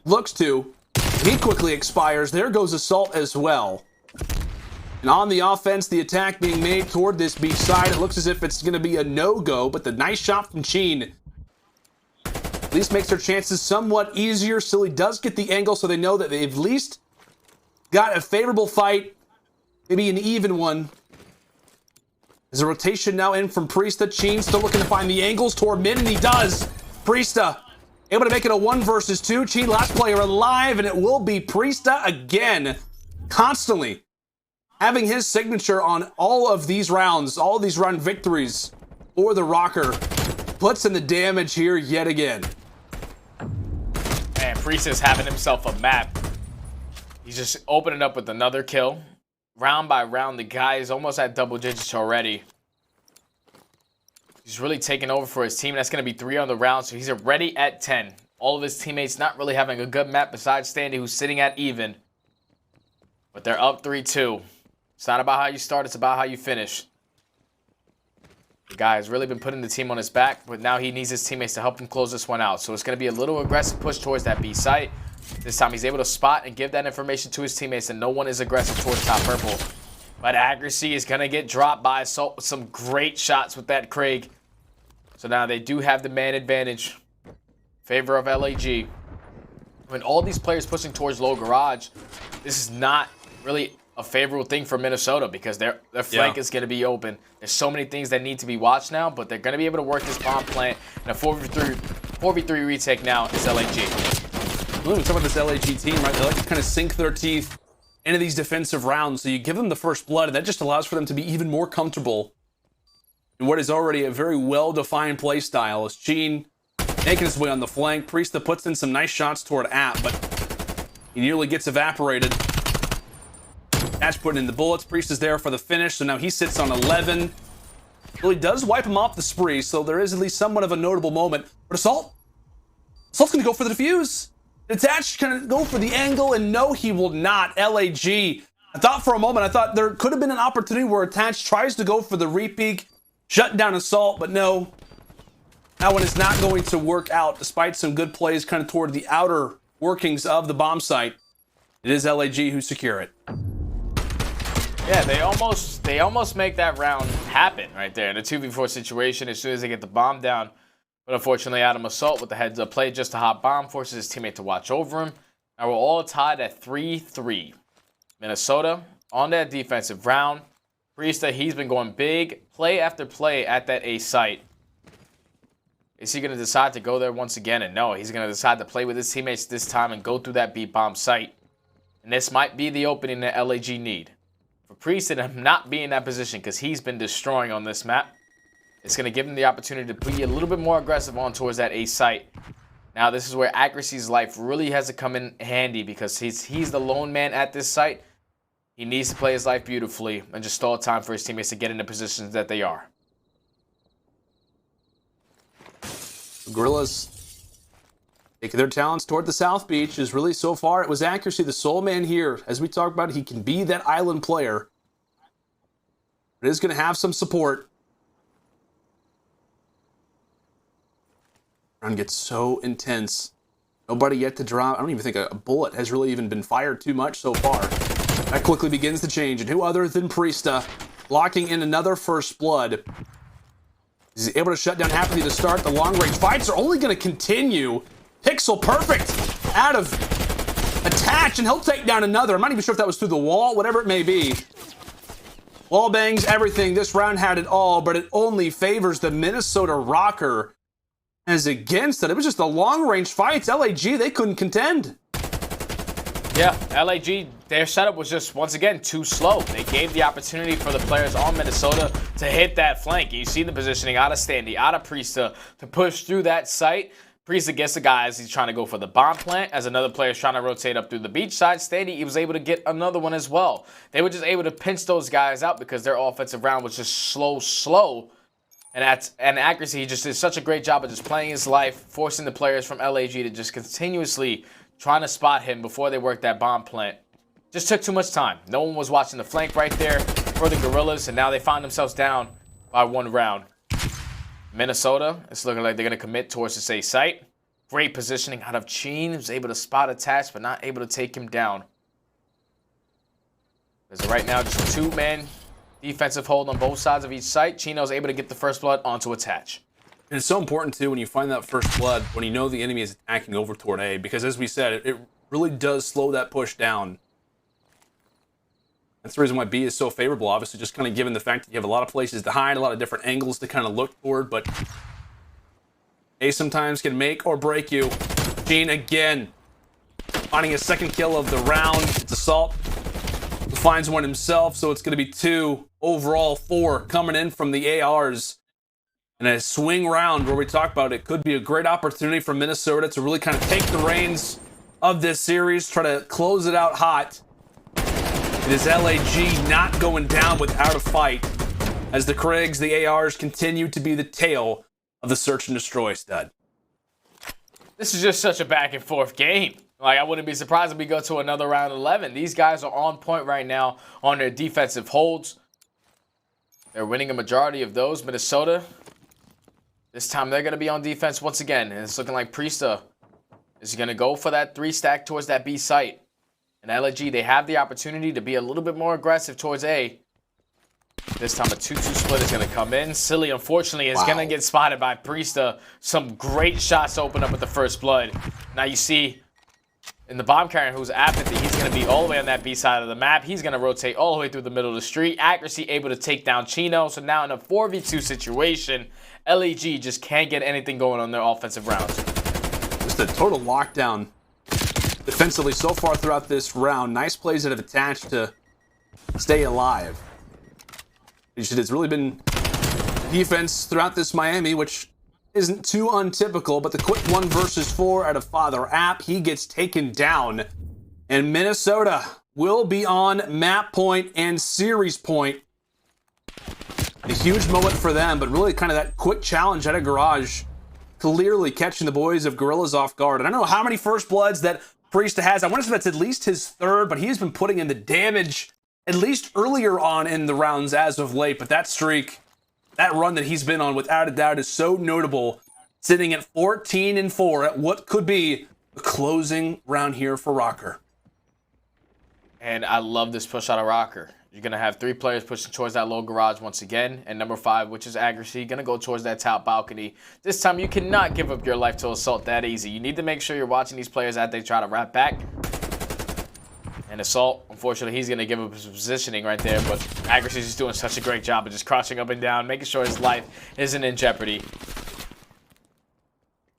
looks to. He quickly expires. There goes Assault as well. And on the offense, the attack being made toward this beach side. It looks as if it's going to be a no-go, but the nice shot from Sheen at least makes their chances somewhat easier. Silly does get the angle, so they know that they've at least got a favorable fight, maybe an even one. There's a rotation now in from Priestahh. Sheen still looking to find the angles toward mid, and he does. Priestahh able to make it a 1 versus 2. Sheen, last player alive, and it will be Priestahh again. Constantly having his signature on all of these rounds, all of these round victories for the Røkkr. Puts in the damage here yet again. Man, Priestahh's having himself a map. He's just opening up with another kill. Round by round, the guy is almost at double digits already. He's really taking over for his team. That's going to be 3 on the round, so he's already at 10. All of his teammates not really having a good map besides Standy, who's sitting at even. But they're up 3-2. It's not about how you start, it's about how you finish. The guy has really been putting the team on his back, but now he needs his teammates to help him close this one out. So it's going to be a little aggressive push towards that B site. This time he's able to spot and give that information to his teammates, and no one is aggressive towards top purple. But accuracy is going to get dropped by Assault with some great shots with that Craig. So now they do have the man advantage in favor of LAG. When all these players pushing towards low garage, this is not really a favorable thing for Minnesota because their flank is going to be open. There's so many things that need to be watched now, but they're going to be able to work this bomb plant. And a 4v3 retake now is LAG. When we talk about this LAG team, right, they like to kind of sink their teeth into these defensive rounds. So you give them the first blood, and that just allows for them to be even more comfortable in what is already a very well-defined play style. As Sheen making his way on the flank, Priestahh puts in some nice shots toward app, but he nearly gets evaporated. Dash putting in the bullets. Priestahh is there for the finish, so now he sits on 11. Really does wipe him off the spree, so there is at least somewhat of a notable moment. But Assault's going to go for the defuse. Detached can go for the angle, and no, he will not. LAG. I thought for a moment, I thought there could have been an opportunity where Attached tries to go for the repeak, shut down Assault, but no. That one is not going to work out, despite some good plays kind of toward the outer workings of the bomb site. It is LAG who secure it. Yeah, they almost make that round happen right there in a 2v4 situation as soon as they get the bomb down. But unfortunately, Adam Assault with the heads-up play, just a hot bomb, forces his teammate to watch over him. Now we're all tied at 3-3. Minnesota on that defensive round. Priestahh, he's been going big, play after play at that A site. Is he going to decide to go there once again? And no, he's going to decide to play with his teammates this time and go through that B-bomb site. And this might be the opening that LAG need. For Priestahh to not be in that position because he's been destroying on this map. It's going to give him the opportunity to be a little bit more aggressive on towards that A site. Now, this is where accuracy's life really has to come in handy because he's the lone man at this site. He needs to play his life beautifully and just stall time for his teammates to get in the positions that they are. Guerrillas taking their talents toward the South Beach is really, so far, it was accuracy. The sole man here, as we talked about, he can be that island player. It is going to have some support. Run gets so intense. Nobody yet to drop. I don't even think a bullet has really even been fired too much so far. That quickly begins to change. And who other than Priestahh locking in another first blood. He's able to shut down Happily to start. The long-range fights are only going to continue. Pixel perfect out of attach, and he'll take down another. I'm not even sure if that was through the wall, whatever it may be. Wall bangs, everything. This round had it all, but it only favors the Minnesota Røkkr as against it. It was just the long-range fights. LAG, they couldn't contend. Yeah, LAG, their setup was just, once again, too slow. They gave the opportunity for the players on Minnesota to hit that flank. You see the positioning out of Standy, out of Priestahh, to push through that site. Priestahh gets the guy as he's trying to go for the bomb plant, as another player is trying to rotate up through the beach side. Standy, he was able to get another one as well. They were just able to pinch those guys out because their offensive round was just slow. And accuracy, he just did such a great job of just playing his life, forcing the players from LAG to just continuously trying to spot him before they worked that bomb plant. Just took too much time. No one was watching the flank right there for the Guerrillas, and now they find themselves down by 1 round. Minnesota, it's looking like they're going to commit towards this A site. Great positioning out of Cheen. Was able to spot attach, but not able to take him down. As right now, just a 2-man defensive hold on both sides of each site. Chino's able to get the first blood onto attach. And it's so important, too, when you find that first blood, when you know the enemy is attacking over toward A, because as we said, it really does slow that push down. That's the reason why B is so favorable, obviously, just kind of given the fact that you have a lot of places to hide, a lot of different angles to kind of look toward, but A sometimes can make or break you. Gene again, finding a second kill of the round. It's Assault who finds one himself, so it's going to be 2 overall, 4 coming in from the ARs. And a swing round where we talk about it could be a great opportunity for Minnesota to really kind of take the reins of this series, try to close it out hot. It is LAG not going down without a fight as the Krigs, the ARs, continue to be the tail of the search and destroy stud. This is just such a back and forth game. Like, I wouldn't be surprised if we go to another round 11. These guys are on point right now on their defensive holds. They're winning a majority of those. Minnesota, this time they're going to be on defense once again. And it's looking like Priestahh is going to go for that 3-stack towards that B site. And LAG, they have the opportunity to be a little bit more aggressive towards A. This time a 2-2 split is going to come in. Silly, unfortunately, is going to get spotted by Priestahh. Some great shots to open up with the first blood. Now you see in the bomb carrier who's Apathy, he's going to be all the way on that B side of the map. He's going to rotate all the way through the middle of the street. Accuracy able to take down Chino. So now in a 4v2 situation, LAG just can't get anything going on their offensive rounds. Just a total lockdown defensively so far throughout this round. Nice plays that have attached to stay alive. It's really been defense throughout this Miami, which isn't too untypical, but the quick 1 versus 4 out of Father App, he gets taken down. And Minnesota will be on map point and series point. A huge moment for them, but really kind of that quick challenge out of Garage, clearly catching the boys of Guerrillas off guard. And I don't know how many first bloods that Priestahh has. I wonder if that's at least his 3rd, but he's been putting in the damage at least earlier on in the rounds as of late. But that streak, that run that he's been on, without a doubt, is so notable. Sitting at 14-4 at what could be the closing round here for Røkkr. And I love this push out of Røkkr. You're going to have 3 players pushing towards that low garage once again. And number 5, which is accuracy, going to go towards that top balcony. This time, you cannot give up your life to Assault that easy. You need to make sure you're watching these players as they try to wrap back. And Assault, unfortunately, he's going to give up his positioning right there. But accuracy is just doing such a great job of just crouching up and down, making sure his life isn't in jeopardy.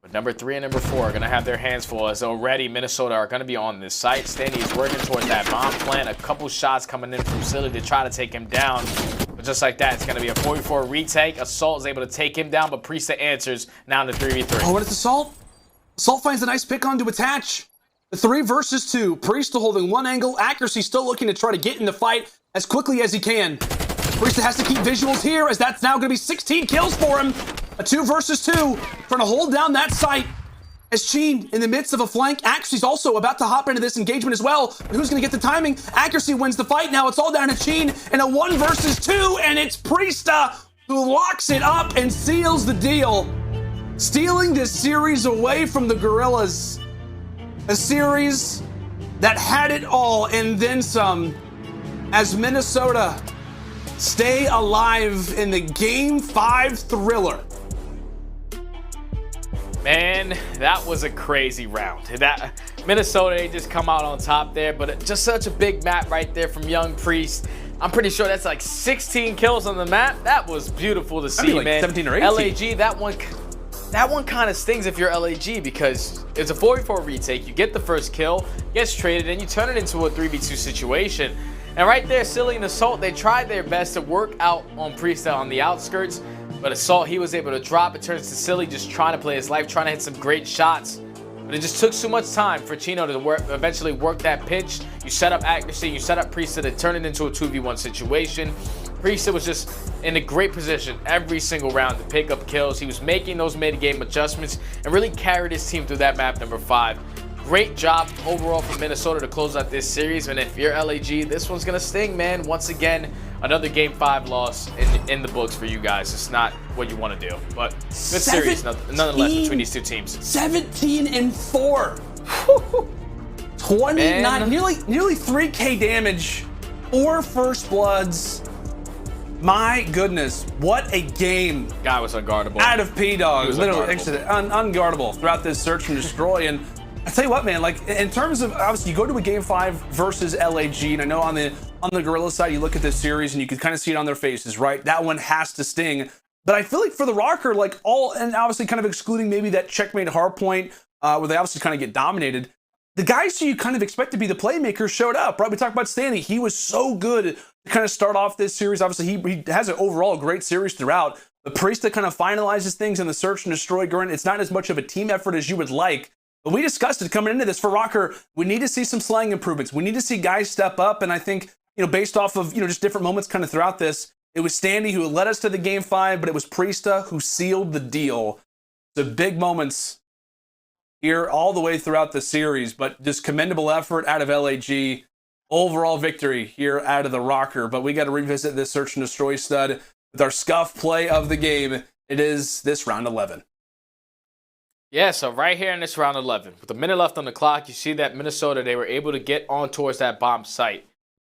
But number 3 and number 4 are going to have their hands full, as already Minnesota are going to be on this site. Standy is working towards that bomb plant. A couple shots coming in from Silly to try to take him down. But just like that, it's going to be a 44 retake. Assault is able to take him down, but Priestahh answers now in the 3v3. Oh, what is Assault? Assault finds a nice pick on to attach. The 3 versus 2. Priestahh holding one angle. Accuracy still looking to try to get in the fight as quickly as he can. Priestahh has to keep visuals here as that's now going to be 16 kills for him. A 2 versus 2. Trying to hold down that site. As Sheen in the midst of a flank. Accuracy's also about to hop into this engagement as well. But who's going to get the timing? Accuracy wins the fight. Now it's all down to Sheen in a 1 versus 2. And it's Priestahh who locks it up and seals the deal. Stealing this series away from the Guerrillas. A series that had it all and then some, as Minnesota stay alive in the Game 5 thriller. Man, that was a crazy round. That Minnesota, they just come out on top there, but just such a big map right there from Young Priest. I'm pretty sure that's like 16 kills on the map. That was beautiful to see, like man. 17 or 18. LAG, that one kind of stings if you're LAG because it's a 4v4 retake. You get the first kill, gets traded, and you turn it into a 3v2 situation. And right there, Silly and Assault, they tried their best to work out on Priestahh on the outskirts, but Assault, he was able to drop. It turns to Silly just trying to play his life, trying to hit some great shots. But it just took so much time for Chino to eventually work that pinch. You set up accuracy, you set up Priestahh to turn it into a 2v1 situation. Priestahh was just in a great position every single round to pick up kills. He was making those mid-game adjustments and really carried his team through that map number 5. Great job overall from Minnesota to close out this series. And if you're LAG, this one's going to sting, man. Once again, another Game 5 loss in the books for you guys. It's not what you want to do. But good series nonetheless between these two teams. 17-4. 29, nearly 3K damage. 4 first bloods. My goodness, what a game. Guy was unguardable. Out of P-Dog. Literally unguardable throughout this search and destroy. And I tell you what, man, like in terms of, obviously you go to a Game 5 versus LAG, and I know on the Guerrilla side, you look at this series and you can kind of see it on their faces, right? That one has to sting. But I feel like for the Røkkr, like and obviously kind of excluding maybe that checkmate hardpoint, where they obviously kind of get dominated, the guys who you kind of expect to be the playmakers showed up, right? We talked about Standy. He was so good to kind of start off this series. Obviously, he has an overall great series throughout. The Priestahh kind of finalizes things in the search and destroy. Granted, it's not as much of a team effort as you would like, but we discussed it coming into this for Røkkr. We need to see some slang improvements. We need to see guys step up, and I think, based off of, just different moments kind of throughout this, it was Standy who led us to the Game 5, but it was Priestahh who sealed the deal. So big moments here all the way throughout the series, but just commendable effort out of LAG. Overall victory here out of the Røkkr. But we got to revisit this search and destroy stud with our scuff play of the game. It is this round 11. Yeah, so right here in this round 11, with a minute left on the clock, you see that Minnesota, they were able to get on towards that bomb site.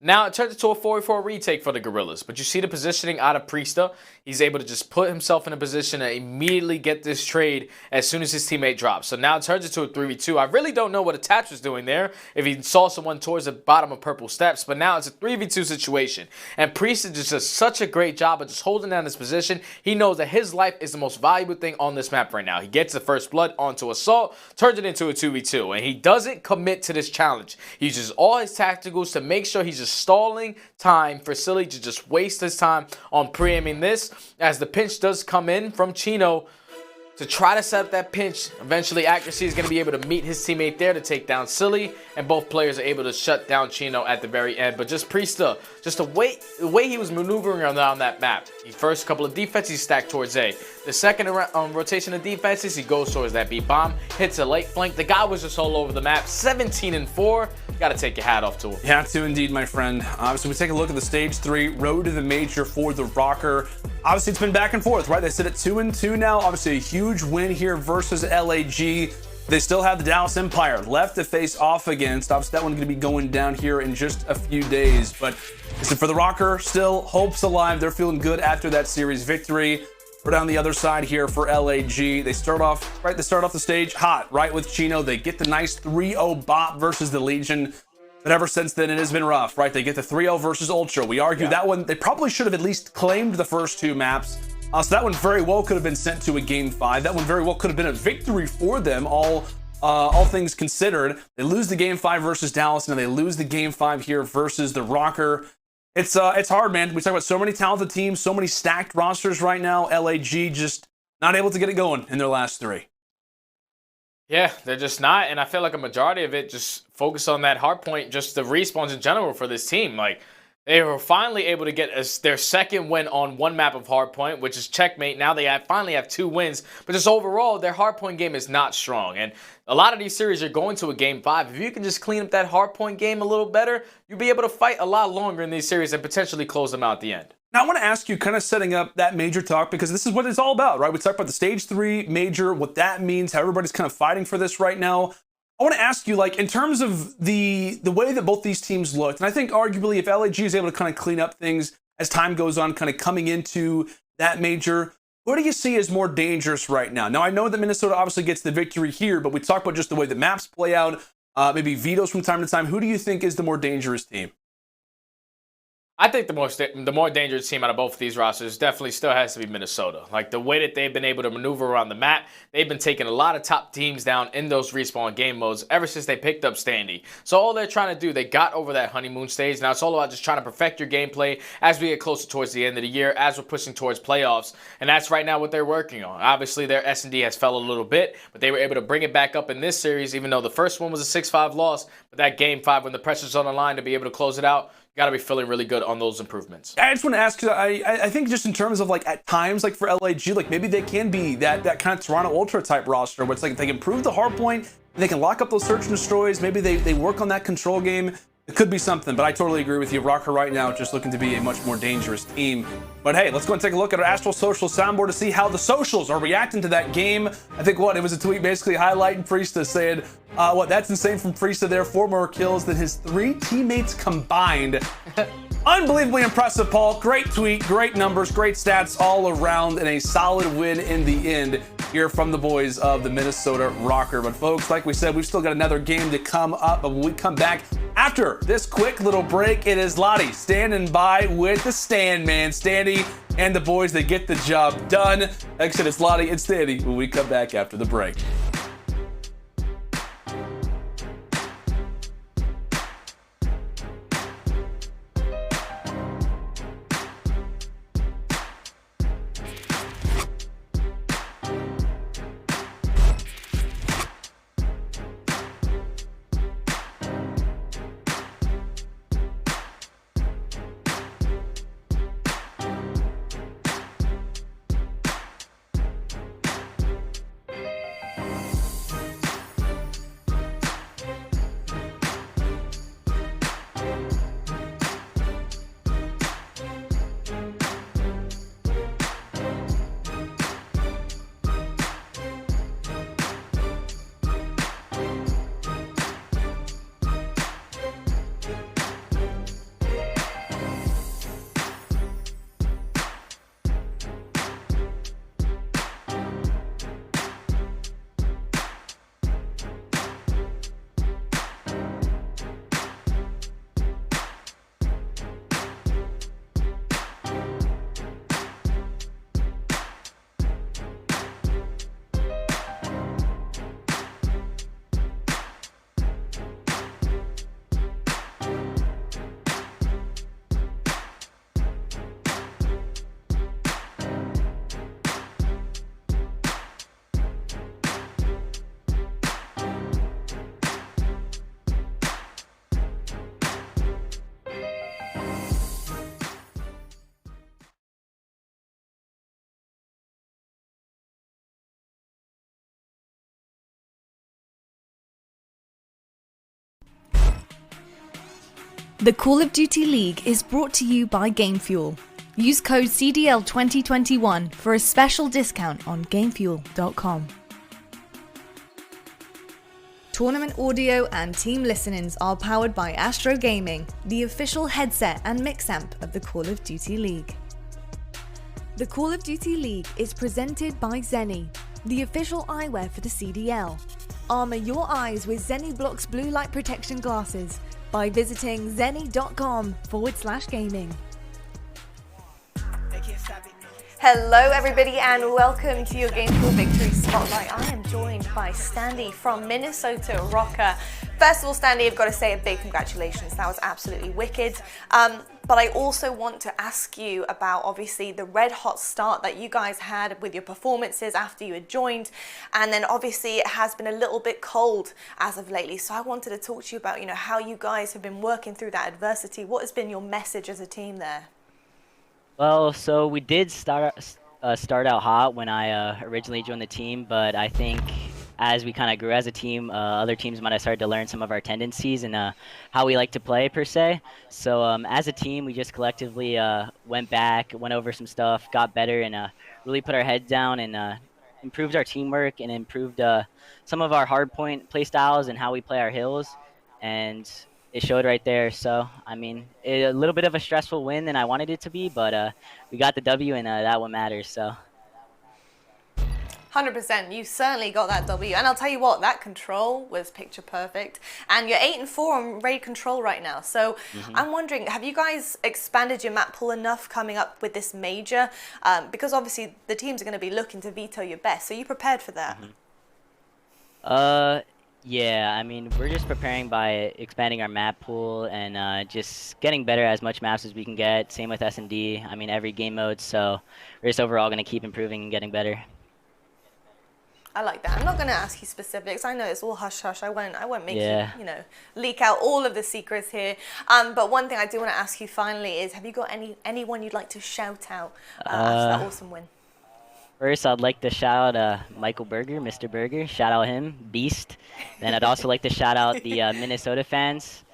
Now it turns into a 4v4 retake for the Guerrillas, but you see the positioning out of Priestahh. He's able to just put himself in a position to immediately get this trade as soon as his teammate drops. So now it turns into a 3v2. I really don't know what Attach was doing there, if he saw someone towards the bottom of purple steps, but now it's a 3v2 situation. And Priestahh just does such a great job of just holding down his position. He knows that his life is the most valuable thing on this map right now. He gets the first blood onto Assault, turns it into a 2v2, and he doesn't commit to this challenge. He uses all his tacticals to make sure he's just stalling time for Silly to just waste his time on pre-aiming this, as the pinch does come in from Chino to try to set up that pinch. Eventually Accuracy is going to be able to meet his teammate there to take down Silly, and both players are able to shut down Chino at the very end. But just Priestahh, just the way he was maneuvering around that map. The first couple of defenses he stacked towards A. The second rotation of defenses, he goes towards that B bomb, hits a late flank. The guy was just all over the map. 17-4. Got to take your hat off to him. You have to indeed, my friend. So we take a look at the stage 3 road to the major for the Røkkr. Obviously, it's been back and forth, right? They sit at 2-2 now. Obviously, a huge win here versus LAG. They still have the Dallas Empire left to face off against. Obviously, that one's going to be going down here in just a few days. But listen, for the Røkkr, still hope's alive. They're feeling good after that series victory. We're down the other side here for LAG. They start off the stage hot, right, with Chino. They get the nice 3-0 bop versus the Legion. But ever since then, it has been rough, right? They get the 3-0 versus Ultra. We argue that one, they probably should have at least claimed the first 2 maps. So that one very well could have been sent to a Game 5. That one very well could have been a victory for them, all things considered. They lose the Game 5 versus Dallas, and then they lose the Game 5 here versus the Røkkr. It's hard, man. We talk about so many talented teams, so many stacked rosters right now. LAG just not able to get it going in their last 3. Yeah, they're just not, and I feel like a majority of it just focus on that hard point, just the respawns in general for this team. Like, they were finally able to get their second win on one map of hardpoint, which is Checkmate. Now they finally have 2 wins, but just overall, their hardpoint game is not strong. And a lot of these series are going to a game 5. If you can just clean up that hardpoint game a little better, you'll be able to fight a lot longer in these series and potentially close them out at the end. Now, I want to ask you, kind of setting up that major talk, because this is what it's all about, right? We talked about the Stage 3 major, what that means, how everybody's kind of fighting for this right now. I want to ask you, like, in terms of the way that both these teams looked, and I think arguably if LAG is able to kind of clean up things as time goes on, kind of coming into that major, what do you see as more dangerous right now? Now, I know that Minnesota obviously gets the victory here, but we talk about just the way the maps play out, maybe vetoes from time to time. Who do you think is the more dangerous team? I think the more dangerous team out of both of these rosters definitely still has to be Minnesota. Like, the way that they've been able to maneuver around the map, they've been taking a lot of top teams down in those respawn game modes ever since they picked up Standy. So all they're trying to do, they got over that honeymoon stage. Now it's all about just trying to perfect your gameplay as we get closer towards the end of the year, as we're pushing towards playoffs. And that's right now what they're working on. Obviously, their S&D has fell a little bit, but they were able to bring it back up in this series, even though the first one was a 6-5 loss. But that game 5, when the pressure's on the line to be able to close it out, got to be feeling really good on those improvements. I just want to ask, because I think just in terms of, like, at times, like for LAG, like maybe they can be that kind of Toronto Ultra type roster where it's like they can improve the hard point, they can lock up those search and destroys, maybe they work on that control game. It could be something, but I totally agree with you. Røkkr right now just looking to be a much more dangerous team. But hey, let's go and take a look at our Astral Social soundboard to see how the socials are reacting to that game. I think it was a tweet basically highlighting Priestahh saying, that's insane from Priestahh there, 4 more kills than his 3 teammates combined. Unbelievably impressive, Paul. Great tweet, great numbers, great stats all around, and a solid win in the end here from the boys of the Minnesota Røkkr. But folks, like we said, we've still got another game to come up, but when we come back after this quick little break, it is Lottie standing by with the stand man, Standy, and the boys that get the job done. Like I said, it's Lottie and Standy when we come back after the break. The Call of Duty League is brought to you by GameFuel. Use code CDL 2021 for a special discount on GameFuel.com. Tournament audio and team listenings are powered by Astro Gaming, the official headset and mix amp of the Call of Duty League. The Call of Duty League is presented by Seany, the official eyewear for the CDL. Armor your eyes with Seany Blocks blue light protection glasses by visiting seany.com/gaming. Hello everybody and welcome to your GameFuel Victory Spotlight. I am joined by Standy from Minnesota Røkkr. First of all, Standy, I've got to say a big congratulations. That was absolutely wicked. But I also want to ask you about, obviously, the red hot start that you guys had with your performances after you had joined. And then, obviously, it has been a little bit cold as of lately. So I wanted to talk to you about, how you guys have been working through that adversity. What has been your message as a team there? Well, so we did start out hot when I originally joined the team, but I think as we kind of grew as a team, other teams might have started to learn some of our tendencies and how we like to play, per se. So as a team, we just collectively went back, went over some stuff, got better, and really put our heads down and improved our teamwork and improved some of our hard point play styles and how we play our hills. And it showed right there. So, I mean, a little bit of a stressful win than I wanted it to be, but we got the W, and that what matters, so. 100%, you certainly got that W, and I'll tell you what, that control was picture perfect, and you're 8-4 on raid control right now. So I'm wondering, have you guys expanded your map pool enough coming up with this major? Because obviously the teams are going to be looking to veto your best. So you prepared for that? Yeah, I mean, we're just preparing by expanding our map pool and just getting better as much maps as we can get. Same with S&D. I mean, every game mode. So we're just overall going to keep improving and getting better. I like that. I'm not going to ask you specifics. I know it's all hush hush. I won't make you, leak out all of the secrets here. But one thing I do want to ask you finally is, have you got anyone you'd like to shout out after that awesome win? First, I'd like to shout out Michael Berger, Mr. Berger. Shout out him, Beast. Then I'd also like to shout out the Minnesota fans.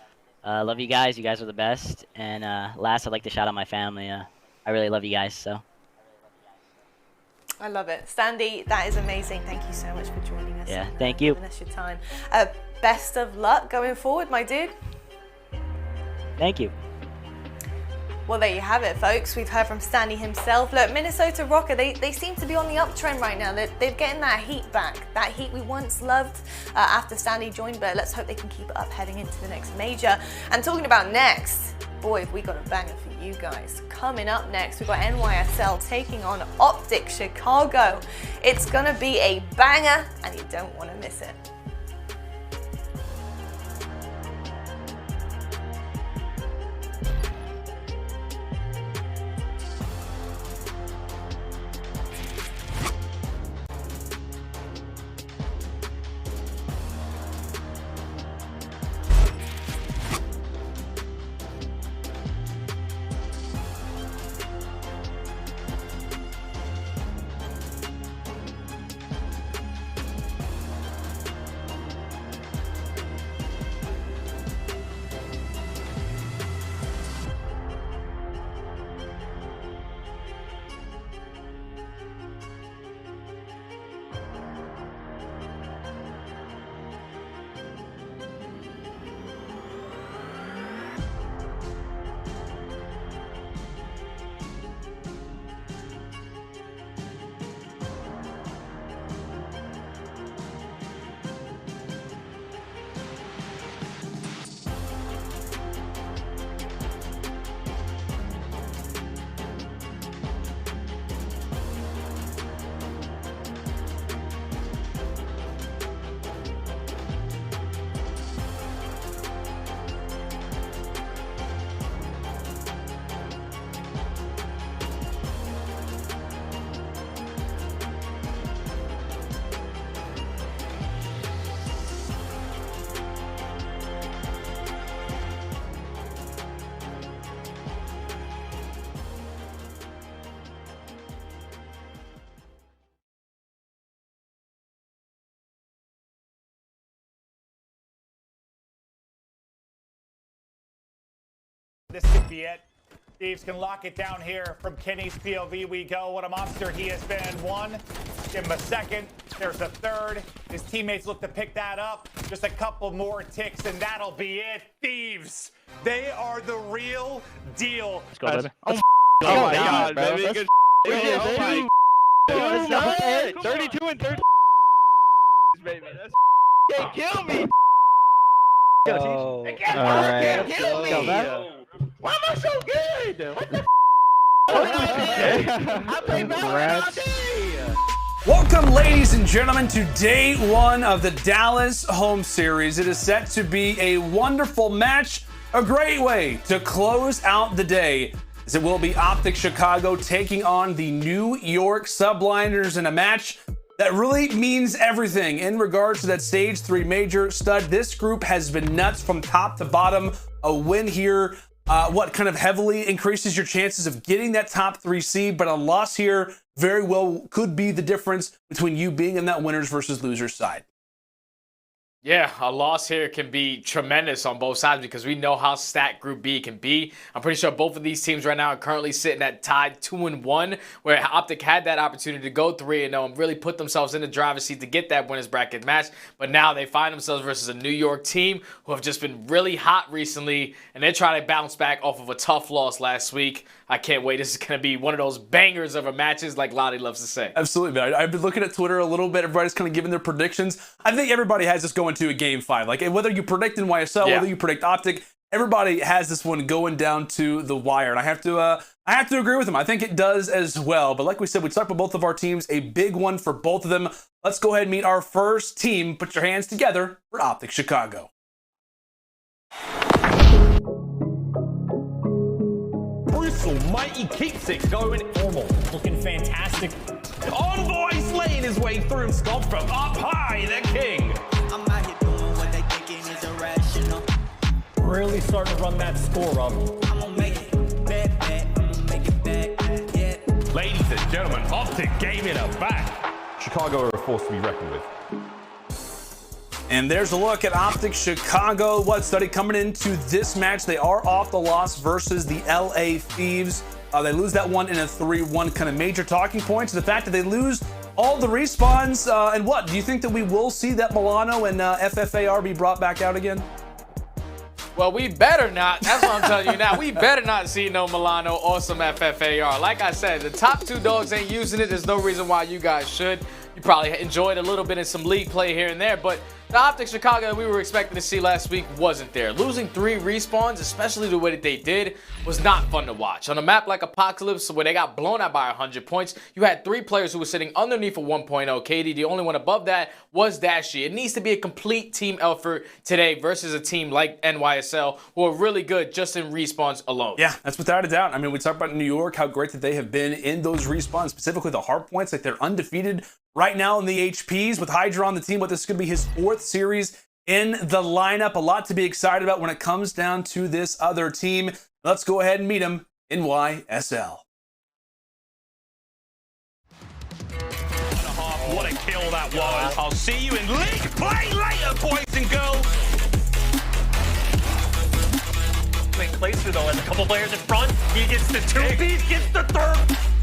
Love you guys. You guys are the best. And last, I'd like to shout out my family. I really love you guys. So. I love it. Standy, that is amazing. Thank you so much for joining us. Yeah, and, thank you. giving us your time. Best of luck going forward, my dude. Thank you. Well, there you have it, folks. We've heard from Standy himself. Look, Minnesota Røkkr, they seem to be on the uptrend right now. They're getting that heat back. That heat we once loved after Standy joined, but let's hope they can keep it up heading into the next major. And talking about next, boy, have we got a banger for you guys. Coming up next, we've got NYSL taking on OpTic Chicago. It's gonna be a banger, and you don't want to miss it. This could be it. Thieves can lock it down here. From Kenny's POV we go. What a monster he has been. One, give him a second. There's a third. His teammates look to pick that up. Just a couple more ticks and that'll be it. Thieves, they are the real deal. Let's go, baby. Oh my God, baby. Good Oh my God. 32 and 30. baby. That's can't kill me. Oh, Can't kill me. Why am I so good? What the I play Valorant all day. Welcome, ladies and gentlemen, to day one of the Dallas home series. It is set to be a wonderful match, a great way to close out the day, as it will be OpTic Chicago taking on the New York Subliners in a match that really means everything in regards to that Stage 3 major stud. This group has been nuts from top to bottom. A win here, what kind of heavily increases your chances of getting that top 3 seed, but a loss here very well could be the difference between you being in that winners versus losers side. Yeah, a loss here can be tremendous on both sides because we know how stacked Group B can be. I'm pretty sure both of these teams right now are currently sitting at tied 2-1, where OpTic had that opportunity to go 3-0 and really put themselves in the driver's seat to get that winners bracket match. But now they find themselves versus a New York team who have just been really hot recently, and they're trying to bounce back off of a tough loss last week. I can't wait. This is going to be one of those bangers of a matches, like Lottie loves to say. Absolutely, man. I've been looking at Twitter a little bit. Everybody's kind of giving their predictions. I think everybody has this going to a game 5. Like, whether you predict NYSL, whether you predict OpTic, everybody has this one going down to the wire. And I have to agree with them. I think it does as well. But like we said, we talked about both of our teams. A big one for both of them. Let's go ahead and meet our first team. Put your hands together for OpTic Chicago. Mighty Crimsix going normal, looking fantastic. Envoy slaying his way through Scump from up high, the king. I'm out here doing what they thinking is irrational. Really starting to run that score up. I'm gonna make it back, I'm gonna make it back, yeah. Ladies and gentlemen, OpTic gave it a back. Chicago are a force to be reckoned with. And there's a look at OpTic Chicago. What study coming into this match? They are off the loss versus the LA Thieves. They lose that one in a 3-1. Kind of major talking points. The fact that they lose all the respawns. And what? Do you think that we will see that Milano and FFAR be brought back out again? Well, we better not. That's what I'm telling you now. We better not see no Milano or some FFAR. Like I said, the top 2 dogs ain't using it. There's no reason why you guys should. You probably enjoyed a little bit of some league play here and there, but the OpTic Chicago that we were expecting to see last week wasn't there. Losing 3 respawns, especially the way that they did, was not fun to watch. On a map like Apocalypse, where they got blown out by 100 points, you had 3 players who were sitting underneath a 1.0 KD. The only one above that was Dashy. It needs to be a complete team effort today versus a team like NYSL, who are really good just in respawns alone. Yeah, that's without a doubt. I mean, we talked about New York, how great that they have been in those respawns, specifically the hard points. Like, they're undefeated right now in the HPs with HyDra on the team, but this is going to be his 4th series in the lineup. A lot to be excited about when it comes down to this other team. Let's go ahead and meet him, NYSL. What a kill that was. I'll see you in league play later, boys and girls. Clayster, though, has a couple players in front. He gets the 2-piece, gets the 3rd.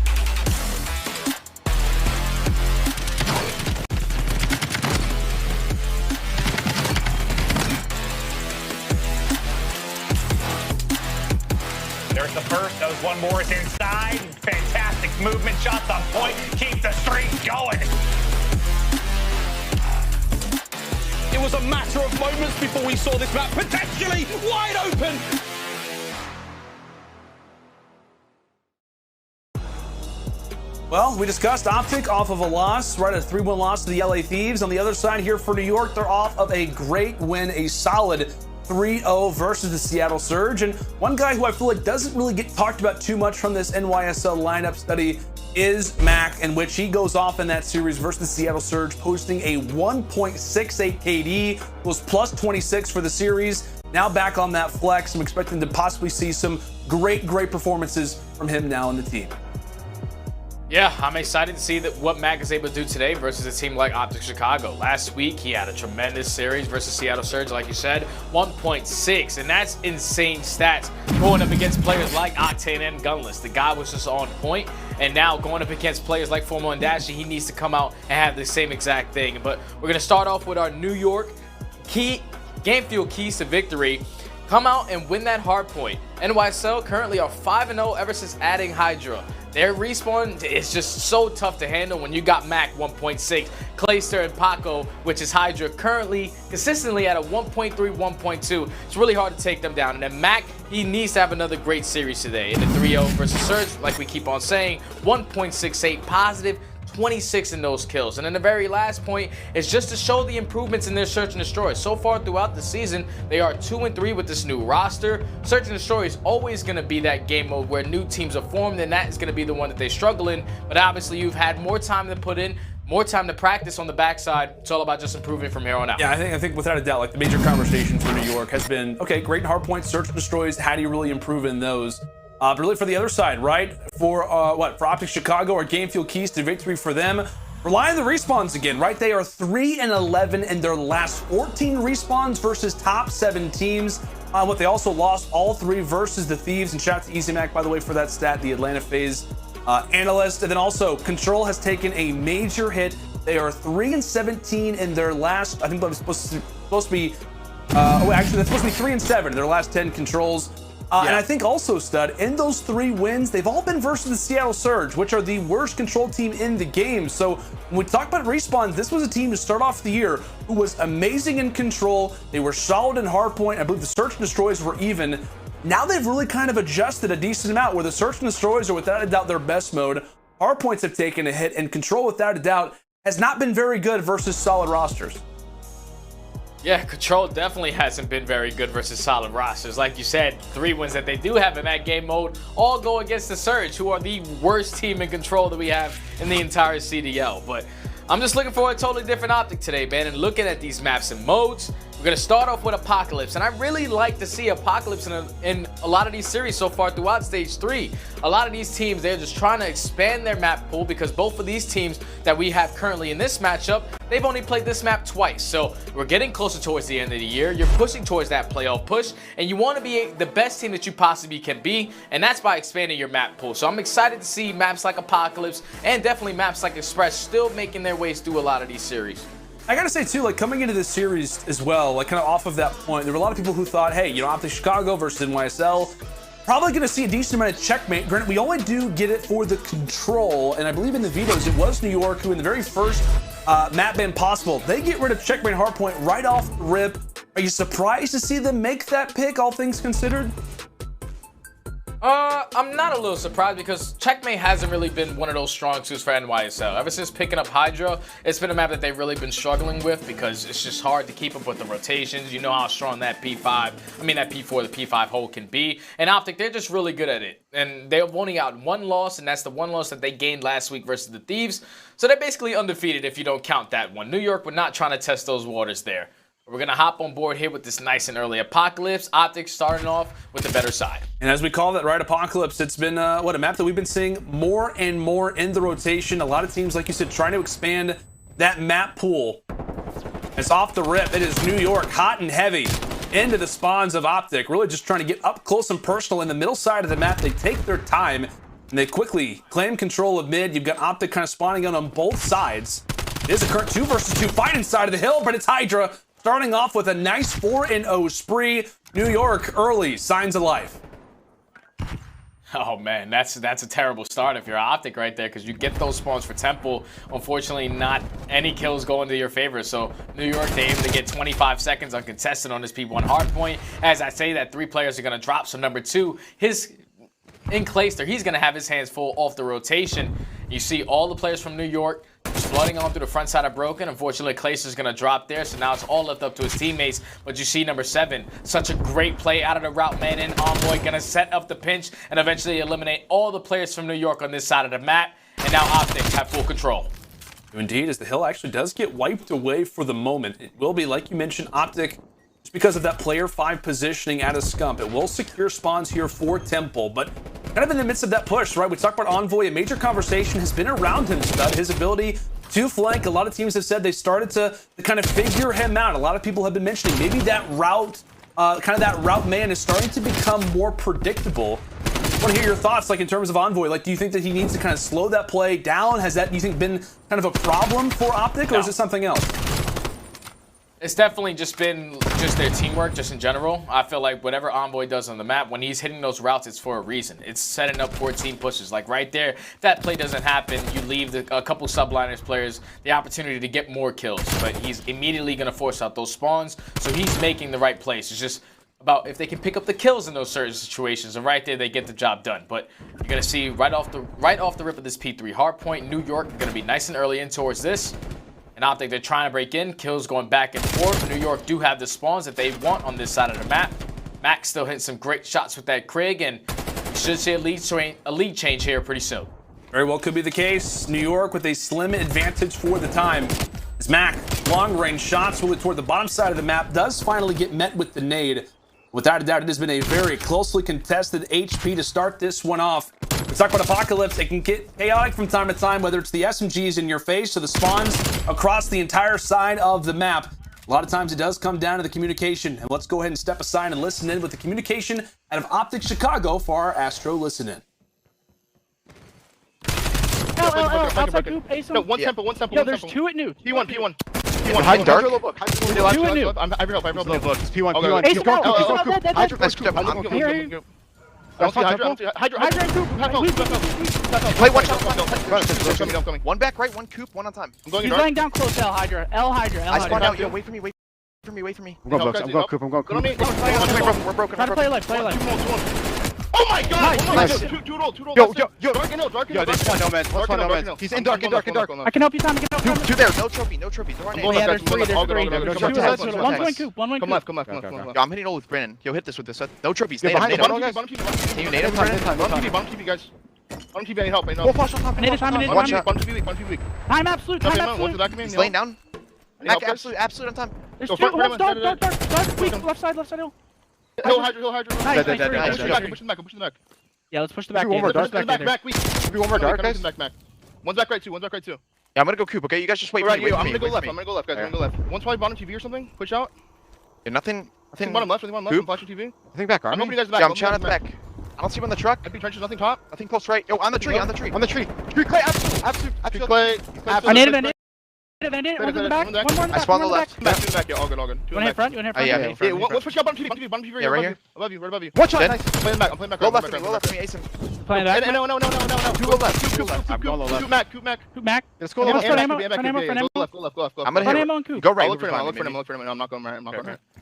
There's the first. Those one more is inside. Fantastic movement. Shots on point. Keep the streak going. It was a matter of moments before we saw this map potentially wide open. Well, we discussed OpTic off of a loss, right? A 3-1 loss to the LA Thieves. On the other side here for New York, they're off of a great win, a solid 3-0 versus the Seattle Surge. And one guy who I feel like doesn't really get talked about too much from this NYSL lineup study is Mack, in which he goes off in that series versus the Seattle Surge, posting a 1.68 KD, was plus 26 for the series. Now back on that flex. I'm expecting to possibly see some great performances from him now in the team. Yeah, I'm excited to see what Mack is able to do today versus a team like OpTic Chicago. Last week, he had a tremendous series versus Seattle Surge, like you said, 1.6, and that's insane stats going up against players like Octane and Gunless. The guy was just on point, and now going up against players like Formo and Dashy, he needs to come out and have the same exact thing. But we're going to start off with our New York game fuel keys to victory. Come out and win that hard point. NYSL currently are 5-0 ever since adding HyDra. Their respawn is just so tough to handle when you got Mack 1.6, Clayster and Paco, which is HyDra, currently consistently at a 1.3, 1.2. It's really hard to take them down. And then Mack, he needs to have another great series today. In the 3-0 versus Surge, like we keep on saying, 1.68 positive, 26 in those kills. And then the very last point is just to show the improvements in their search and destroy. So far throughout the season, they are 2-3 with this new roster. Search and destroy is always going to be that game mode where new teams are formed, and that is going to be the one that they struggle in. But obviously, you've had more time to put in, more time to practice on the backside. It's all about just improving from here on out. Yeah, I think without a doubt, like the major conversation for New York has been, okay, great in hardpoint, search and destroys. How do you really improve in those? But really for the other side, right? For for OpTic Chicago, or game fuel keys to victory for them. Rely on the respawns again, right? They are 3-11 in their last 14 respawns versus top 7 teams. What they also lost all 3 versus the Thieves. And shout out to eazy Mack, by the way, for that stat, the Atlanta FaZe analyst. And then also, Control has taken a major hit. They are 3-17 in their last, I think that was supposed to be, actually that's supposed to be 3-7 in their last 10 controls. And I think also, Stud, in those 3 wins, they've all been versus the Seattle Surge, which are the worst control team in the game. So when we talk about respawns, this was a team to start off the year who was amazing in control. They were solid in hardpoint. I believe the search and destroys were even. Now they've really kind of adjusted a decent amount where the search and destroys are without a doubt their best mode. Hardpoints have taken a hit, and control without a doubt has not been very good versus solid rosters. Yeah, Control definitely hasn't been very good versus solid rosters. Like you said, 3 wins that they do have in that game mode all go against the Surge, who are the worst team in Control that we have in the entire CDL. But I'm just looking for a totally different optic today, man, and looking at these maps and modes. We're going to start off with Apocalypse, and I really like to see Apocalypse in a lot of these series so far throughout Stage 3. A lot of these teams, they're just trying to expand their map pool because both of these teams that we have currently in this matchup, they've only played this map twice. So we're getting closer towards the end of the year. You're pushing towards that playoff push, and you want to be the best team that you possibly can be, and that's by expanding your map pool. So I'm excited to see maps like Apocalypse and definitely maps like Express still making their ways through a lot of these series. I gotta say too, like coming into this series as well, like kind of off of that point, there were a lot of people who thought, hey, you know, OpTic Chicago versus NYSL, probably gonna see a decent amount of checkmate. Granted, we only do get it for the control, and I believe in the vetoes, it was New York who in the very first map ban possible, they get rid of checkmate hardpoint right off the rip. Are you surprised to see them make that pick, all things considered? I'm not a little surprised because Checkmate hasn't really been one of those strong suits for NYSL. Ever since picking up HyDra, it's been a map that they've really been struggling with because it's just hard to keep up with the rotations. You know how strong that that P4, the P5 hole can be. And OpTic, they're just really good at it. And they've only got 1 loss, and that's the 1 loss that they gained last week versus the Thieves. So they're basically undefeated if you don't count that one. New York, we're not trying to test those waters there. We're going to hop on board here with this nice and early Apocalypse. OpTic starting off with the better side. And as we call that, right, Apocalypse, it's been, a map that we've been seeing more and more in the rotation. A lot of teams, like you said, trying to expand that map pool. It's off the rip. It is New York, hot and heavy, into the spawns of OpTic. Really just trying to get up close and personal in the middle side of the map. They take their time, and they quickly claim control of mid. You've got OpTic kind of spawning out on both sides. It is a current 2 versus 2 fight inside of the hill, but it's HyDra. Starting off with a nice 4-0 spree. New York early, signs of life. Oh man, that's a terrible start if you're OpTic right there because you get those spawns for Temple. Unfortunately, not any kills go into your favor. So New York, they aim to get 25 seconds uncontested on this P1 hardpoint. As I say that, 3 players are going to drop. So number 2, in Clayster, he's going to have his hands full off the rotation. You see all the players from New York just flooding on through the front side of Broken. Unfortunately, Clayster's going to drop there, so now it's all left up to his teammates. But you see number 7, such a great play out of the route man in. Envoy going to set up the pinch and eventually eliminate all the players from New York on this side of the map. And now OpTic have full control. Indeed, as the hill actually does get wiped away for the moment. It will be, like you mentioned, OpTic, just because of that player 5 positioning out of Scump. It will secure spawns here for Temple, but kind of in the midst of that push, right? We talked about Envoy. A major conversation has been around him, Stud. His ability to flank. A lot of teams have said they started to kind of figure him out. A lot of people have been mentioning maybe that route, that route man is starting to become more predictable. I want to hear your thoughts, like in terms of Envoy. Like, do you think that he needs to kind of slow that play down? Has that, do you think, been kind of a problem for OpTic, or is it something else? It's definitely just been their teamwork, just in general. I feel like whatever Envoy does on the map, when he's hitting those routes, it's for a reason. It's setting up for team pushes. Like right there, if that play doesn't happen, you leave a couple Subliners players the opportunity to get more kills. But he's immediately going to force out those spawns, so he's making the right plays. It's just about if they can pick up the kills in those certain situations, and right there they get the job done. But you're gonna see right off the rip of this P3 hardpoint, New York are gonna be nice and early in towards this. And OpTic, they're trying to break in, kills going back and forth. New York do have the spawns that they want on this side of the map. Mack still hitting some great shots with that Krig, and we should see a lead change here pretty soon. Very well could be the case. New York with a slim advantage for the time. As Mack, long-range shots really toward the bottom side of the map, does finally get met with the nade. Without a doubt, it has been a very closely contested HP to start this one off. Let's talk about Apocalypse. It can get chaotic from time to time, whether it's the SMGs in your face or the spawns across the entire side of the map. A lot of times it does come down to the communication. And let's go ahead and step aside and listen in with the communication out of OpTic Chicago for our Astro Listen In. Outside coop, Asim. No, one temple. Yo, there's two at new. P1. Behind dark. Two at new. I'm help. He's P1. Asim, Play one shot. One back right, one coop, one on time. He's laying down close, HyDra. I spawned out. Yo, wait for me. I'm going coop. We're broken. Try to play alive. Oh my god! Nice. Two roll. Yo. Dark and Yo, this one, no man. He's in dark. I can help you, Tom. Two there. No trophy. There's three. One point coop. Come left. Yo, I'm hitting all with Brandon. Yo, hit this with this. No trophies. Nade Can you nade him, Brandon? Bottom TV, guys. Bottom TV, I need help. Full flash on top. One TV weak. Time absolute. He's laying down. Mack, absolute on time. There's two. Dark. Weak. Left side. Hill HyDra. Push the back. Yeah, let's push the back. One more dark Back, weak. One more dark, guys. Back. One's back right too. Yeah, I'm gonna go coop, okay? You guys just wait for me. I'm gonna go left, guys. I'm gonna go left. One's probably bottom TV or something. Push out. Yeah, nothing. Bottom left. I'm flashing TV. I think back, I'm hoping you guys back. Yeah, I'm shouting at the back. I don't see him on the truck. Empty trenches, nothing top. Nothing close right. Yo, on the tree. Tree Clay, absolute. Clay. I need it. One's in the back. One more in the back. I spawned the left. Back, yeah, all good. You wanna hit front? Yeah. Let's push out bottom TV. Yeah, right here. Above you. One shot, nice. I'm playing back. Low left to me, Asim. Playing back. No. Two low left. I'm going low left. Coop Mack. Let's go left. Go left. I'm gonna ammo and coop. Go right. Look for him. No, I'm not going right.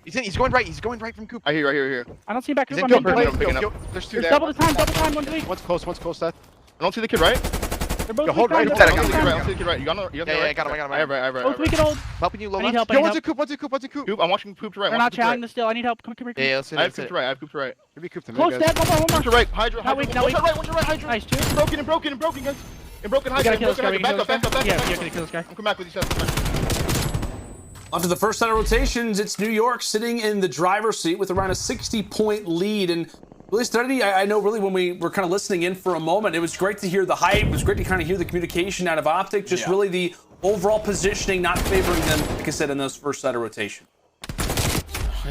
He's going right from coop. I hear. I don't see back coop. He's in coop. There's two there. Double the time. One's weak. One's close, Seth. I don't see the kid right. They're both hold right. I don't see the kid right. You got Yeah, I got him. I have Both weak and old. Helping you low I need left. help. Yo, one's a coop. I'm watching Coop to right. We're not challenging this still. I need help. Come here. Yeah, let's hit it. I have Coop to right. Maybe coop to Close dead. One more. Coop to right. HyDra. Not weak. One's right. HyDra. Nice, two. Broken, guys. Broken We gotta kill this guy. Back up. Yeah, you gotta kill this guy. I'm coming back with you. After the first set of rotations, it's New York sitting in the driver's seat with around a 60-point lead. And really, Standy, I know really when we were kind of listening in for a moment, it was great to hear the hype. It was great to kind of hear the communication out of OpTic. Just really the overall positioning not favoring them, like I said, in those first set of rotation.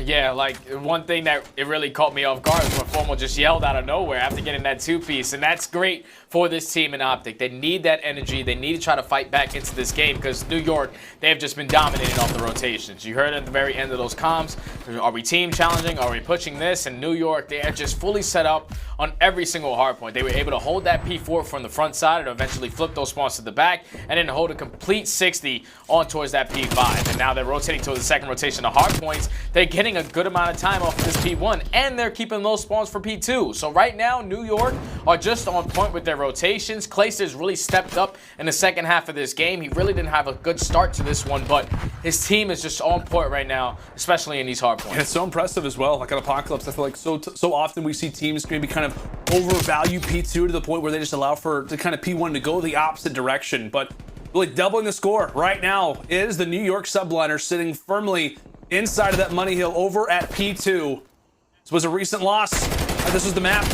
Yeah, like one thing that it really caught me off guard is when Formal just yelled out of nowhere after getting that two-piece, and that's great for this team in OpTic. They need that energy. They need to try to fight back into this game because New York, they have just been dominating off the rotations. You heard at the very end of those comms, are we team challenging? Are we pushing this? And New York, they are just fully set up on every single hard point. They were able to hold that P4 from the front side and eventually flip those spawns to the back and then hold a complete 60 on towards that P5. And now they're rotating towards the second rotation of hard points. They're getting a good amount of time off of this P1 and they're keeping those spawns for P2. So right now, New York are just on point with their rotations. Clayster's really stepped up in the second half of this game. He really didn't have a good start to this one, but his team is just on point right now, especially in these hard points. And it's so impressive as well. Like on Apocalypse, I feel like so often we see teams maybe kind of overvalue P2 to the point where they just allow for to kind of P1 to go the opposite direction. But really doubling the score right now is the New York Subliners sitting firmly inside of that money hill over at P2. This was a recent loss. This was the map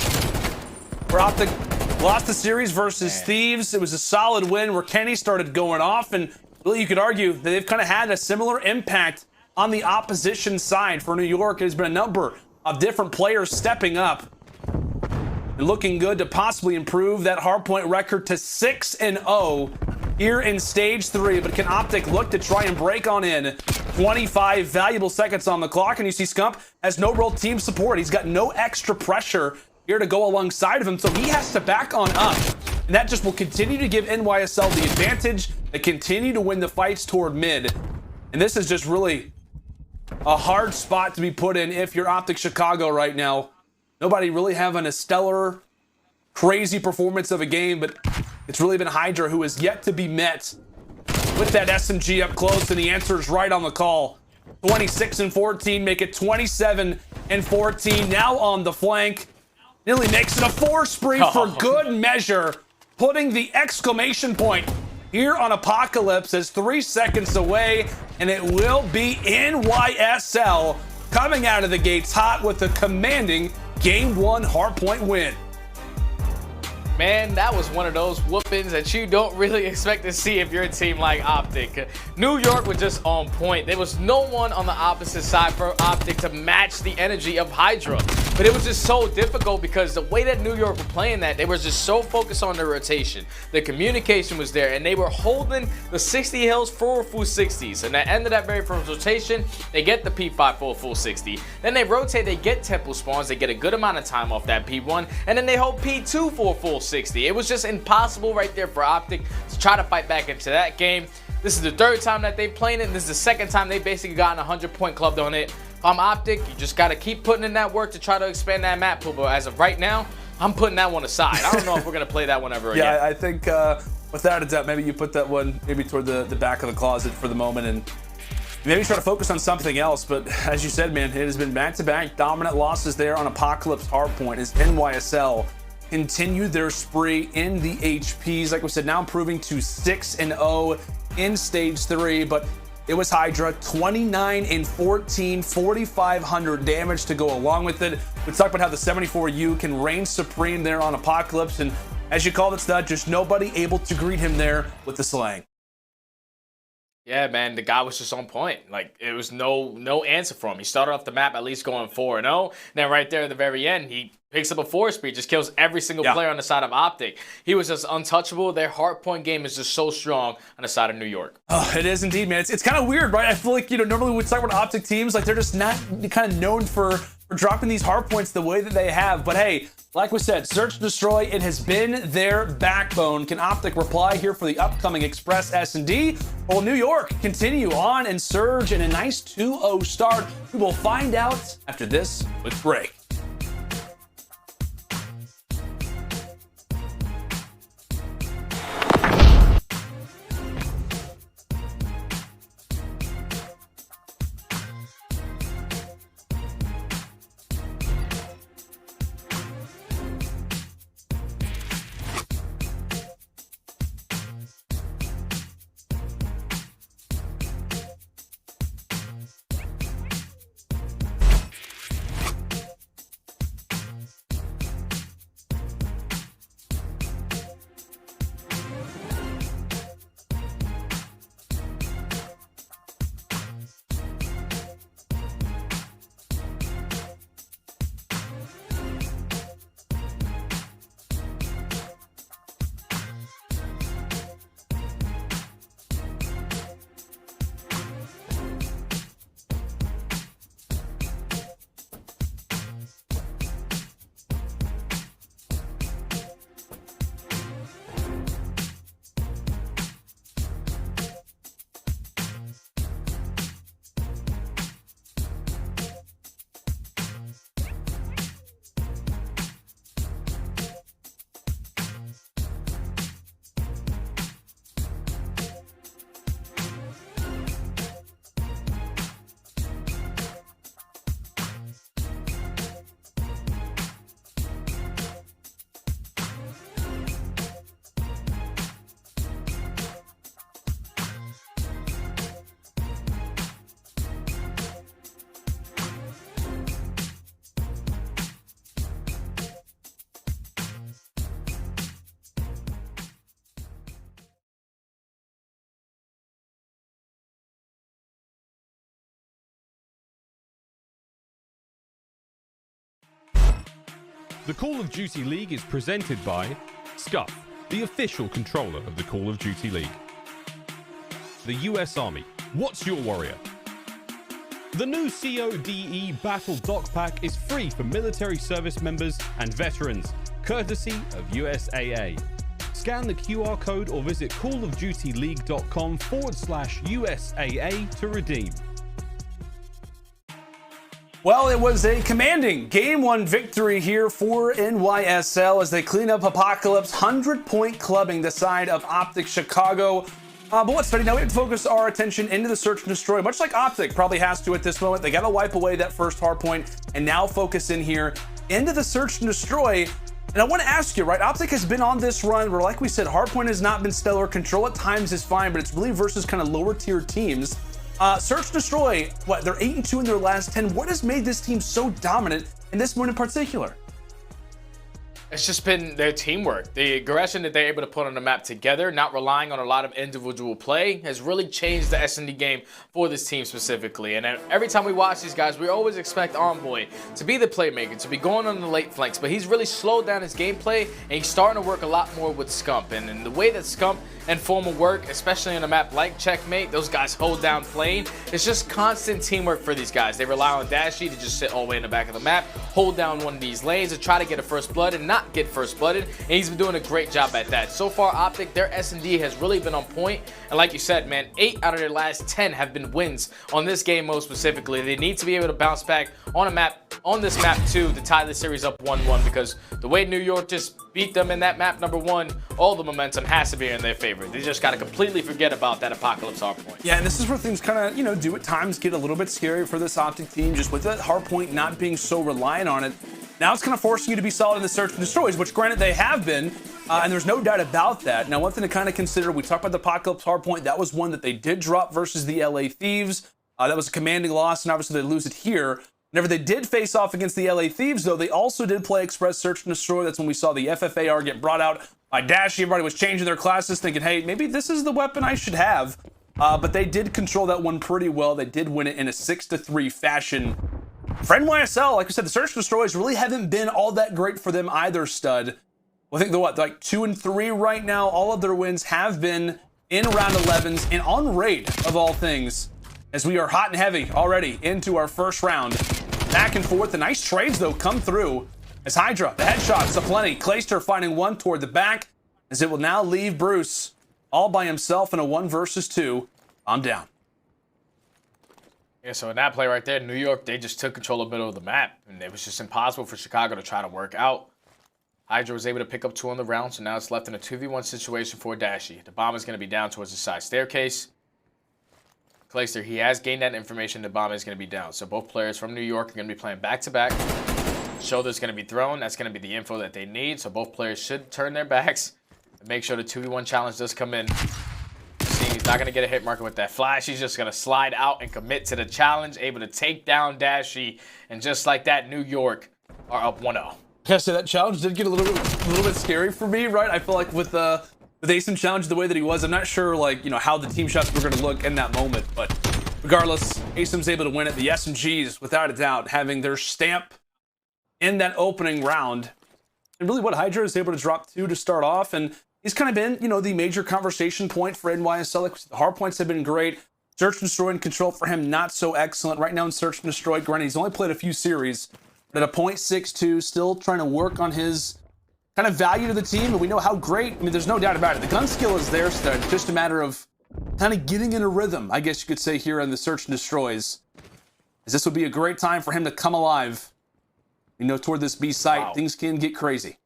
where OpTic lost the series versus Thieves. It was a solid win where Kenny started going off, and really you could argue that they've kind of had a similar impact on the opposition side. For New York, there's been a number of different players stepping up and looking good to possibly improve that hardpoint record to 6-0 here in stage 3. But can OpTic look to try and break on in? 25 valuable seconds on the clock, and you see Scump has no real team support. He's got no extra pressure here to go alongside of him, so he has to back on up. And that just will continue to give NYSL the advantage. They continue to win the fights toward mid. And this is just really a hard spot to be put in if you're OpTic Chicago right now. Nobody really having a stellar, crazy performance of a game, but it's really been HyDra who has yet to be met with that SMG up close, and the answer is right on the call. 26-14, make it 27-14. Now on the flank, nearly makes it a 4 spree for good measure, putting the exclamation point here on Apocalypse as 3 seconds away, and it will be NYSL coming out of the gates hot with a commanding Game 1 hardpoint win. Man, that was one of those whoopings that you don't really expect to see if you're a team like OpTic. New York was just on point. There was no one on the opposite side for OpTic to match the energy of HyDra. But it was just so difficult because the way that New York were playing that, they were just so focused on their rotation. The communication was there, and they were holding the 60 hills for full 60s. And at the end of that very first rotation, they get the P5 for a full 60. Then they rotate, they get temple spawns, they get a good amount of time off that P1, and then they hold P2 for a full 60. It was just impossible right there for OpTic to try to fight back into that game. This is the 3rd time that they played it, and this is the 2nd time they basically gotten a 100-point clubbed on it. If I'm OpTic, you just got to keep putting in that work to try to expand that map pool, but as of right now, I'm putting that one aside. I don't know if we're going to play that one ever again. Yeah, I think without a doubt, maybe you put that one maybe toward the back of the closet for the moment and maybe try to focus on something else. But as you said, man, it has been back-to-back dominant losses there on Apocalypse hardpoint as NYSL continue their spree in the HPs. Like we said, now improving to 6-0 in stage 3, but it was HyDra, 29-14, 4,500 damage to go along with it. We talked about how the 74U can reign supreme there on Apocalypse, and as you called it, Stud, just nobody able to greet him there with the slang. Yeah, man, the guy was just on point. Like, it was no answer for him. He started off the map at least going 4-0. Then right there at the very end, he picks up a 4-speed, just kills every single player on the side of OpTic. He was just untouchable. Their hardpoint game is just so strong on the side of New York. Oh, it is indeed, man. It's kind of weird, right? I feel like, normally when we talk about OpTic teams, like, they're just not kind of known for dropping these hardpoints the way that they have. But hey, like we said, Search and Destroy, it has been their backbone. Can OpTic reply here for the upcoming Express S&D? Will New York continue on and surge in a nice 2-0 start? We will find out after this quick break. The Call of Duty League is presented by Scump, the official controller of the Call of Duty League. The US Army, what's your warrior? The new CODE Battle Doc Pack is free for military service members and veterans, courtesy of USAA. Scan the QR code or visit callofdutyleague.com/USAA to redeem. Well, it was a commanding Game 1 victory here for NYSL as they clean up Apocalypse. 100-point clubbing the side of OpTic Chicago. But what's funny, now we have to focus our attention into the search and destroy, much like OpTic probably has to at this moment. They got to wipe away that first hard point and now focus in here into the search and destroy. And I want to ask you, right, OpTic has been on this run where, like we said, hardpoint has not been stellar. Control at times is fine, but it's really versus kind of lower tier teams. Search and destroy, what, they're 8-2 in their last 10. What has made this team so dominant in this one in particular? It's just been their teamwork. The aggression that they're able to put on the map together, not relying on a lot of individual play, has really changed the S&D game for this team specifically. And every time we watch these guys, we always expect Envoy to be the playmaker, to be going on the late flanks. But he's really slowed down his gameplay, and he's starting to work a lot more with Scump. And the way that Scump and Formal work, especially on a map like Checkmate, those guys hold down plane. It's just constant teamwork for these guys. They rely on Dashy to just sit all the way in the back of the map, hold down one of these lanes, and try to get a first blood and not get first blooded, and he's been doing a great job at that. So far, OpTic, their S&D has really been on point, and like you said, man, 8 out of their last 10 have been wins on this game most specifically. They need to be able to bounce back on this map too, to tie the series up 1-1, because the way New York just beat them in that map number 1, all the momentum has to be in their favor. They just got to completely forget about that Apocalypse hardpoint. Yeah, and this is where things kind of, do at times get a little bit scary for this OpTic team, just with that hardpoint not being so reliant on it. Now it's kind of forcing you to be solid in the search and destroys, which granted they have been, and there's no doubt about that. Now, one thing to kind of consider, we talked about the Apocalypse hardpoint. That was one that they did drop versus the LA Thieves. That was a commanding loss, and obviously they lose it here. Whenever they did face off against the LA Thieves, though, they also did play Express Search and Destroy. That's when we saw the FFAR get brought out by Dashy. Everybody was changing their classes, thinking, hey, maybe this is the weapon I should have. But they did control that one pretty well. They did win it in a 6-3 fashion. For NYSL, like I said, the Search and Destroys really haven't been all that great for them either, stud. Well, I think they're what, like 2-3 right now. All of their wins have been in round 11s and on raid of all things, as we are hot and heavy already into our first round. Back and forth. The nice trades, though, come through as HyDra, the headshots aplenty. Clayster finding one toward the back, as it will now leave Bruce all by himself in a 1 versus 2 on down. Yeah, so in that play right there, New York, they just took control of the middle of the map, and it was just impossible for Chicago to try to work out. HyDra was able to pick up 2 on the round, so now it's left in a 2v1 situation for Dashy. The bomb is going to be down towards the side staircase. Clayster, he has gained that information. The bomb is going to be down. So both players from New York are going to be playing back-to-back. Shoulder's going to be thrown. That's going to be the info that they need. So both players should turn their backs and make sure the 2v1 challenge does come in. See, he's not going to get a hit marker with that flash. He's just going to slide out and commit to the challenge, able to take down Dashy. And just like that, New York are up 1-0. Yeah, so that challenge did get a little bit scary for me, right? I feel like with Asim challenge the way that he was, I'm not sure, like, how the team shots were going to look in that moment. But regardless, Asim's able to win it. The SMGs, without a doubt, having their stamp in that opening round. And really what HyDra is able to drop 2 to start off. And he's kind of been, the major conversation point for NYSL. Like, the hard points have been great. Search and Destroy and control for him, not so excellent. Right now in Search and Destroy, granted, he's only played a few series. But at a .62, still trying to work on his kind of value to the team, and we know how great, there's no doubt about it. The gun skill is there, so it's just a matter of kind of getting in a rhythm, I guess you could say, here in the Search and Destroys. As this would be a great time for him to come alive. Toward this B site, Things can get crazy.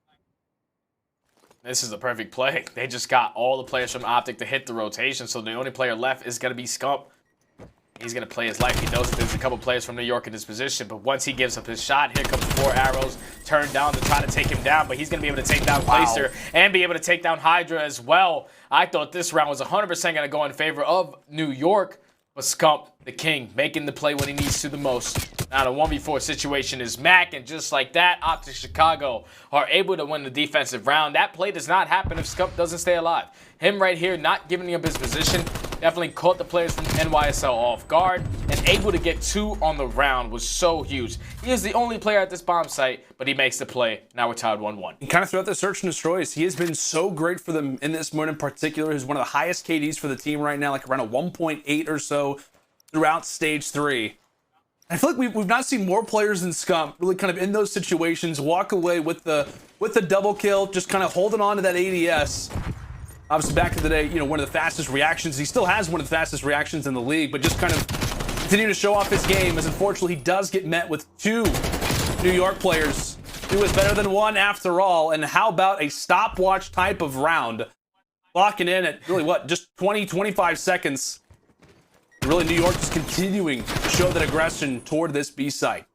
This is the perfect play. They just got all the players from OpTic to hit the rotation, so the only player left is going to be Scump. He's going to play his life. He knows that there's a couple players from New York in this position, but once he gives up his shot, here comes 4 arrows turned down to try to take him down, but he's going to be able to take down Clayster and be able to take down HyDra as well. I thought this round was 100% going to go in favor of New York, but Scump, the king, making the play when he needs to the most. Now the 1v4 situation is Mack, and just like that, OpTic Chicago are able to win the defensive round. That play does not happen if Scump doesn't stay alive. Him right here not giving up his position definitely caught the players from NYSL off guard, and able to get 2 on the round was so huge. He is the only player at this bomb site, but he makes the play. Now we're tied 1-1. And kind of throughout the Search and Destroys, he has been so great for them in this mode in particular. He's one of the highest KDs for the team right now, like around a 1.8 or so throughout stage 3. I feel like we've not seen more players than Scump really kind of in those situations walk away with the double kill, just kind of holding on to that ADS. Obviously, back in the day, one of the fastest reactions. He still has one of the fastest reactions in the league, but just kind of continue to show off his game, as unfortunately he does get met with 2 New York players. 2 is better than 1 after all. And how about a stopwatch type of round? Locking in at really what, just 20, 25 seconds. Really, New York just continuing to show that aggression toward this B site.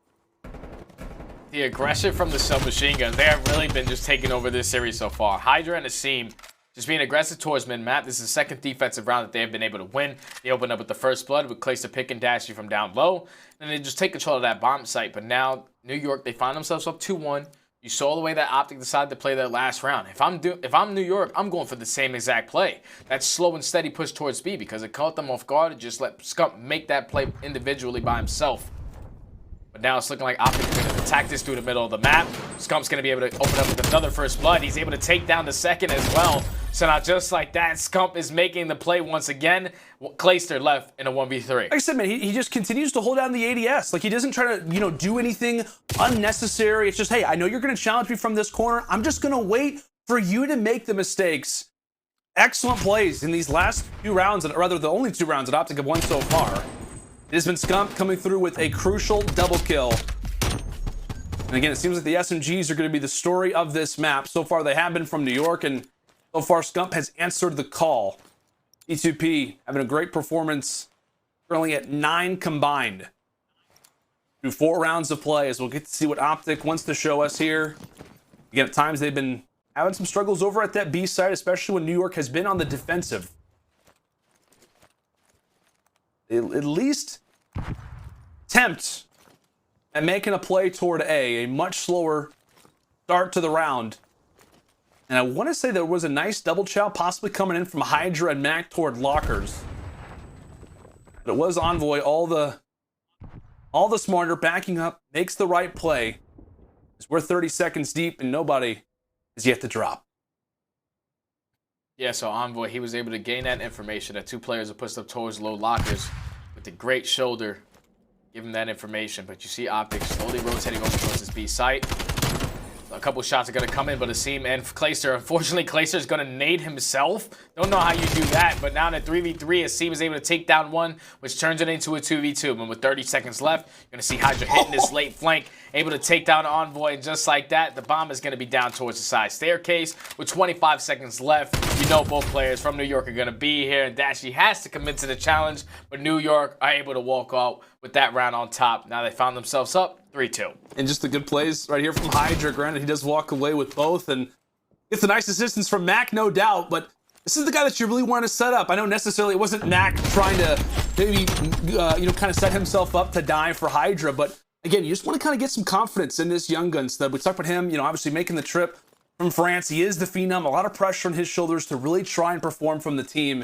The aggression from the submachine guns, they have really been just taking over this series so far. HyDra and Asim just being aggressive towards mid-map. This is the second defensive round that they have been able to win. They opened up with the first blood with Clayster picking Dashy from down low. And they just take control of that bomb site. But now, New York, they find themselves up 2-1. You saw the way that OpTic decided to play that last round. If I'm New York, I'm going for the same exact play. That slow and steady push towards B, because it caught them off guard and just let Scump make that play individually by himself. But now it's looking like OpTic is going to attack this through the middle of the map. Scump's going to be able to open up with another first blood. He's able to take down the second as well. So now just like that, Scump is making the play once again. Clayster left in a 1v3. Like I said, man, he just continues to hold down the ADS. Like, he doesn't try to, do anything unnecessary. It's just, hey, I know you're going to challenge me from this corner. I'm just going to wait for you to make the mistakes. Excellent plays in these last 2 rounds, or rather the only 2 rounds that OpTic have won so far. It has been Scump coming through with a crucial double kill. And again, it seems like the SMGs are going to be the story of this map. So far, they have been from New York, and so far, Scump has answered the call. E2P having a great performance, currently at 9 combined through 4 rounds of play, as we'll get to see what OpTic wants to show us here. Again, at times they've been having some struggles over at that B side, especially when New York has been on the defensive. They at least attempt at making a play toward A much slower start to the round. And I want to say there was a nice double chow possibly coming in from HyDra and Mack toward lockers. But it was Envoy, all the smarter, backing up, makes the right play. As we're 30 seconds deep and nobody is yet to drop. Yeah, so Envoy, he was able to gain that information that 2 players are pushed up towards low lockers with the great shoulder. Give him that information. But you see OpTic slowly rotating over towards this B site. A couple shots are going to come in, but Asim and Clayster, unfortunately, Clayster is going to nade himself. Don't know how you do that, but now in a 3v3, Asim is able to take down 1, which turns it into a 2v2. And with 30 seconds left, you're going to see HyDra hitting this late flank, able to take down Envoy, and just like that, the bomb is going to be down towards the side staircase. With 25 seconds left, you know both players from New York are going to be here, and Dashy has to commit to the challenge, but New York are able to walk out with that round on top. Now they found themselves up 3-2. And just the good plays right here from HyDra. Granted, he does walk away with both and gets a nice assistance from Mack, no doubt, but this is the guy that you really want to set up. I know necessarily it wasn't Mack trying to maybe, kind of set himself up to die for HyDra, but again, you just want to kind of get some confidence in this young gun stud. We talked about him, obviously making the trip from France. He is the phenom, a lot of pressure on his shoulders to really try and perform from the team.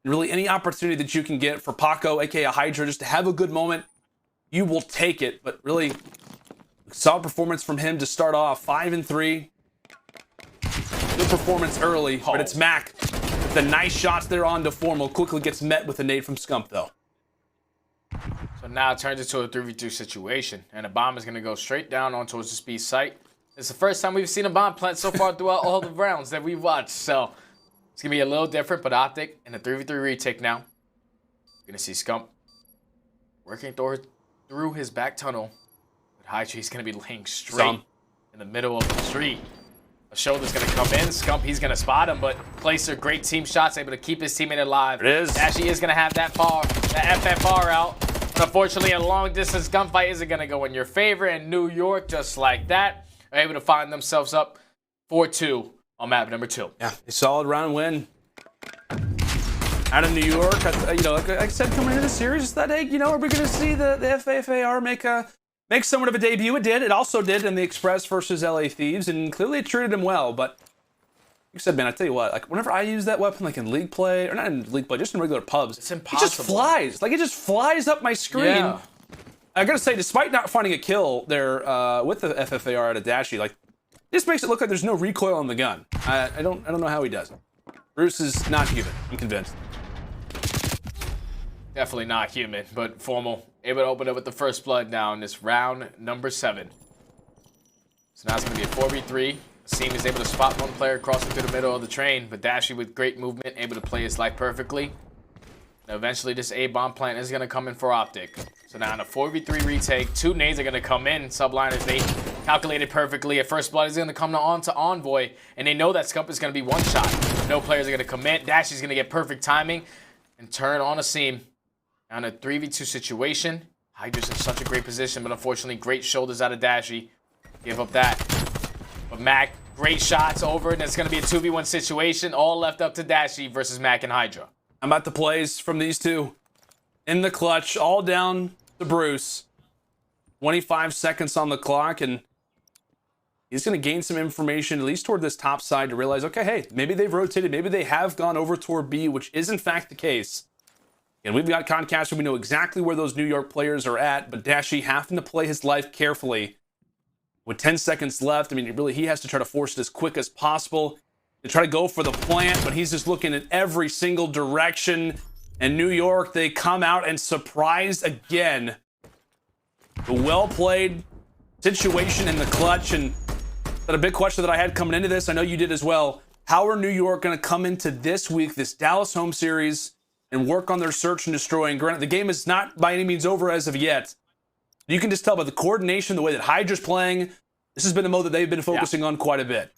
And really any opportunity that you can get for Paco, aka HyDra, just to have a good moment, you will take it. But really, solid performance from him to start off. 5-3. Good performance early, but it's Mack. The nice shots there on to Formal quickly gets met with a nade from Scump, though. So now it turns into a 3v2 situation, and a bomb is going to go straight down on towards this B site. It's the first time we've seen a bomb plant so far throughout all the rounds that we've watched, so it's going to be a little different, but OpTic in a 3v3 retake now. You're going to see Scump working through his back tunnel. But HyDra is going to be laying straight in the middle of the street. A shoulder's going to come in. Scump, he's going to spot him, but Clayster, great team shots, able to keep his teammate alive. It is. Dashy is going to have that FFR out. But unfortunately, a long-distance gunfight isn't going to go in your favor, and New York, just like that, are able to find themselves up 4-2 on map number 2. Yeah, a solid round win. Out of New York, like I said, coming into the series, that, hey, are we going to see the FFAR make somewhat of a debut? It did. It also did in the Express versus LA Thieves, and clearly it treated him well. But like I said, man, I tell you what, like whenever I use that weapon, like in league play, or not in league play, just in regular pubs, it's impossible. It just flies. Like it just flies up my screen. Yeah. I gotta say, despite not finding a kill there with the FFAR out of Dashy, like this makes it look like there's no recoil on the gun. I don't know how he does it. Bruce is not human. I'm convinced. Definitely not human, but Formal able to open up with the first blood now in this round number 7. So now it's going to be a 4v3. Asim is able to spot one player crossing through the middle of the train, but Dashy with great movement, able to play his life perfectly. Now, eventually, this A-bomb plant is going to come in for OpTic. So now in a 4v3 retake, 2 nades are going to come in. Subliners, they calculated perfectly. A first blood is going to come on to Envoy, and they know that Scump is going to be one shot. No players are going to commit. Dashy's going to get perfect timing and turn on Asim. Now in a 3v2 situation, HyDra's in such a great position, but unfortunately, great shoulders out of Dashy. Give up that. But Mack, great shots over, and it's going to be a 2v1 situation, all left up to Dashy versus Mack and HyDra. I'm at the plays from these two. In the clutch, all down to Bruce. 25 seconds on the clock, and he's going to gain some information, at least toward this top side, to realize, okay, hey, maybe they've rotated, maybe they have gone over toward B, which is in fact the case. And we've got Concast, so we know exactly where those New York players are at, but Dashy having to play his life carefully. With 10 seconds left, I mean, really, he has to try to force it as quick as possible to try to go for the plant, but he's just looking at every single direction. And New York, they come out and surprise again. The well-played situation in the clutch, and that a big question that I had coming into this, I know you did as well. How are New York going to come into this week, this Dallas home series, and work on their search and destroy? And granted, the game is not by any means over as of yet. You can just tell by the coordination, the way that HyDra's playing, this has been a mode that they've been focusing on quite a bit.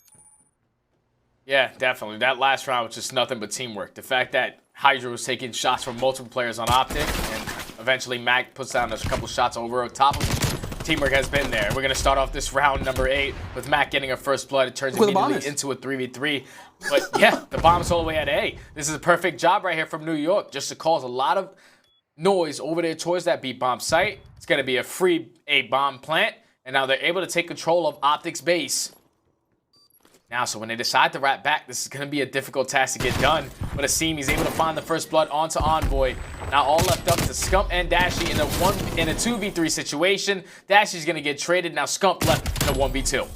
Yeah, definitely. That last round was just nothing but teamwork. The fact that HyDra was taking shots from multiple players on OpTic, and eventually Mack puts down a couple shots over top of him. Teamwork has been there. We're going to start off this round number 8 with Mack getting a first blood. It turns immediately into a 3v3. But yeah, the bomb's all the way at A. This is a perfect job right here from New York, just to cause a lot of noise over there towards that B bomb site. It's going to be a free A bomb plant, and now they're able to take control of OpTic's base. Now, so when they decide to wrap back, this is going to be a difficult task to get done. But Asim, he's able to find the first blood onto Envoy. Now all left up to Scump and Dashy in a 2v3 situation. Dashy's going to get traded. Now Scump left in a 1v2.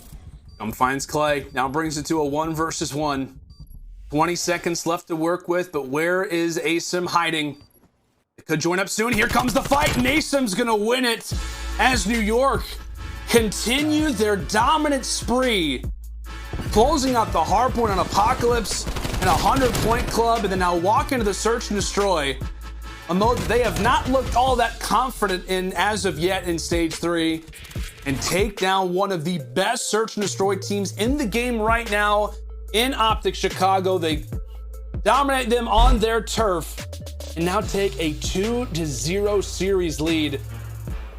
Scump finds Clay. Now brings it to a 1 versus 1. 20 seconds left to work with, but where is Asim hiding? It could join up soon. Here comes the fight, and Asim's going to win it as New York continue their dominant spree, closing out the hard point on Apocalypse and a 100-point club, and then now walk into the search and destroy, a mode that they have not looked all that confident in as of yet in stage 3, and take down one of the best search and destroy teams in the game right now in OpTic Chicago. They dominate them on their turf and now take a 2-0 series lead.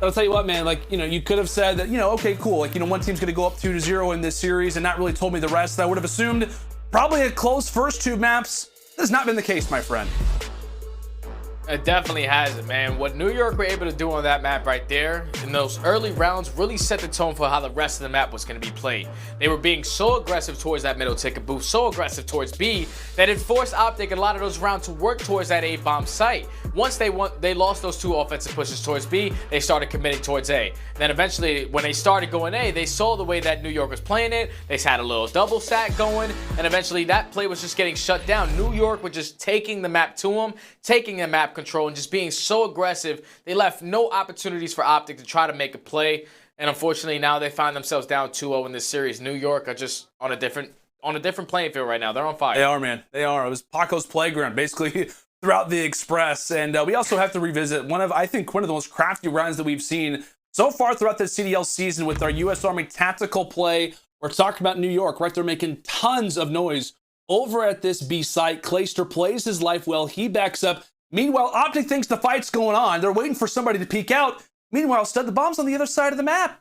I'll tell you what, man, like, you know, you could have said that, you know, okay, cool. Like, you know, one team's going to go up 2-0 in this series and not really told me the rest. I would have assumed probably a close first 2 maps. That has not been the case, my friend. It definitely hasn't, man. What New York were able to do on that map right there in those early rounds really set the tone for how the rest of the map was going to be played. They were being so aggressive towards that middle ticket booth, so aggressive towards B, that it forced OpTic a lot of those rounds to work towards that A-bomb site. Once they lost those 2 offensive pushes towards B, they started committing towards A. Then eventually, when they started going A, they saw the way that New York was playing it. They had a little double stack going, and eventually that play was just getting shut down. New York was just taking the map to them, taking the map control, and just being so aggressive. They left no opportunities for OpTic to try to make a play. And unfortunately, now they find themselves down 2-0 in this series. New York are just on a different playing field right now. They're on fire. They are, man. They are. It was Paco's playground, basically, throughout the Express. And we also have to revisit I think one of the most crafty rounds that we've seen so far throughout the CDL season with our U.S. Army tactical play. We're talking about New York, right? They're making tons of noise over at this B site. Clayster plays his life well. He backs up. Meanwhile, OpTic thinks the fight's going on. They're waiting for somebody to peek out. Meanwhile, Stud, the bomb's on the other side of the map.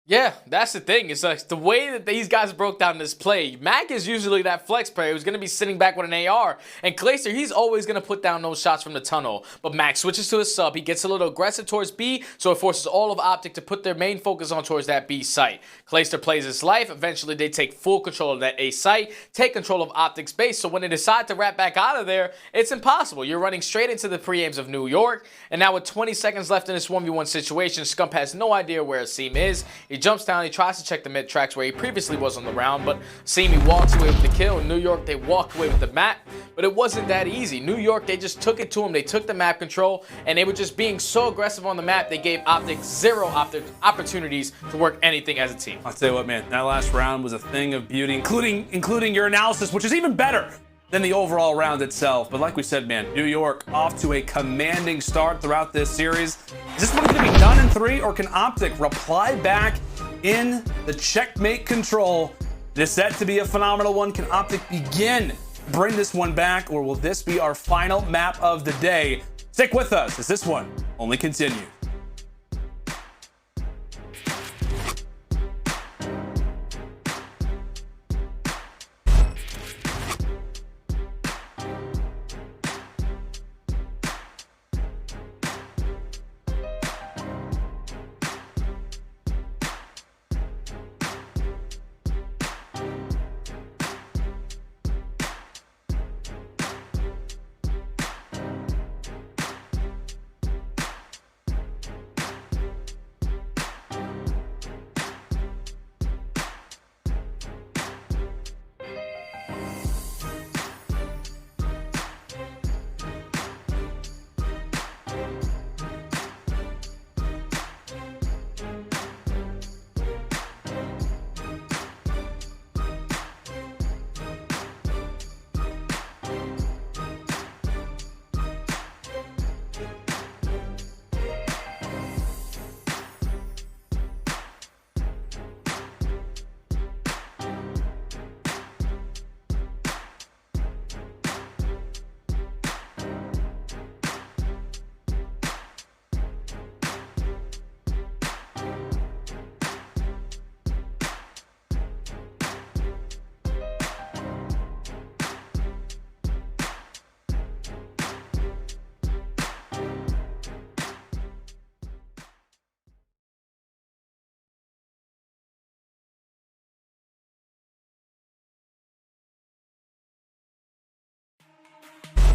Yeah, that's the thing. It's like the way that these guys broke down this play. Mack is usually that flex player who's going to be sitting back with an AR. And Clayster, he's always going to put down those shots from the tunnel. But Mack switches to his sub. He gets a little aggressive towards B, so it forces all of OpTic to put their main focus on towards that B site. Clayster plays his life. Eventually, they take full control of that A site, take control of OpTic's base. So when they decide to wrap back out of there, it's impossible. You're running straight into the pre-aims of New York. And now with 20 seconds left in this 1v1 situation, Scump has no idea where Asim is. He jumps down. He tries to check the mid tracks where he previously was on the round, but Seany walks away with the kill. In New York, they walked away with the map, but it wasn't that easy. New York, they just took it to him. They took the map control, and they were just being so aggressive on the map, they gave OpTic 0 opportunities to work anything as a team. I'll tell you what, man, that last round was a thing of beauty, including your analysis, which is even better. than the overall round itself. But like we said, man, New York off to a commanding start throughout this series. Is this one going to be done in 3, or can OpTic reply back in the checkmate control? It is set to be a phenomenal one. Can OpTic begin to bring this one back, or will this be our final map of the day? Stick with us, as this one only continues.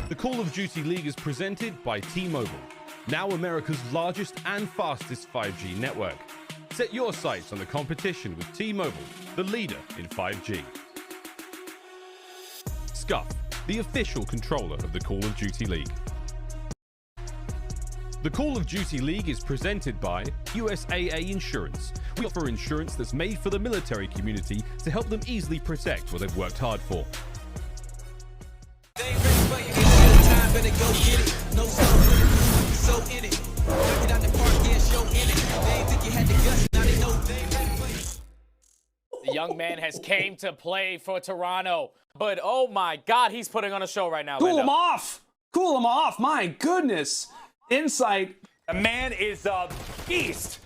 The Call of Duty League is presented by T-Mobile, now America's largest and fastest 5G network. Set your sights on the competition with T-Mobile, the leader in 5G. Scump, the official controller of the Call of Duty League. The Call of Duty League is presented by USAA Insurance. We offer insurance that's made for the military community to help them easily protect what they've worked hard for. Better go get it. No so in it. Knock it out the park, yeah, show in it. They ain't think you had the guts, now they know they The young man has came to play for Toronto, but oh my God, he's putting on a show right now. Cool him off. Cool him off. My goodness. Insight. The man is a beast.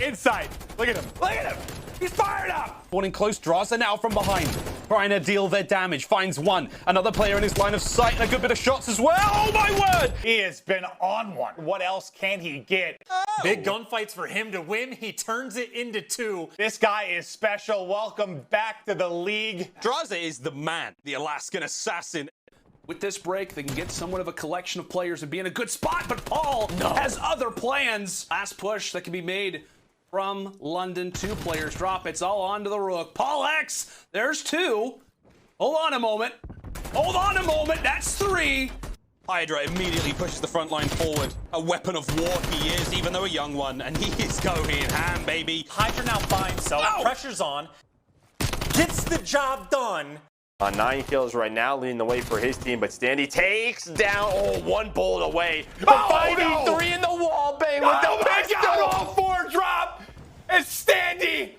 Insight. Look at him. Look at him. He's fired up. One in close, Drazah now from behind, trying to deal their damage. Finds one. Another player in his line of sight, and a good bit of shots as well. Oh my word! He has been on one. What else can he get? Big gunfights for him to win. He turns it into 2. This guy is special. Welcome back to the league. Drazah is the man, the Alaskan assassin. With this break, they can get somewhat of a collection of players and be in a good spot, but Paul has other plans. Last push that can be made from London. 2 players drop. It's all onto the Røkkr. Paul X, there's 2. Hold on a moment. Hold on a moment. That's 3. HyDra immediately pushes the front line forward. A weapon of war he is, even though a young one, and he is going ham, baby. HyDra now by himself. Oh. Pressure's on. Gets the job done. 9 kills right now, leading the way for his team, but Standy takes down, 1 bullet away. But finding 3 in the wall, bang, with the pistol. All 4 drop, and Standy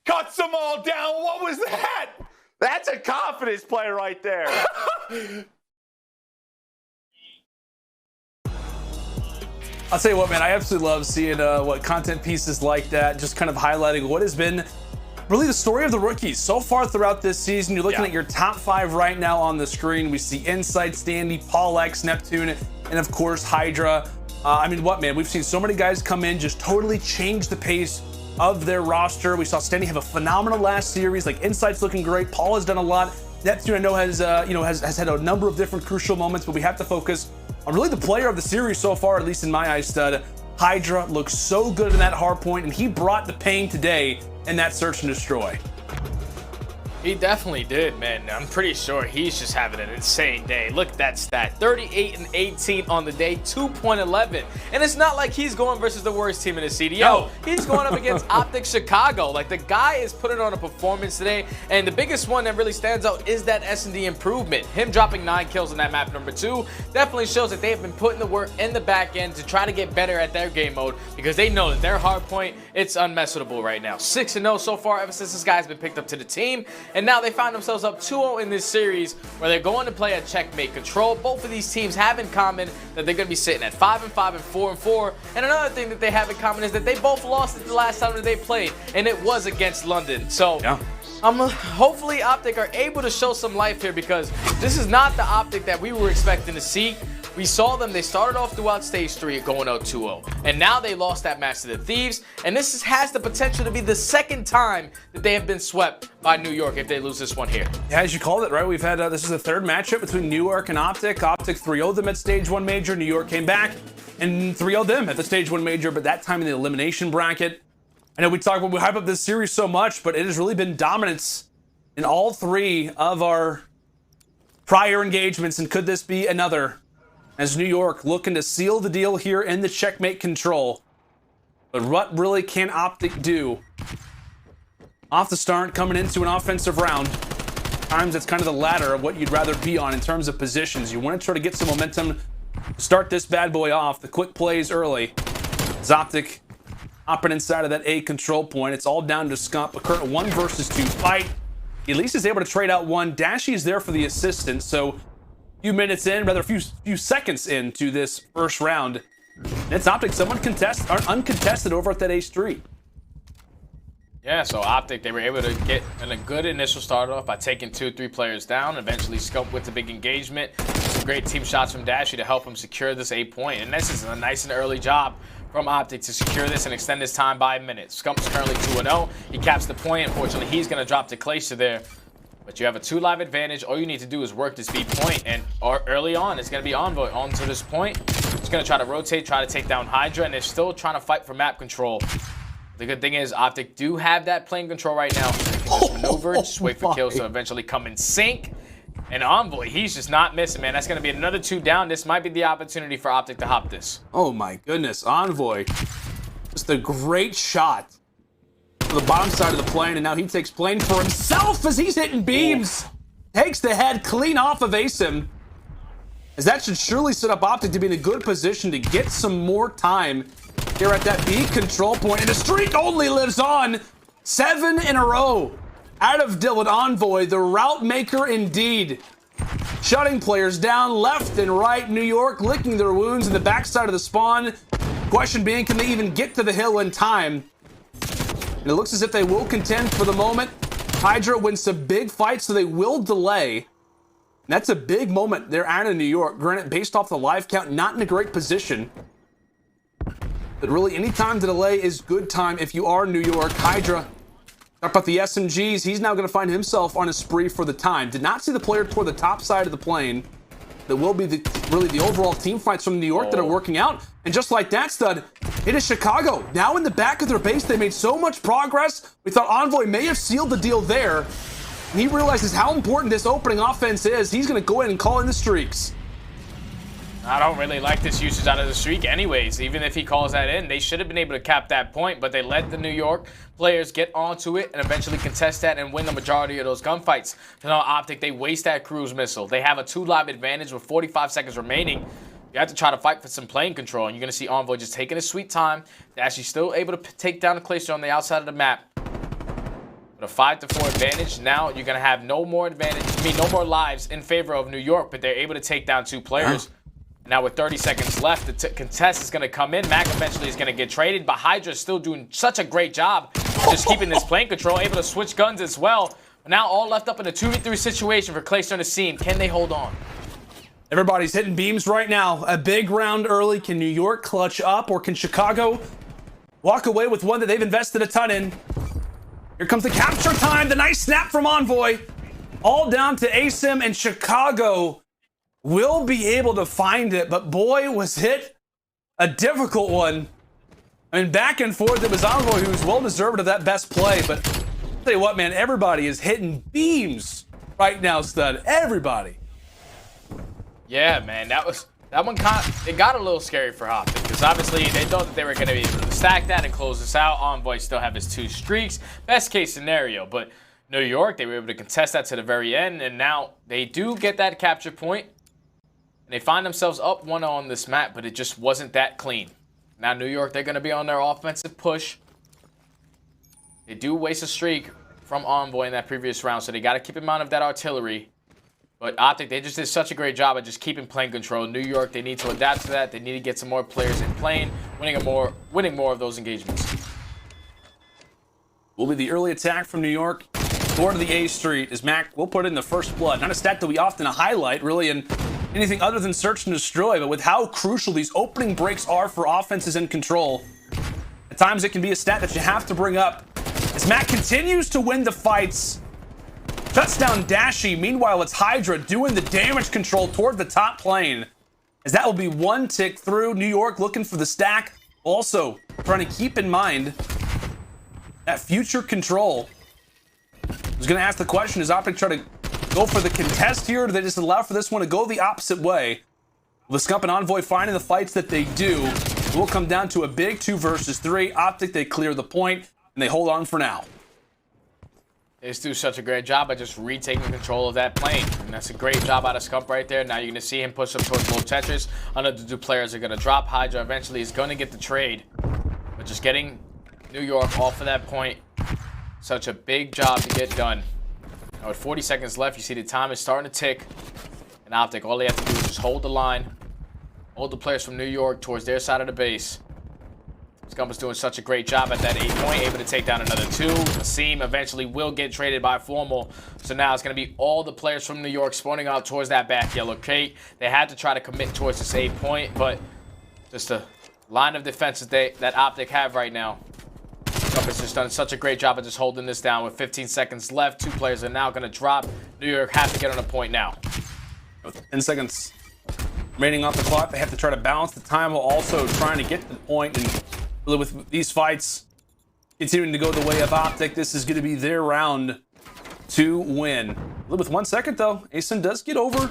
cuts them all down. What was that? That's a confidence play right there. I'll tell you what, man, I absolutely love seeing content pieces like that, just kind of highlighting what has been really the story of the rookies so far throughout this season. You're looking at your top 5 right now on the screen. We see Insight, Standy, Paul X, Neptune, and of course HyDra. I mean, what, man? We've seen so many guys come in, just totally change the pace of their roster. We saw Standy have a phenomenal last series. Like, Insight's looking great. Paul has done a lot. Neptune, I know, has had a number of different crucial moments, but we have to focus on really the player of the series so far, at least in my eyes, stud. HyDra looks so good in that hard point, and he brought the pain today in that search and destroy. He definitely did, man. I'm pretty sure he's just having an insane day. Look at that stat. 38 and 18 on the day, 2.11. And it's not like he's going versus the worst team in the CDL. No. He's going up against OpTic Chicago. Like, the guy is putting on a performance today. And the biggest one that really stands out is that S&D improvement. Him dropping 9 kills on that map number 2 definitely shows that they have been putting the work in the back end to try to get better at their game mode, because they know that their hard point, it's unmessable right now. 6-0 so far ever since this guy's been picked up to the team. And now they find themselves up 2-0 in this series, where they're going to play a checkmate control. Both of these teams have in common that they're going to be sitting at 5-5 and 4-4. And another thing that they have in common is that they both lost it the last time that they played, and it was against London. So yeah. Hopefully OpTic are able to show some life here, because this is not the OpTic that we were expecting to see. We saw them, they started off throughout stage 3 going out 2-0, and now they lost that match to the Thieves, and this has the potential to be the second time that they have been swept by New York if they lose this one here. Yeah, as you called it, right? We've had, this is the third matchup between New York and OpTic. OpTic 3-0'd them at stage 1 major, New York came back and 3-0'd them at the stage 1 major, but that time in the elimination bracket. I know we hype up this series so much, but it has really been dominance in all 3 of our prior engagements, and could this be another? As New York looking to seal the deal here in the checkmate control. But what really can OpTic do? Off the start, coming into an offensive round. Times it's kind of the ladder of what you'd rather be on in terms of positions. You want to try to get some momentum, start this bad boy off. The quick plays early. As OpTic hopping inside of that A control point. It's all down to Scump. A current 1 versus 2 fight. He at least is able to trade out 1. Dashy is there for the assistance, so few minutes in, rather a few seconds into this first round. And it's OpTic, someone uncontested over at that A street. Yeah, so OpTic, they were able to get a good initial start off by taking 2 or 3 players down. Eventually Scump with the big engagement. Some great team shots from Dashy to help him secure this A point. And this is a nice and early job from OpTic to secure this and extend this time by a minute. Scump's currently 2-0. He caps the point. Unfortunately, he's going to drop to Clayster there. But you have a 2 live advantage. All you need to do is work this B point, and early on, it's going to be Envoy onto this point. He's going to try to rotate, try to take down HyDra, and they're still trying to fight for map control. The good thing is OpTic do have that plane control right now. So they can just maneuver, just wait for kills to eventually come in sync. And Envoy, he's just not missing, man. That's going to be another 2 down. This might be the opportunity for OpTic to hop this. Oh my goodness, Envoy. Just a great shot. The bottom side of the plane, and now he takes plane for himself as he's hitting beams. Takes the head clean off of Asim, as that should surely set up OpTic to be in a good position to get some more time here at that B control point. And the streak only lives on. 7 in a row out of Dylan Envoy, the route maker indeed. Shutting players down left and right. New York licking their wounds in the backside of the spawn. Question being, can they even get to the hill in time? And it looks as if they will contend for the moment. HyDra wins some big fights, so they will delay. And that's a big moment. They're out of New York. Granted, based off the live count, not in a great position. But really, any time to delay is good time if you are New York. HyDra, talk about the SMGs. He's now going to find himself on a spree for the time. Did not see the player toward the top side of the plane. That will be really the overall team fights from New York that are working out. And just like that, Stud, it is Chicago. Now in the back of their base, they made so much progress. We thought Envoy may have sealed the deal there. And he realizes how important this opening offense is. He's going to go in and call in the streaks. I don't really like this usage out of the streak anyways. Even if he calls that in, they should have been able to cap that point, but they let the New York players get onto it and eventually contest that and win the majority of those gunfights. So now OpTic, they waste that cruise missile. They have a 2 live advantage with 45 seconds remaining. You have to try to fight for some plane control, and you're going to see Envoy just taking his sweet time. Dashy's still able to take down the Clayster on the outside of the map. With a 5-4 advantage, now you're going to have no more lives in favor of New York, but they're able to take down 2 players. Now with 30 seconds left, the contest is going to come in. Mack eventually is going to get traded, but HyDra is still doing such a great job just keeping this plane control, able to switch guns as well. Now all left up in a 2v3 situation for Clayster and Asim. Can they hold on? Everybody's hitting beams right now. A big round early. Can New York clutch up, or can Chicago walk away with one that they've invested a ton in? Here comes the capture time. The nice snap from Envoy. All down to Asim, and Chicago will be able to find it, but boy, was hit a difficult one. I mean, back and forth, it was Envoy who was well deserved of that best play, but Tell you what, man, everybody is hitting beams right now, stud. Everybody. Yeah, man, that one it got a little scary for OpTic because obviously they thought that they were going to be able to stack that and close this out. Envoy still have his 2 streaks. Best case scenario, but New York, they were able to contest that to the very end, and now they do get that capture point, and they find themselves up 1-0 on this map, but it just wasn't that clean. Now New York, they're going to be on their offensive push. They do waste a streak from Envoy in that previous round, so they got to keep in mind of that artillery. But OpTic, they just did such a great job at just keeping plane control. New York, they need to adapt to that. They need to get some more players in plane, winning more of those engagements. Will be the early attack from New York. Door to the A Street as Mack will put in the first blood. Not a stat that we often highlight, really, in anything other than search and destroy, but with how crucial these opening breaks are for offenses in control, at times it can be a stat that you have to bring up. As Mack continues to win the fights, shuts down Dashy. Meanwhile, it's HyDra doing the damage control toward the top plane, as that will be 1 tick through. New York looking for the stack. Also, trying to keep in mind that future control. I was going to ask the question, is OpTic try to go for the contest here, or do they just allow for this one to go the opposite way? Will the Scump and Envoy finding the fights that they do? It will come down to a big 2 versus 3. OpTic, they clear the point, and they hold on for now. They just do such a great job at just retaking control of that plane. And that's a great job out of Scump right there. Now you're going to see him push up towards low Tetris. Another 2 players are going to drop. HyDra eventually is going to get the trade. But just getting New York off of that point, such a big job to get done. Now with 40 seconds left, you see the time is starting to tick. And OpTic, all they have to do is just hold the line. Hold the players from New York towards their side of the base. Scump is doing such a great job at that 8 point, able to take down another 2. Asim eventually will get traded by Formal. So now it's going to be all the players from New York spawning out towards that back yellow crate. They had to try to commit towards this 8 point, but just a line of defenses that OpTic have right now. Scump has just done such a great job of just holding this down with 15 seconds left. 2 players are now going to drop. New York have to get on a point now. 10 seconds remaining off the clock. They have to try to balance the time while also trying to get to the point. And really with these fights continuing to go the way of OpTic, this is going to be their round to win. With 1 second though, Asim does get over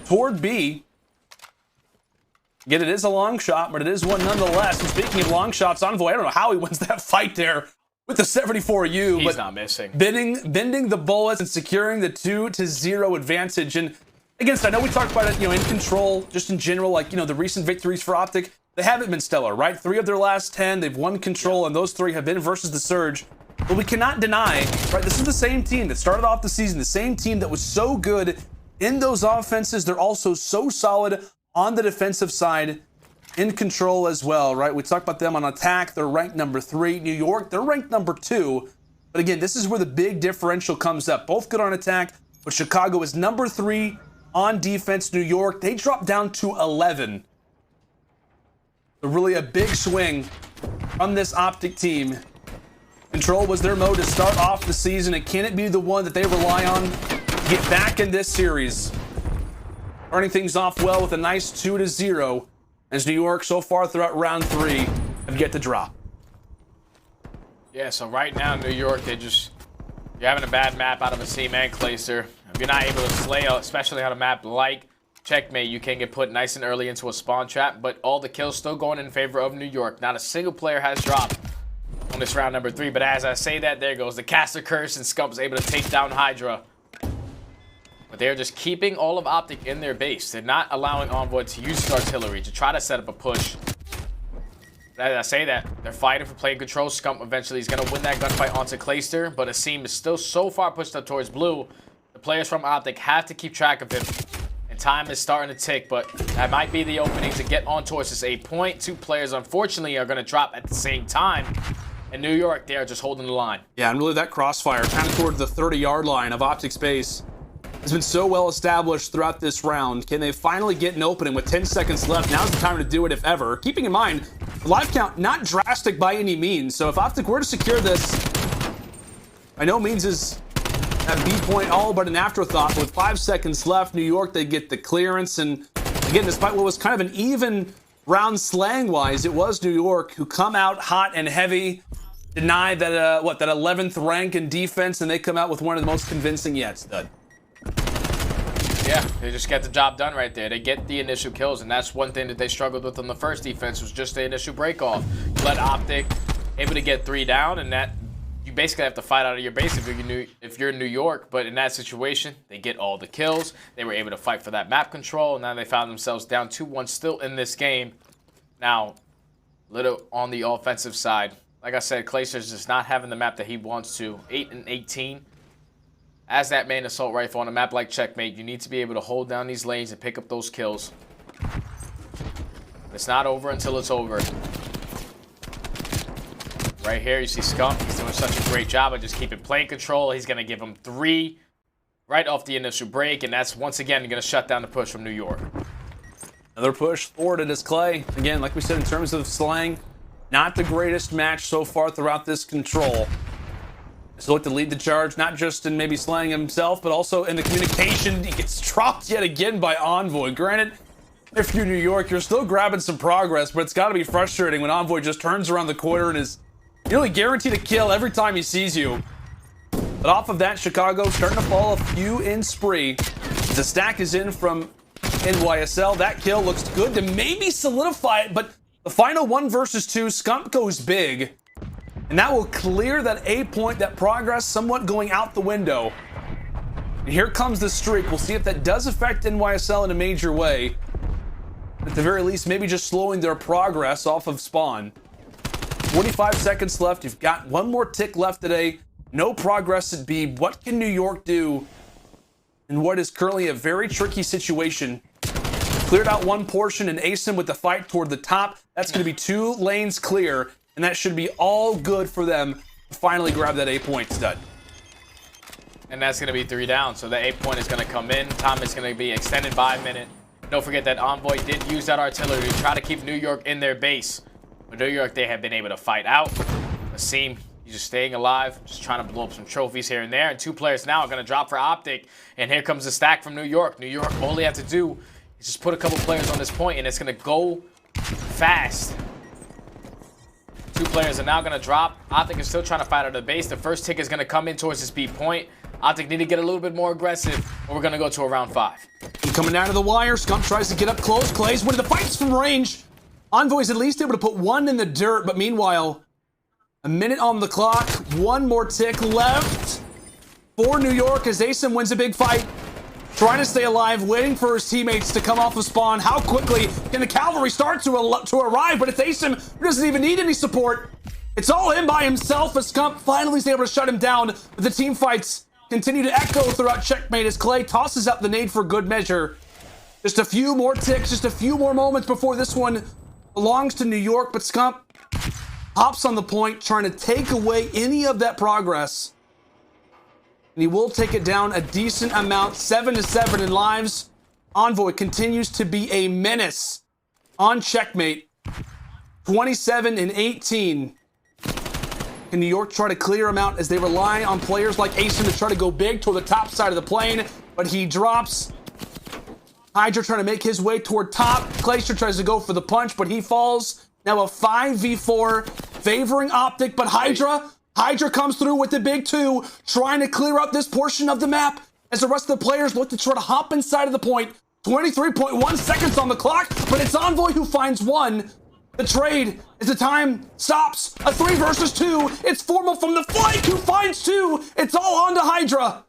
toward B. Again, it is a long shot, but it is one nonetheless. And speaking of long shots, Envoy, I don't know how he wins that fight there with the 74U. He's not missing. Bending the bullets and securing the 2-0 advantage. And again, I know we talked about it, in control, just in general, like, the recent victories for OpTic, they haven't been stellar, right? 3 of their last 10, they've won control, and those 3 have been versus the Surge. But we cannot deny, right, this is the same team that started off the season, the same team that was so good in those offenses. They're also so solid on the defensive side, in control as well, right? We talked about them on attack. They're ranked number 3. New York, they're ranked number 2. But again, this is where the big differential comes up. Both good on attack, but Chicago is number 3 on defense. New York, they dropped down to 11. So really a big swing from this OpTic team. Control was their mode to start off the season, and can it be the one that they rely on to get back in this series? Starting things off well with a nice 2-0, as New York so far throughout round 3 have yet to drop. Yeah, so right now, New York, you're having a bad map out of Asim and Clayster. If you're not able to slay, especially on a map like Checkmate, you can get put nice and early into a spawn trap, but all the kills still going in favor of New York. Not a single player has dropped on this round number 3, but as I say that, there goes the caster curse, and Scump's able to take down HyDra. But they're just keeping all of OpTic in their base. They're not allowing Envoy to use his artillery to try to set up a push. As I say that, they're fighting for plane control. Scump eventually is going to win that gunfight onto Clayster, but Asim is still so far pushed up towards blue. The players from OpTic have to keep track of him. And time is starting to tick, but that might be the opening to get on towards this 8 point. 2 players, unfortunately, are going to drop at the same time. And New York, they are just holding the line. Yeah, and really that crossfire kind of toward the 30-yard line of OpTic's base has been so well established throughout this round. Can they finally get an opening with 10 seconds left? Now's the time to do it, if ever. Keeping in mind, the life count not drastic by any means. So if OpTic were to secure this, by no means is that B point all but an afterthought. With 5 seconds left, New York, they get the clearance. And again, despite what was kind of an even round slang-wise, it was New York who come out hot and heavy. deny that, that 11th rank in defense, and they come out with one of the most convincing yet, Stud. Yeah, they just get the job done right there. They get the initial kills, and that's one thing that they struggled with on the first defense was just the initial break-off. You let OpTic able to get 3 down, and that you basically have to fight out of your base if you're in New York. But in that situation, they get all the kills. They were able to fight for that map control, and now they found themselves down 2-1 still in this game. Now, little on the offensive side. Like I said, Clayster's just not having the map that he wants to. 8 and 18. As that main assault rifle on a map like Checkmate, you need to be able to hold down these lanes and pick up those kills. It's not over until it's over. Right here, you see Scump. He's doing such a great job of just keeping plane control. He's going to give him 3 right off the initial break, and that's once again going to shut down the push from New York. Another push forward at his Clay. Again, like we said, in terms of slang, not the greatest match so far throughout this control. So look to lead the charge, not just in maybe slaying himself, but also in the communication. He gets dropped yet again by Envoy. Granted, if you're New York, you're still grabbing some progress, but it's got to be frustrating when Envoy just turns around the corner and is nearly guaranteed a kill every time he sees you. But off of that, Chicago starting to fall a few in spree. The stack is in from NYSL. That kill looks good to maybe solidify it, but the final 1 versus 2, Scump goes big. And that will clear that A point, that progress somewhat going out the window. And here comes the streak. We'll see if that does affect NYSL in a major way. At the very least, maybe just slowing their progress off of spawn. 45 seconds left. You've got 1 more tick left today. No progress at B. What can New York do in what is currently a very tricky situation? Cleared out 1 portion, and Asim with the fight toward the top. That's going to be 2 lanes clear. And that should be all good for them to finally grab that A point, Stud. And that's going to be 3 down. So the A point is going to come in. Time is going to be extended by a minute. Don't forget that Envoy did use that artillery to try to keep New York in their base. But New York, they have been able to fight out. Asim, he's just staying alive, just trying to blow up some trophies here and there. And 2 players now are going to drop for OpTic. And here comes the stack from New York. New York, all they have to do is just put a couple players on this point, and it's going to go fast. 2 players are now going to drop. OpTic is still trying to fight out of the base. The first tick is going to come in towards this B point. OpTic need to get a little bit more aggressive, or we're going to go to a round 5. Coming down to the wire, Scump tries to get up close. Clay's winning the fights from range. Envoy's at least able to put 1 in the dirt, but meanwhile, a minute on the clock. 1 more tick left for New York as Asim wins a big fight. Trying to stay alive, waiting for his teammates to come off of spawn. How quickly can the cavalry start to arrive? But it's Asim who doesn't even need any support. It's all him by himself as Scump finally is able to shut him down. But the team fights continue to echo throughout Checkmate as Clay tosses up the nade for good measure. Just a few more ticks, just a few more moments before this one belongs to New York. But Scump hops on the point, trying to take away any of that progress. And he will take it down a decent amount, 7-7 in lives. Envoy continues to be a menace on Checkmate. 27 and 18. Can New York try to clear him out as they rely on players like Asim to try to go big toward the top side of the plane, but he drops. HyDra trying to make his way toward top. Clayster tries to go for the punch, but he falls. Now a 5v4 favoring OpTic, but HyDra comes through with the big 2, trying to clear up this portion of the map as the rest of the players look to try to hop inside of the point. 23.1 seconds on the clock, but it's Envoy who finds 1. The trade as the time stops. A 3 versus 2. It's Formal from the flank who finds 2. It's all on to HyDra.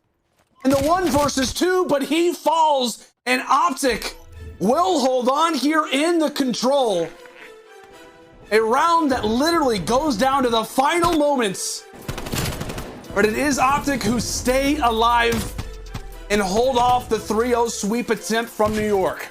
And the 1 versus 2, but he falls, and OpTic will hold on here in the control. A round that literally goes down to the final moments. But it is OpTic who stay alive and hold off the 3-0 sweep attempt from New York.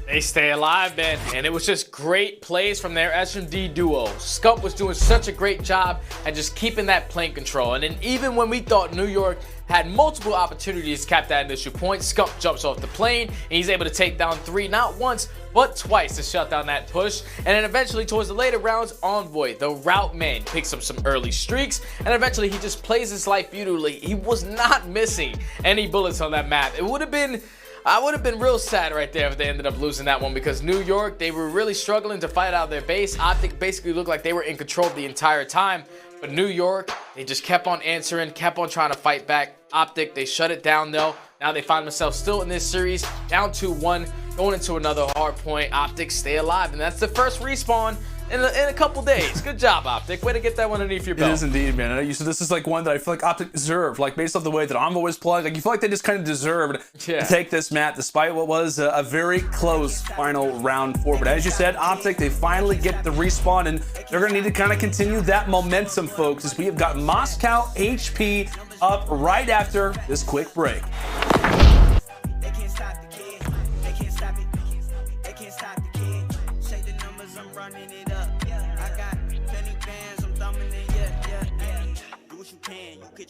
They stay alive, man, and it was just great plays from their SMD duo. Scump was doing such a great job at just keeping that plane control. And then even when we thought New York had multiple opportunities to cap that initial point, Scump jumps off the plane, and he's able to take down 3, not once, but twice to shut down that push. And then eventually, towards the later rounds, Envoy, the route man, picks up some early streaks, and eventually he just plays his life beautifully. He was not missing any bullets on that map. It would have been I would have been real sad right there if they ended up losing that one, because New York, they were really struggling to fight out of their base. OpTic basically looked like they were in control the entire time. But New York, they just kept on answering, kept on trying to fight back. OpTic, they shut it down though. Now they find themselves still in this series, down 2-1, going into another hard point. OpTic stay alive, and that's the first respawn in a couple days. Good job, OpTic. Way to get that one underneath your belt. It is indeed, man. And this is like one that I feel like OpTic deserved, like based off the way that Envoy was playing. Like you feel like they just kind of deserved to take this map, despite what was a very close final round 4. But as you said, OpTic, they finally get the respawn, and they're gonna need to kind of continue that momentum, folks, as we have got Moscow HP up right after this quick break.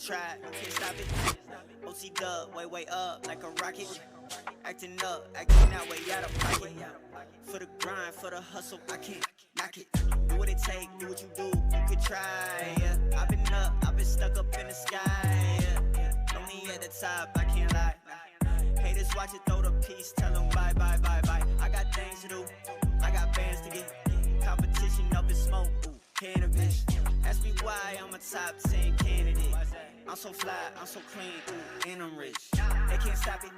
Try, you can't stop it. OC dub, way up like a rocket. Acting up, acting that way out of pocket. For the grind, for the hustle, I can't knock it. Do what it take, do what you do, you could try. Yeah. I've been up, I've been stuck up in the sky. Yeah. Lonely at the top, I can't lie. Haters watch it, throw the piece, tell them bye, bye, bye, bye. I got things to do, I got bands to get. Competition up in smoke, ooh, cannabis. Ask me why I'm a top 10 candidate. I'm so fly, I'm so clean, ooh, and I'm rich. They can't stop it,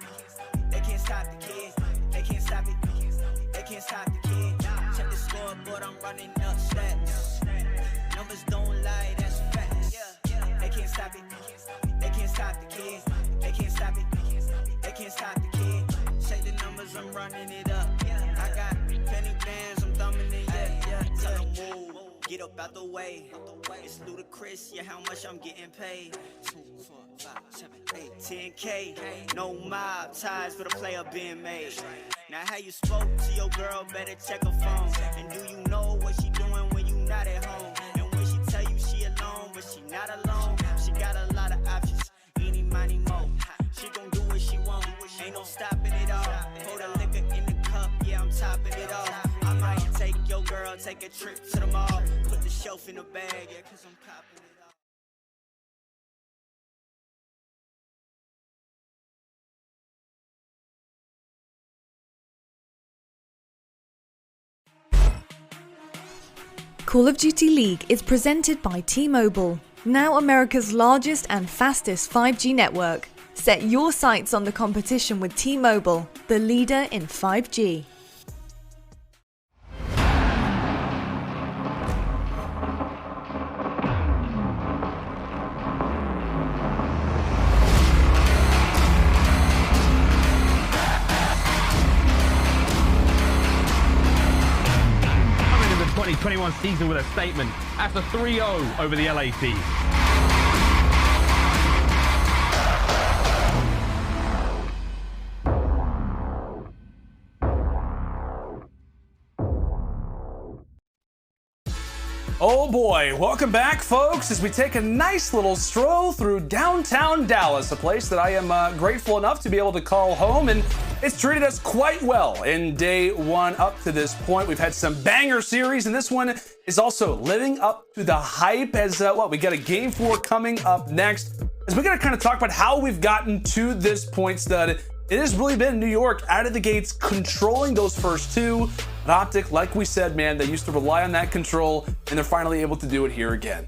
they can't stop the kid. They can't stop it, they can't stop the kid. Check the scoreboard, I'm running up stats. Numbers don't lie, that's facts. They can't stop it, they can't stop the kid. They can't stop it, they can't stop the kid. Check the numbers, I'm running it up. I got penny bands, I'm thumbing it, yeah. Tell them move. Get up out the way. It's ludicrous, yeah, how much I'm getting paid. 2, 4, 5, 7, 8, 10K. No mob ties for the player being made. Now how you spoke to your girl, better check her phone. And do you know what she doing when you not at home? And when she tell you she alone, but she not alone. She got a lot of options, eeny, miny, mo. She gon' do what she want, ain't no stopping it all. Pour the liquor in the cup, yeah, I'm topping it off. I might take your girl, take a trip to the mall. Put the shelf in the bag, yeah, cause I'm copping it off. Call of Duty League is presented by T-Mobile, now America's largest and fastest 5G network. Set your sights on the competition with T-Mobile, the leader in 5G. Coming into the 2021 season with a statement after 3-0 over the LA Thieves. Oh boy, welcome back, folks, as we take a nice little stroll through downtown Dallas, a place that I am grateful enough to be able to call home, and it's treated us quite well in day 1 up to this point. We've had some banger series, and this one is also living up to the hype as, we got a Game 4 coming up next, as we're going to kind of talk about how we've gotten to this point, Stud. It has really been New York out of the gates controlling those first 2. But OpTic, like we said, man, they used to rely on that control, and they're finally able to do it here again.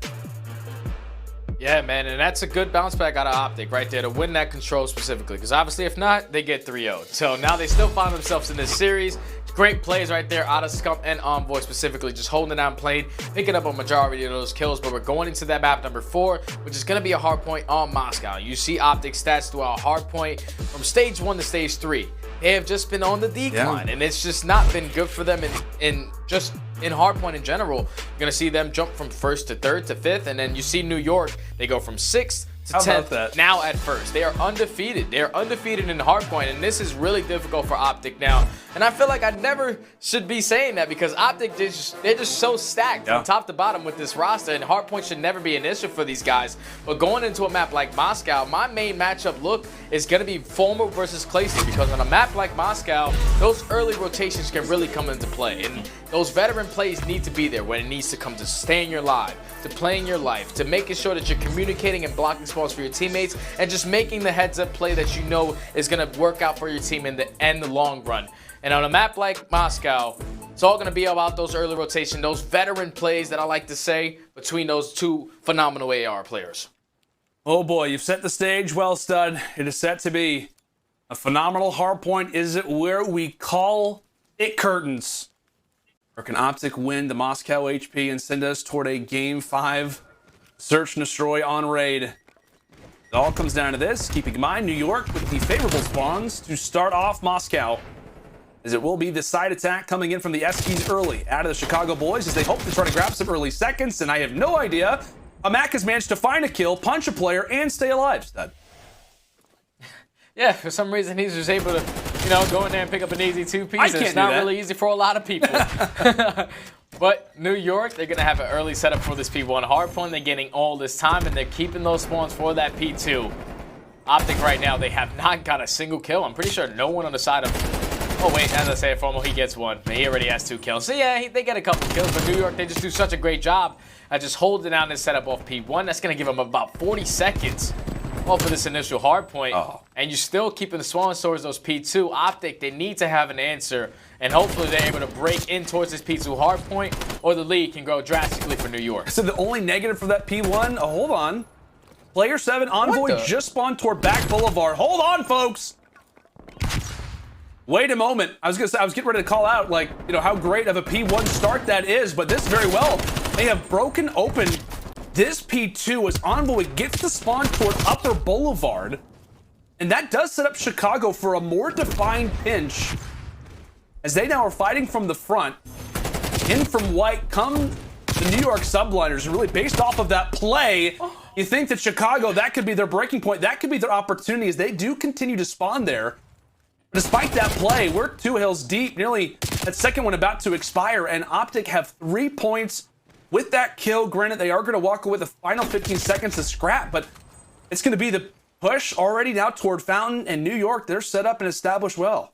Yeah, man, and that's a good bounce back out of OpTic right there to win that control specifically, because obviously if not, they get 3-0. So now they still find themselves in this series. Great plays right there out of Scump and Envoy specifically, just holding it down, playing, picking up a majority of those kills. But we're going into that map number 4, which is going to be a hard point on Moscow. You see OpTic stats throughout hard point from stage 1 to stage 3. They have just been on the decline, and it's just not been good for them in hardpoint in general. You're gonna see them jump from 1st to 3rd to 5th, and then you see New York, they go from 6th to 10th, now at 1st. They are undefeated. They are undefeated in hardpoint, and this is really difficult for OpTic now. And I feel like I never should be saying that, because OpTic, they're just so stacked from top to bottom with this roster, and hardpoint should never be an issue for these guys. But going into a map like Moscow, my main matchup look is going to be Former versus Clayster, because on a map like Moscow, those early rotations can really come into play, and those veteran plays need to be there when it needs to come to staying your life, to playing your life, to making sure that you're communicating and blocking spawns for your teammates, and just making the heads-up play that you know is going to work out for your team in the long run. And on a map like Moscow, it's all going to be about those early rotation, those veteran plays that I like to say between those two phenomenal AR players. Oh boy, you've set the stage well, stud. It is set to be a phenomenal hardpoint. Is it where we call it curtains? Or can OpTic win the Moscow HP and send us toward a Game 5 search and destroy on raid? It all comes down to this. Keeping in mind, New York with the favorable spawns to start off Moscow, as it will be the side attack coming in from the Eskies early out of the Chicago boys as they hope to try to grab some early seconds. And I have no idea. Mack has managed to find a kill, punch a player, and stay alive, stud. Yeah, for some reason he's just able to, you know, go in there and pick up an easy 2-piece. It's not really easy for a lot of people. But New York, they're going to have an early setup for this P1 hardpoint. They're getting all this time, and they're keeping those spawns for that P2. OpTic right now, they have not got a single kill. I'm pretty sure no one on the side of... Oh, wait, as I say, Formal, he gets one. He already has 2 kills. So, yeah, they get a couple kills, but New York, they just do such a great job at just holding down this setup off P1. That's going to give them about 40 seconds off of this initial hard point. And you're still keeping the spawns towards those P2. OpTic, they need to have an answer, and hopefully they're able to break in towards this P2 hard point, or the lead can grow drastically for New York. So the only negative for that P1, hold on. Player 7, Envoy just spawned toward back Boulevard. Hold on, folks. Wait a moment. I was getting ready to call out, like, you know, how great of a P1 start that is, but this very well may have broken open this P2 as Envoy gets the spawn toward Upper Boulevard. And that does set up Chicago for a more defined pinch, as they now are fighting from the front. In from white come the New York Subliners, and really based off of that play, you think that Chicago, that could be their breaking point, that could be their opportunity, as they do continue to spawn there. Despite that play, we're 2 hills deep, nearly that second one about to expire, and OpTic have 3 points with that kill. Granted, they are going to walk away with the final 15 seconds to scrap, but it's going to be the push already now toward Fountain and New York. They're set up and established well.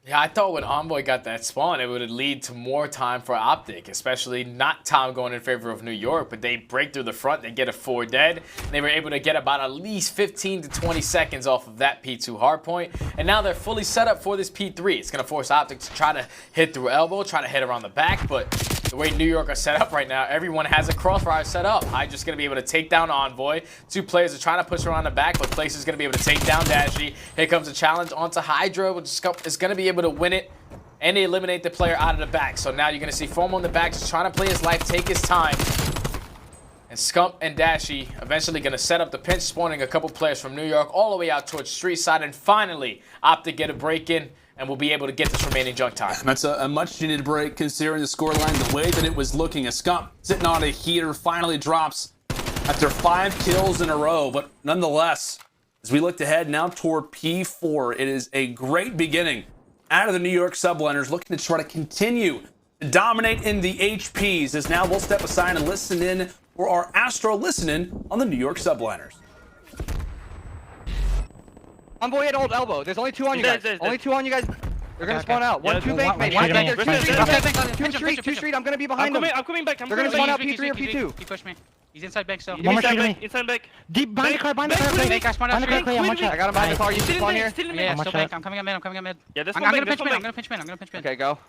Yeah, I thought when Envoy got that spawn, it would lead to more time for OpTic, especially not time going in favor of New York, but they break through the front, they get a 4 dead, and they were able to get about at least 15 to 20 seconds off of that P2 hardpoint, and now they're fully set up for this P3. It's going to force OpTic to try to hit through elbow, try to hit around the back, but the way New York are set up right now, everyone has a crossfire set up. HyDra's going to be able to take down Envoy. 2 players are trying to push around the back, but Clayster's going to be able to take down Dashy. Here comes a challenge onto HyDra, which Scump is going to be able to win it, and they eliminate the player out of the back. So now you're going to see Foam on the back, just trying to play his life, take his time. And Scump and Dashy eventually going to set up the pinch, spawning a couple players from New York all the way out towards street side, and finally OpTic get a break in, and we'll be able to get this remaining junk time. That's a much-needed break, considering the scoreline, the way that it was looking. As Scump, sitting on a heater, finally drops after 5 kills in a row. But nonetheless, as we look ahead now toward P4, it is a great beginning out of the New York Subliners, looking to try to continue to dominate in the HPs. As now we'll step aside and listen in for our Astro listening on the New York Subliners. Envoy at old elbow. There's only 2 on you guys. Only 2 on you guys. They're gonna spawn out. 1, 2 bank, maybe. 2 street. I'm gonna be behind them. I'm coming back. They're gonna spawn out P3 or P2. He pushed me. He's inside bank still. Inside bank. Deep behind the car, behind the car. Bank, I spawned out street. I got him behind the car. You can spawn here. Yeah, still bank. I'm coming up mid. Yeah, this I'm one gonna bank, pinch mid. I'm gonna pinch mid. Okay, go.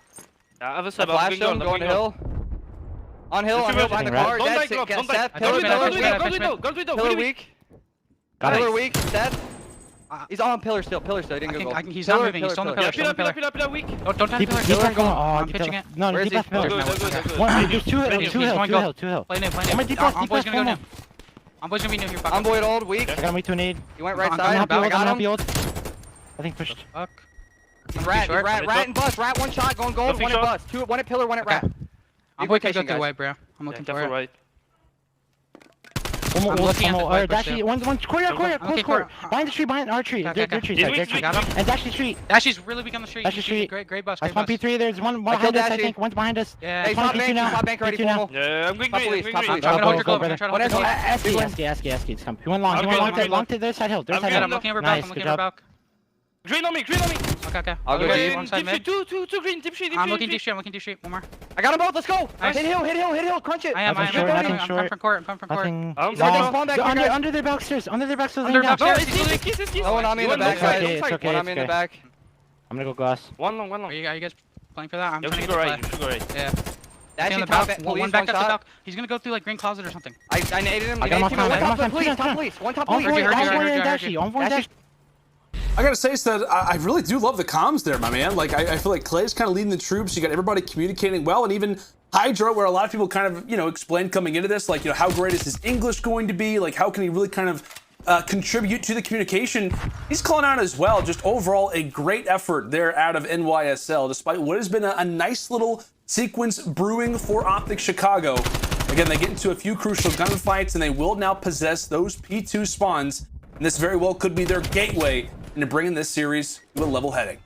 Flash him, going to hill. On hill behind the car. Seth, pillar weak. Pillar weak, Seth. He's on pillar still. He didn't go. He's not moving. He's still on the pillar. Pillar weak. Don't touch pillar. I'm pitching it. No, where is deep he? pillar. There's 2 hill. Play new. Envoy's gonna go new. Envoy's gonna be new here. Envoy at old, weak. I got him weak to a nade. He went right side. I got him. I think pushed. Fuck. Rat and bust. Rat 1 shot, going gold. 1 at bust. 1 at pillar, 1 at rat. Envoy can go through white, bro. I'm looking for it. Right. I'm looking at the Dashy, one court, close court. Behind the tree, behind our tree. Their tree. And Dashy street. Dashy's really weak on the street. Dashy street. Great bus. I spawned P3, there's one behind us, I think. One's behind us. Yeah. Hey, top bank already, Formal. Yeah, I'm going green. I'm trying to hold your glove. I'm trying to hold your glove. Aski, it's come. He went long to their side hill. I'm looking over back. Nice, good job. Green on me. Okay. I'll go deep. One side mid. Two green, deep street. I'm looking deep street. One more. I got them both. Let's go. Nice. Hit hill. Crunch it. I am. I'm coming from court. Nothing. Under their back stairs. Under their back stairs. Under back stairs. Oh, one on me in the back. It's okay. One on me in the back. I'm gonna go glass. One long. Are you guys playing for that? I'm You trying to should go get right. You should go right. Yeah. Dashy On the top back. police, One back up the shot. back. He's gonna go through like green closet or something. I naded him. I got my time. Top police. One top police. Envoy Heard and Dashy. Envoy and Dashy. I gotta say, Stud, I really do love the comms there, my man. Like, I feel like Clay's kind of leading the troops. You got everybody communicating well, and even HyDra, where a lot of people kind of, explained coming into this, like, how great is his English going to be? Like, how can he really kind of contribute to the communication? He's calling out as well. Just overall, a great effort there out of NYSL, despite what has been a nice little sequence brewing for OpTic Chicago. Again, they get into a few crucial gunfights, and they will now possess those P2 spawns, and this very well could be their gateway into bringing this series to a level heading.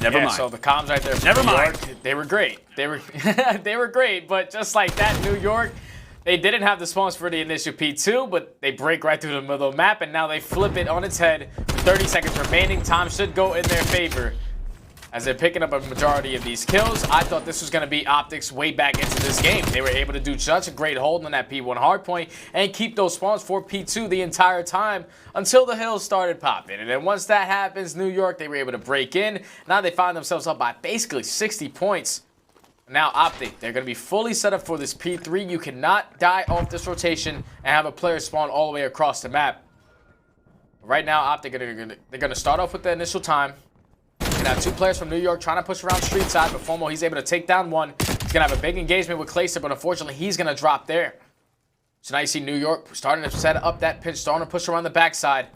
Never mind. So the comms right there. Never mind. They were great. They were great. But just like that, New York, they didn't have the spawns for the initial P2, but they break right through the middle of the map, and now they flip it on its head with 30 seconds remaining. Time should go in their favor as they're picking up a majority of these kills. I thought this was going to be OpTic's way back into this game. They were able to do such a great hold on that P1 hardpoint and keep those spawns for P2 the entire time until the hills started popping. And then once that happens, New York, they were able to break in. Now they find themselves up by basically 60 points. Now OpTic, they're going to be fully set up for this P3. You cannot die off this rotation and have a player spawn all the way across the map. Right now, OpTic, they're going to start off with the initial time. Now, two players from New York trying to push around street side, but Formal, he's able to take down one. He's going to have a big engagement with Clayster, but unfortunately, he's going to drop there. So now you see New York starting to set up that pitch, starting to push around the backside.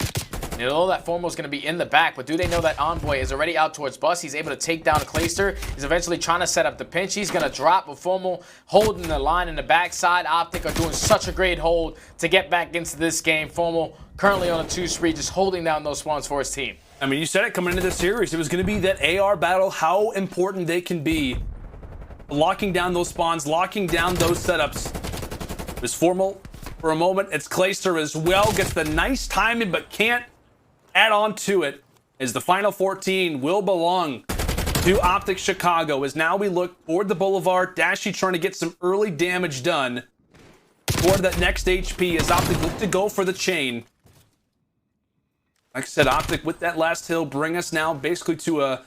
They know that Formal's going to be in the back, but do they know that Envoy is already out towards bus? He's able to take down Clayster. He's eventually trying to set up the pinch. He's going to drop, but Formal holding the line in the backside. OpTic are doing such a great hold to get back into this game. Formal currently on a 2 spree, just holding down those spawns for his team. I mean, you said it coming into the series. It was going to be that AR battle, how important they can be. Locking down those spawns, locking down those setups. It was Formal for a moment. It's Clayster as well. Gets the nice timing, but can't add on to it. As the final 14 will belong to OpTic Chicago. As now we look toward the Boulevard. Dashy trying to get some early damage done toward that next HP as OpTic look to go for the chain. Like I said, OpTic with that last hill bring us now basically to a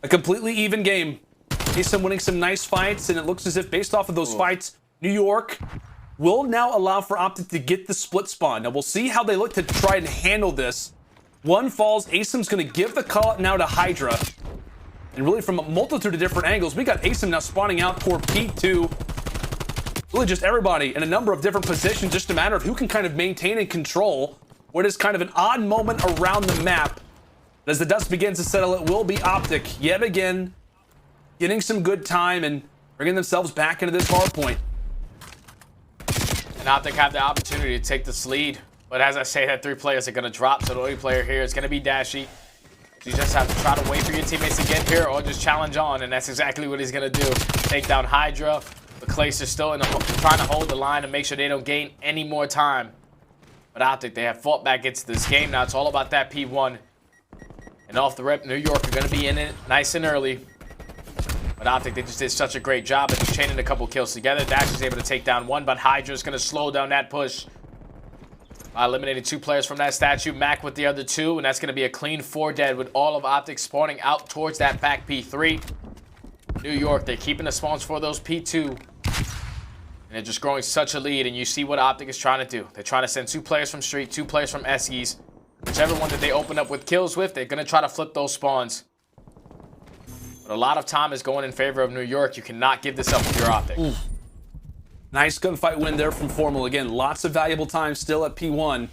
completely even game. Asim winning some nice fights, and it looks as if based off of those fights, New York will now allow for OpTic to get the split spawn. Now we'll see how they look to try and handle this. One falls, Asim's going to give the call out now to HyDra. And really from a multitude of different angles, we got Asim now spawning out toward P2. Really just everybody in a number of different positions, just a matter of who can kind of maintain and control what is kind of an odd moment around the map. As the dust begins to settle, it will be OpTic yet again getting some good time and bringing themselves back into this hard point. And OpTic have the opportunity to take this lead. But as I say, that 3 players are going to drop, so the only player here is going to be Dashy. You just have to try to wait for your teammates to get here or just challenge on, and that's exactly what he's going to do. Take down HyDra. The Clayster still trying to hold the line and make sure they don't gain any more time. But OpTic, they have fought back into this game. Now it's all about that P1. And off the rip, New York are going to be in it nice and early. But OpTic, they just did such a great job at just chaining a couple kills together. Dash is able to take down one, but HyDra is going to slow down that push. Eliminated 2 players from that statue. Mack with the other 2, and that's going to be a clean 4 dead with all of OpTic spawning out towards that back P3. New York, they're keeping the spawns for those P2. And they're just growing such a lead, and you see what OpTic is trying to do. They're trying to send 2 players from street, 2 players from Eskies. Whichever one that they open up with kills with, they're going to try to flip those spawns. But a lot of time is going in favor of New York. You cannot give this up with your OpTic. Ooh. Nice gunfight win there from Formal. Again, lots of valuable time still at P1.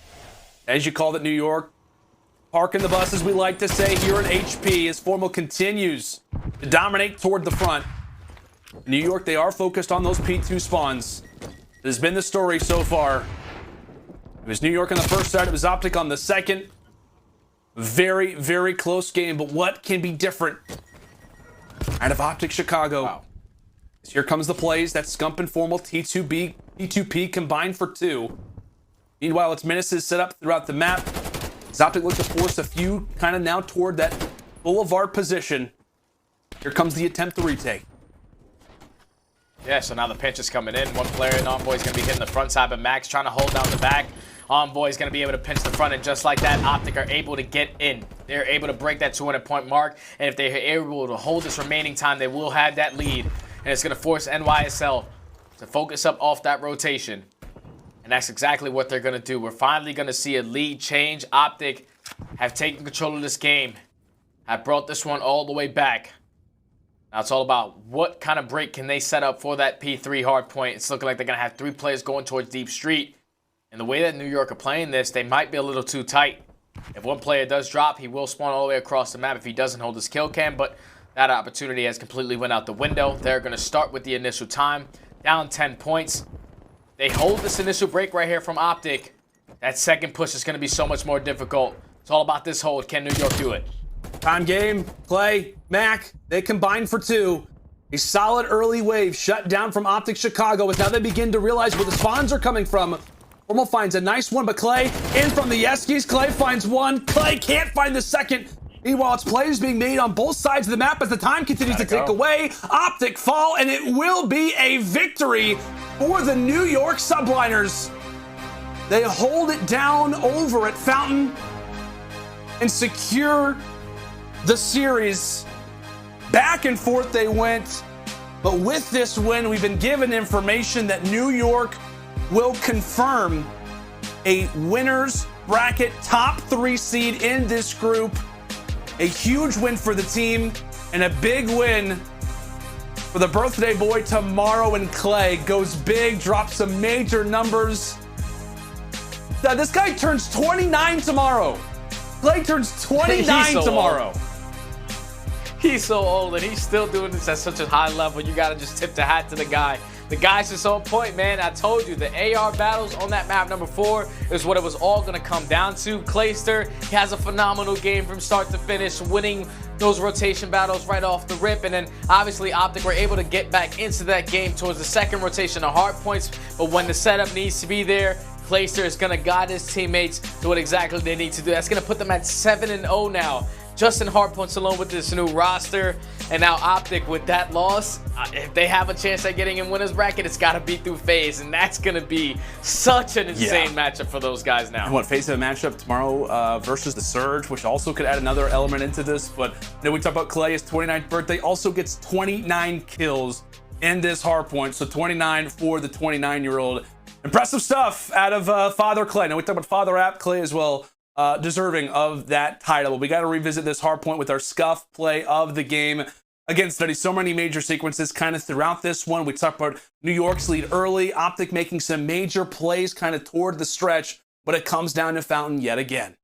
As you called it, New York. Parking the bus, as we like to say here in HP, as Formal continues to dominate toward the front. New York, they are focused on those P2 spawns. This has been the story so far. It was New York on the first side. It was OpTic on the second. Very, very close game, but what can be different out of OpTic Chicago? Wow. Here comes the plays. That's Scump and Formal, T2B, T2P combined for 2. Meanwhile, it's menaces set up throughout the map. OpTic looks to force a few kind of now toward that Boulevard position. Here comes the attempt to retake. Yeah, so now the pinch is coming in. One player in Envoy is going to be hitting the front side, but Mack's trying to hold down the back. Envoy is going to be able to pinch the front, and just like that, OpTic are able to get in. They're able to break that 200-point mark, and if they're able to hold this remaining time, they will have that lead, and it's going to force NYSL to focus up off that rotation, and that's exactly what they're going to do. We're finally going to see a lead change. OpTic have taken control of this game, have brought this one all the way back. Now it's all about what kind of break can they set up for that P3 hard point. It's looking like they're going to have 3 players going towards Deep Street. And the way that New York are playing this, they might be a little too tight. If one player does drop, he will spawn all the way across the map if he doesn't hold his kill cam, but that opportunity has completely went out the window. They're going to start with the initial time, down 10 points. They hold this initial break right here from OpTic. That second push is going to be so much more difficult. It's all about this hold. Can New York do it? Time game, Clay, Mack, they combine for 2. A solid early wave shut down from OpTic Chicago as now they begin to realize where the spawns are coming from. Formal finds a nice one, but Clay in from the Yeskies. Clay finds one. Clay can't find the second. Meanwhile, it's plays being made on both sides of the map as the time continues to tick away. OpTic fall, and it will be a victory for the New York Subliners. They hold it down over at Fountain and secure the series. Back and forth they went, but with this win, we've been given information that New York will confirm a winner's bracket top 3 seed in this group. A huge win for the team and a big win for the birthday boy tomorrow. And Clay goes big, drops some major numbers. Now, this guy turns 29 tomorrow. Clay turns 29 tomorrow. Old. He's so old and he's still doing this at such a high level. You gotta just tip the hat to the guy. The guy's just on point, man. I told you, the AR battles on that map number 4 is what it was all going to come down to. Clayster, he has a phenomenal game from start to finish, winning those rotation battles right off the rip. And then, obviously, OpTic were able to get back into that game towards the second rotation of hard points. But when the setup needs to be there, Clayster is going to guide his teammates to what exactly they need to do. That's going to put them at 7-0 now. Just in hard points alone with this new roster. And now OpTic with that loss, if they have a chance at getting in winner's bracket, it's got to be through FaZe. And that's going to be such an insane matchup for those guys now. And what, FaZe have a matchup tomorrow versus the Surge, which also could add another element into this. But you know, we talk about Clay, his 29th birthday, also gets 29 kills in this hard point. So 29 for the 29-year-old. Impressive stuff out of Father Clay. Now we talk about Father App Clay as well. Deserving of that title. We got to revisit this hard point with our scuff play of the game against Standy. So many major sequences kind of throughout this one. We talked about New York's lead early, OpTic making some major plays kind of toward the stretch, but it comes down to Fountain yet again.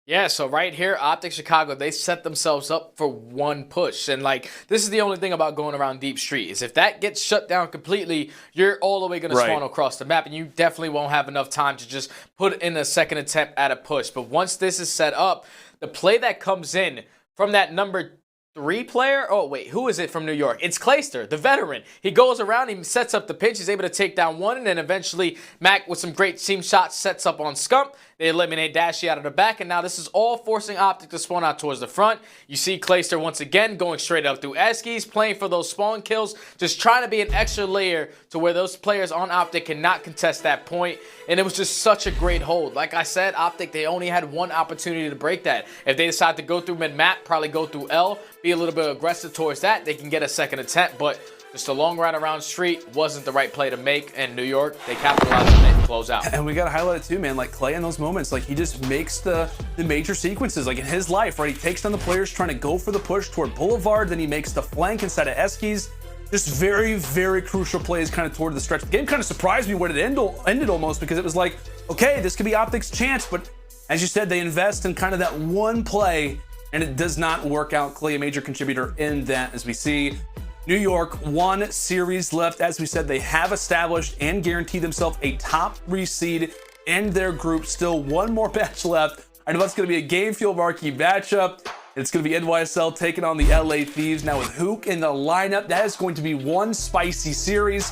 Yeah, so right here, OpTic Chicago, they set themselves up for one push. And, like, this is the only thing about going around Deep Street is if that gets shut down completely, you're all the way going to spawn across the map, and you definitely won't have enough time to just put in a second attempt at a push. But once this is set up, the play that comes in from that number 3 player, oh, wait, who is it from New York? It's Clayster, the veteran. He goes around, he sets up the pinch, he's able to take down one, and then eventually Mack, with some great team shots, sets up on Scump. They eliminate Dashy out of the back, and now this is all forcing OpTic to spawn out towards the front. You see Clayster once again going straight up through Eskies, playing for those spawn kills, just trying to be an extra layer to where those players on OpTic cannot contest that point, and it was just such a great hold. Like I said, OpTic, they only had one opportunity to break that. If they decide to go through mid-map, probably go through L, be a little bit aggressive towards that, they can get a second attempt, but just a long ride around street wasn't the right play to make, and New York, they capitalized on it and close out. And we got to highlight it too, man. Like Clay in those moments, like he just makes the major sequences. Like in his life, right? He takes down the players trying to go for the push toward Boulevard, then he makes the flank inside of Eskies. Just very, very crucial plays kind of toward the stretch. The game kind of surprised me when it ended almost, because it was like, okay, this could be OpTic's chance, but as you said, they invest in kind of that one play, and it does not work out. Clay, a major contributor in that, as we see. New York, 1 series left. As we said, they have established and guaranteed themselves a top 3 seed in their group. Still 1 more match left. I know that's going to be a game fuel marquee matchup. It's going to be NYSL taking on the LA Thieves. Now with Huke in the lineup, that is going to be one spicy series.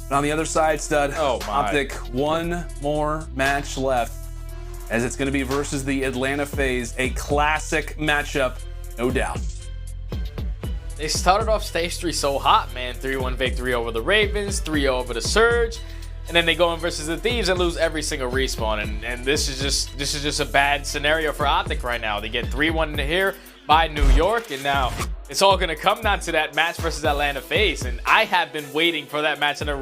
And on the other side, Stud, OpTic, 1 more match left. as it's going to be versus the Atlanta FaZe, a classic matchup, no doubt. They started off stage 3 so hot, man. 3-1 victory over the Ravens, 3-0 over the Surge, and then they go in versus the Thieves and lose every single respawn. And this is just a bad scenario for OpTic right now. They get 3-1 here by New York, and now it's all going to come down to that match versus Atlanta FaZe. And I have been waiting for that match for a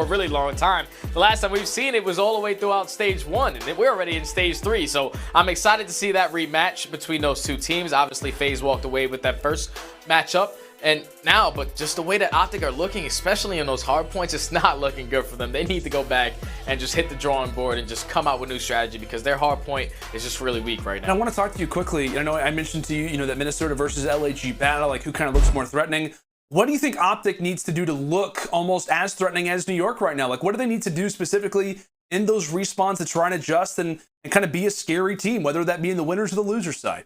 really long time. The last time we've seen it was all the way throughout stage 1, and we're already in stage 3. So I'm excited to see that rematch between those two teams. Obviously, FaZe walked away with that first matchup. And now, but just the way that OpTic are looking, especially in those hard points, it's not looking good for them. They need to go back and just hit the drawing board and just come out with new strategy, because their hard point is just really weak right now. And I want to talk to you quickly. I know I mentioned to you, that Minnesota versus LAG battle, like who kind of looks more threatening. What do you think OpTic needs to do to look almost as threatening as New York right now? Like, what do they need to do specifically in those respawns to try and adjust and kind of be a scary team, whether that be in the winners or the losers side?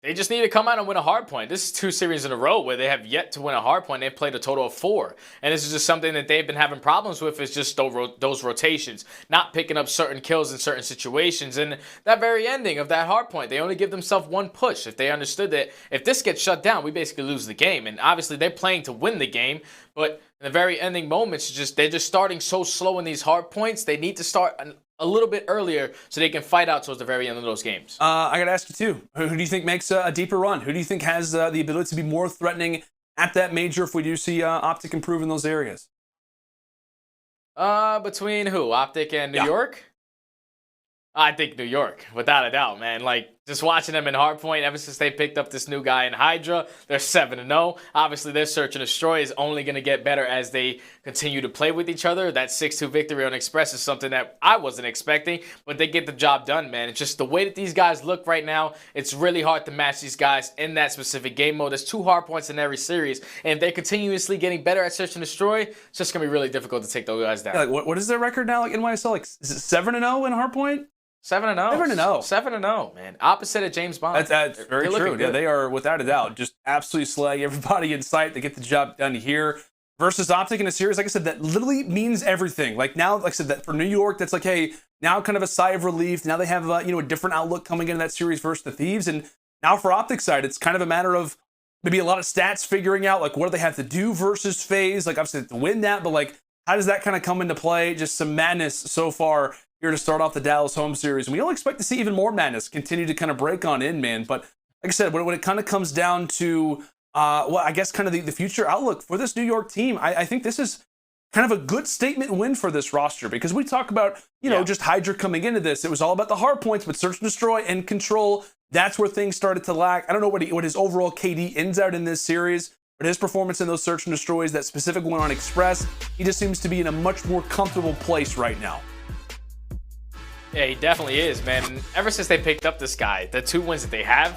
They just need to come out and win a hard point. This is 2 series in a row where they have yet to win a hard point. They've played a total of 4. And this is just something that they've been having problems with, is just those rotations, not picking up certain kills in certain situations. And that very ending of that hard point, they only give themselves 1 push. If they understood that if this gets shut down, we basically lose the game. And obviously they're playing to win the game, but in the very ending moments, they're just starting so slow in these hard points. They need to start a little bit earlier so they can fight out towards the very end of those games. I got to ask you too, who do you think makes a deeper run? Who do you think has the ability to be more threatening at that major if we do see OpTic improve in those areas? Between who? OpTic and New York? I think New York, without a doubt, man. Like, just watching them in Hardpoint, ever since they picked up this new guy in HyDra, they're 7-0. Obviously, their Search and Destroy is only going to get better as they continue to play with each other. That 6-2 victory on Express is something that I wasn't expecting, but they get the job done, man. It's just the way that these guys look right now, it's really hard to match these guys in that specific game mode. There's 2 hardpoints in every series, and if they're continuously getting better at Search and Destroy, it's just going to be really difficult to take those guys down. Yeah, like, what is their record now, like NYSL? Like, is it 7-0 in Hardpoint? 7-0. 7-0. 7-0, man. Opposite of James Bond. That's very true. Yeah, they are, without a doubt, just absolutely slaying everybody in sight. They get the job done here. Versus OpTic in a series, like I said, that literally means everything. Like now, like I said, that for New York, that's like, hey, now kind of a sigh of relief. Now they have a different outlook coming into that series versus the Thieves. And now for OpTic side, it's kind of a matter of maybe a lot of stats figuring out, like, what do they have to do versus FaZe? Like, obviously, to win that, but like, how does that kind of come into play? Just some madness so far here to start off the Dallas home series. And we don't expect to see even more madness continue to kind of break on in, man. But like I said, when it kind of comes down to, well, I guess kind of the future outlook for this New York team, I think this is kind of a good statement win for this roster, because we talk about, just HyDra coming into this. It was all about the hard points, but Search and Destroy and Control, that's where things started to lack. I don't know what his overall KD ends out in this series, but his performance in those Search and Destroys, that specific one on Express, he just seems to be in a much more comfortable place right now. Yeah, he definitely is, man. Ever since they picked up this guy, the 2 wins that they have,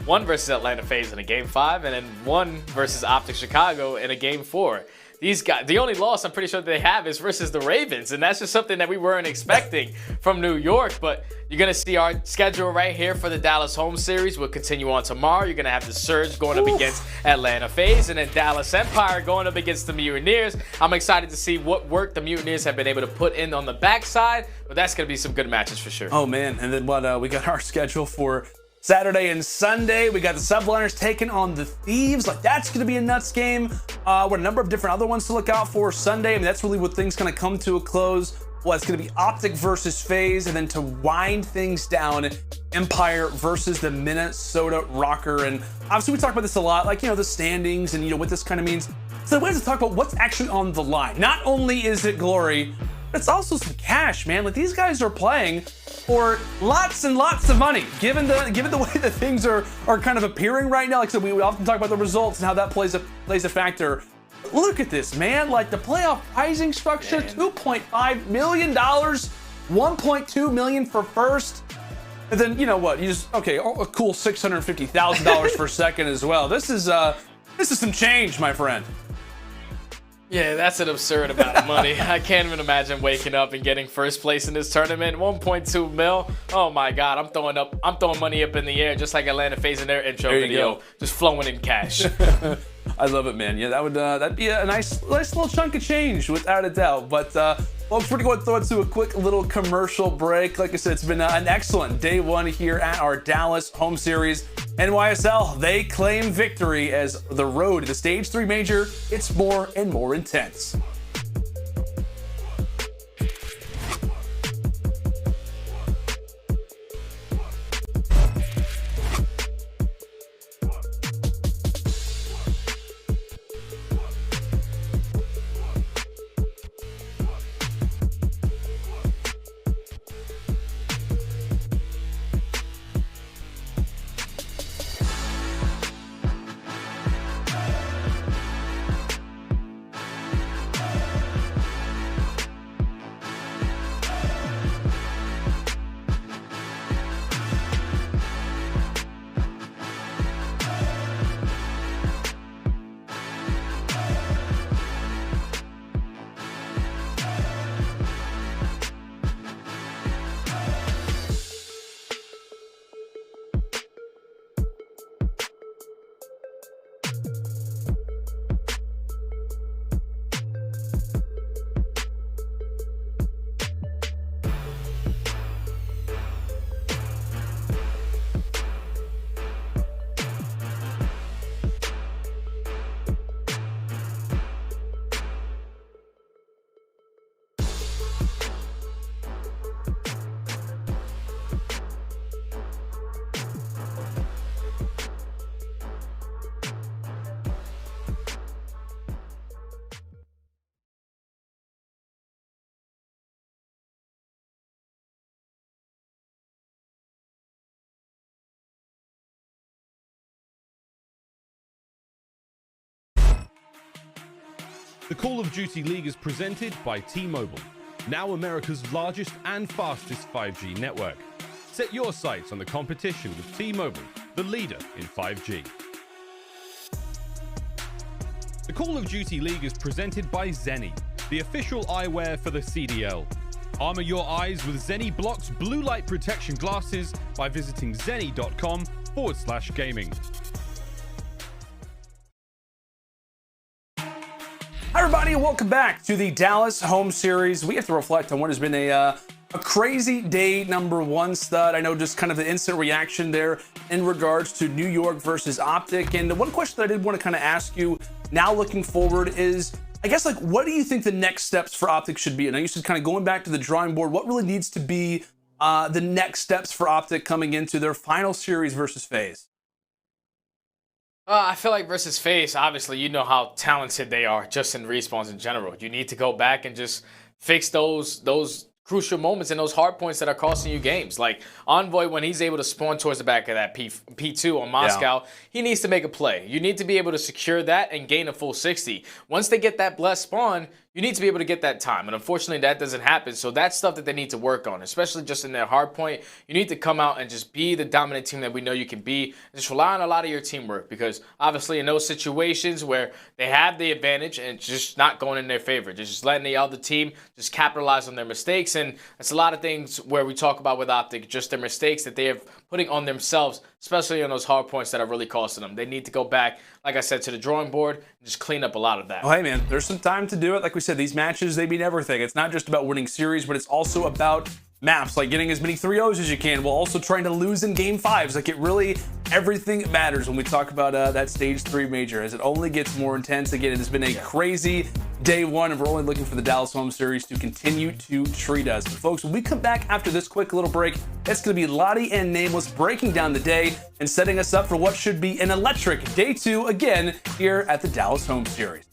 1 versus Atlanta FaZe in a Game 5, and then 1 versus OpTic Chicago in a Game 4. These guys, the only loss I'm pretty sure they have is versus the Ravens, and that's just something that we weren't expecting from New York. But you're going to see our schedule right here for the Dallas home series. We'll continue on tomorrow. You're going to have the Surge going up against Atlanta FaZe, and then Dallas Empire going up against the Mutineers. I'm excited to see what work the Mutineers have been able to put in on the backside, but that's going to be some good matches for sure. Oh, man. And then what we got our schedule for Saturday and Sunday. We got the Subliners taking on the Thieves. Like, that's going to be a nuts game. With a number of different other ones to look out for Sunday. I mean, that's really what things kind of come to a close. Well, it's going to be OpTic versus FaZe, and then to wind things down, Empire versus the Minnesota Røkkr. And obviously, we talk about this a lot, like, the standings and, what this kind of means. So we have to talk about what's actually on the line. Not only is it glory, but it's also some cash, man. Like, these guys are playing for lots and lots of money, given the way that things are kind of appearing right now. Like I said, we often talk about the results and how that plays a factor. Look at this, man. Like, the playoff pricing structure, $2.5 million, $1.2 million for first. And then, a cool $650,000 for second as well. This is some change, my friend. Yeah, that's an absurd amount of money. I can't even imagine waking up and getting first place in this tournament. 1.2 mil. Oh my God, I'm throwing money up in the air just like Atlanta FaZe in their intro video, just flowing in cash. I love it, man. Yeah, that'd be a nice little chunk of change, without a doubt. But folks, we're going to throw it to a quick little commercial break. Like I said, it's been an excellent day one here at our Dallas home series. NYSL, they claim victory as the road to the Stage 3 Major. It's more and more intense. The Call of Duty League is presented by T-Mobile, now America's largest and fastest 5G network. Set your sights on the competition with T-Mobile, the leader in 5G. The Call of Duty League is presented by Seany, the official eyewear for the CDL. Armor your eyes with Seany Blocks blue light protection glasses by visiting seany.com/gaming. Hi everybody, and welcome back to the Dallas home series. We have to reflect on what has been a crazy day number one, stud. I know just kind of the instant reaction there in regards to New York versus OpTic. And the one question that I did want to kind of ask you now looking forward is, I guess, like, what do you think the next steps for OpTic should be? And I used to kind of going back to the drawing board, what really needs to be the next steps for OpTic coming into their final series versus FaZe? I feel like versus FaZe, obviously, you know how talented they are just in respawns in general. You need to go back and just fix those crucial moments and those hard points that are costing you games. Like Envoy, when he's able to spawn towards the back of that P2 on Moscow, he needs to make a play. You need to be able to secure that and gain a full 60. Once they get that blessed spawn, you need to be able to get that time. And unfortunately, that doesn't happen. So that's stuff that they need to work on, especially just in their hard point. You need to come out and just be the dominant team that we know you can be. And just rely on a lot of your teamwork, because obviously in those situations where they have the advantage and it's just not going in their favor, just letting the other team just capitalize on their mistakes. And that's a lot of things where we talk about with OpTic, just their mistakes that they have putting on themselves, especially on those hard points that are really costing them. They need to go back, like I said, to the drawing board and just clean up a lot of that. Oh, hey, man, there's some time to do it. Like we said, these matches, they mean everything. It's not just about winning series, but it's also about maps, like getting as many 3-0s as you can, while also trying to lose in game 5s. Like, it really, everything matters when we talk about that Stage 3 Major, as it only gets more intense. Again, it has been a crazy day one, and we're only looking for the Dallas home series to continue to treat us. But folks, when we come back after this quick little break, it's going to be Lottie and Nameless breaking down the day and setting us up for what should be an electric day 2 again here at the Dallas home series.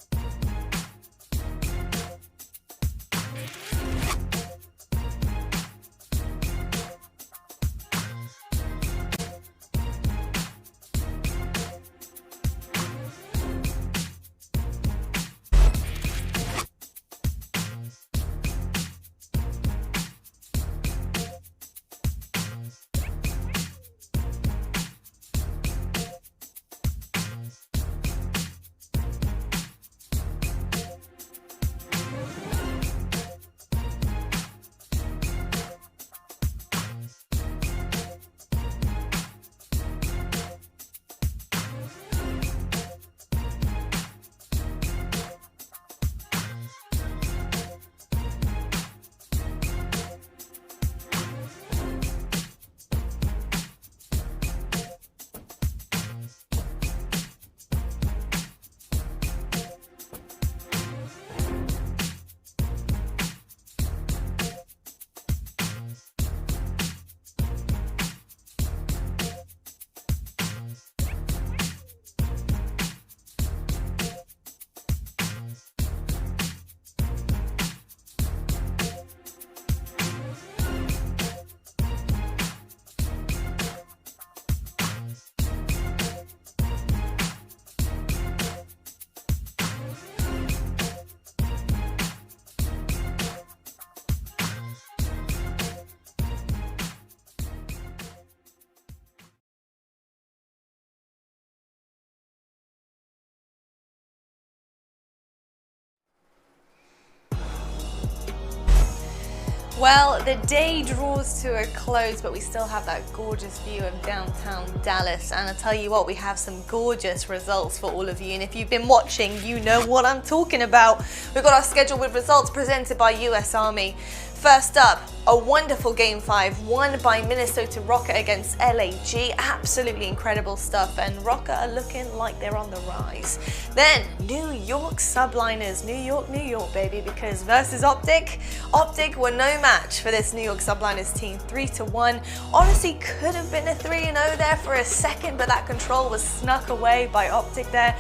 Well, the day draws to a close, but we still have that gorgeous view of downtown Dallas. And I tell you what, we have some gorgeous results for all of you. And if you've been watching, you know what I'm talking about. We've got our schedule with results presented by US Army. First up, a wonderful Game 5 won by Minnesota Røkkr against LAG. Absolutely incredible stuff, and Røkkr are looking like they're on the rise. Then, New York Subliners. New York, baby, because versus OpTic. OpTic were no match for this New York Subliners team, 3-1. Honestly, could have been a 3-0 there for a second, but that control was snuck away by OpTic there.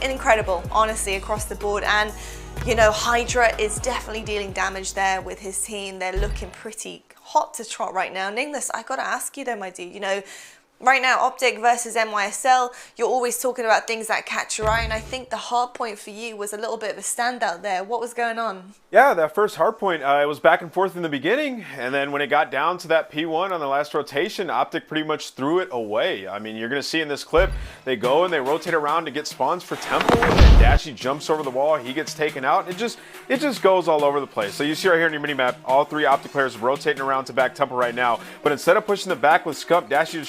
Incredible, honestly, across the board. And you know, HyDra is definitely dealing damage there with his team. They're looking pretty hot to trot right now. Nameless, I gotta ask you though, my dude, you know, right now, OpTic versus NYSL, you're always talking about things that catch your eye, and I think the hard point for you was a little bit of a standout there. What was going on? Yeah, that first hard point, it was back and forth in the beginning, and then when it got down to that P1 on the last rotation, OpTic pretty much threw it away. I mean, you're going to see in this clip, they go and they rotate around to get spawns for Temple, and then Dashy jumps over the wall, he gets taken out. It just goes all over the place. So you see right here in your mini-map, all three OpTic players rotating around to back Temple right now, but instead of pushing the back with Scump, Dashy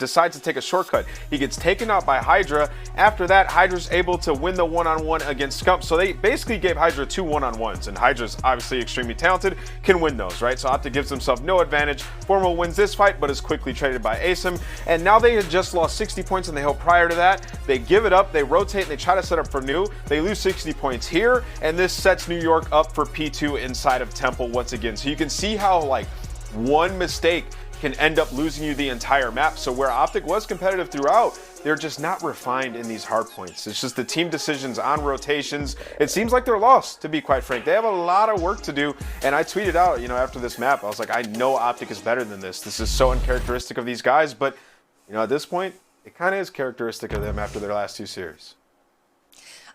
decides to take a shortcut. He gets taken out by HyDra. After that, HyDra's able to win the one-on-one against Scump. So they basically gave HyDra 2 one-on-ones, and HyDra's obviously extremely talented, can win those, right? So OpTic gives himself no advantage. Formal wins this fight, but is quickly traded by Asim. And now they had just lost 60 points in the hill prior to that. They give it up, they rotate, and they try to set up for new. They lose 60 points here, and this sets New York up for P2 inside of Temple once again. So you can see how, like, one mistake can end up losing you the entire map. So where OpTic was competitive throughout, they're just not refined in these hard points. It's just the team decisions on rotations. It seems like they're lost, to be quite frank. They have a lot of work to do, and I tweeted out, you know, after this map, I was like, I know OpTic is better than this. This is so uncharacteristic of these guys, but, you know, at this point, it kind of is characteristic of them after their last 2 series.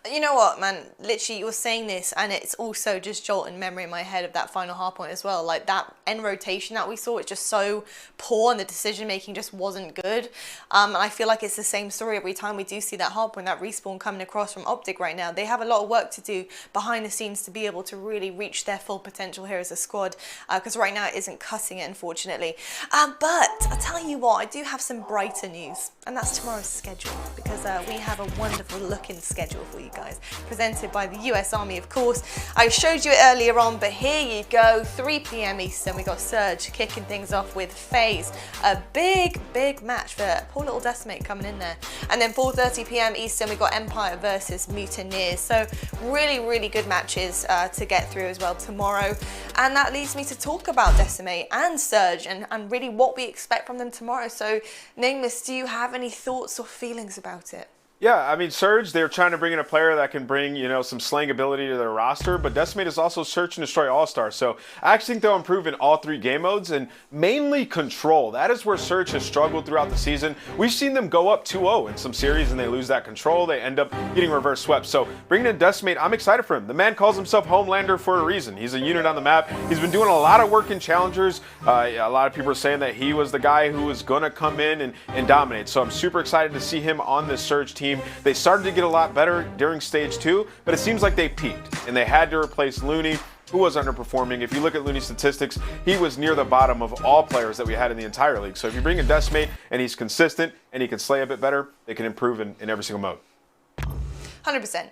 You know what, man, literally you're saying this and it's also just jolting memory in my head of that final hard point as well. Like that end rotation that we saw, it's just so poor and the decision making just wasn't good. And I feel like it's the same story every time we do see that hard point, that respawn coming across from OpTic right now. They have a lot of work to do behind the scenes to be able to really reach their full potential here as a squad, because right now it isn't cutting it, unfortunately. But I'll tell you what, I do have some brighter news, and that's tomorrow's schedule, because we have a wonderful looking schedule for you guys, presented by the US Army, of course. I showed you it earlier on, but here you go, 3 p.m. Eastern. We got Surge kicking things off with FaZe, a big match for poor little Decimate coming in there. And then 4:30 p.m. Eastern, we got Empire versus Mutineers. So really good matches to get through as well tomorrow. And that leads me to talk about Decimate and Surge and really what we expect from them tomorrow. So Nameless, do you have any thoughts or feelings about it? Yeah, I mean, Surge, they're trying to bring in a player that can bring, you know, some slang ability to their roster, but Decimate is also Search and Destroy All-Star. So I actually think they'll improve in all 3 game modes, and mainly control. That is where Surge has struggled throughout the season. We've seen them go up 2-0 in some series, and they lose that control. They end up getting reverse swept. So bringing in Decimate, I'm excited for him. The man calls himself Homelander for a reason. He's a unit on the map. He's been doing a lot of work in Challengers. A lot of people are saying that he was the guy who was going to come in and dominate. So I'm super excited to see him on this Surge team. They started to get a lot better during stage 2, but it seems like they peaked, and they had to replace Looney, who was underperforming. If you look at Looney's statistics, he was near the bottom of all players that we had in the entire league. So if you bring in Decimate and he's consistent and he can slay a bit better, they can improve in every single mode. 100%.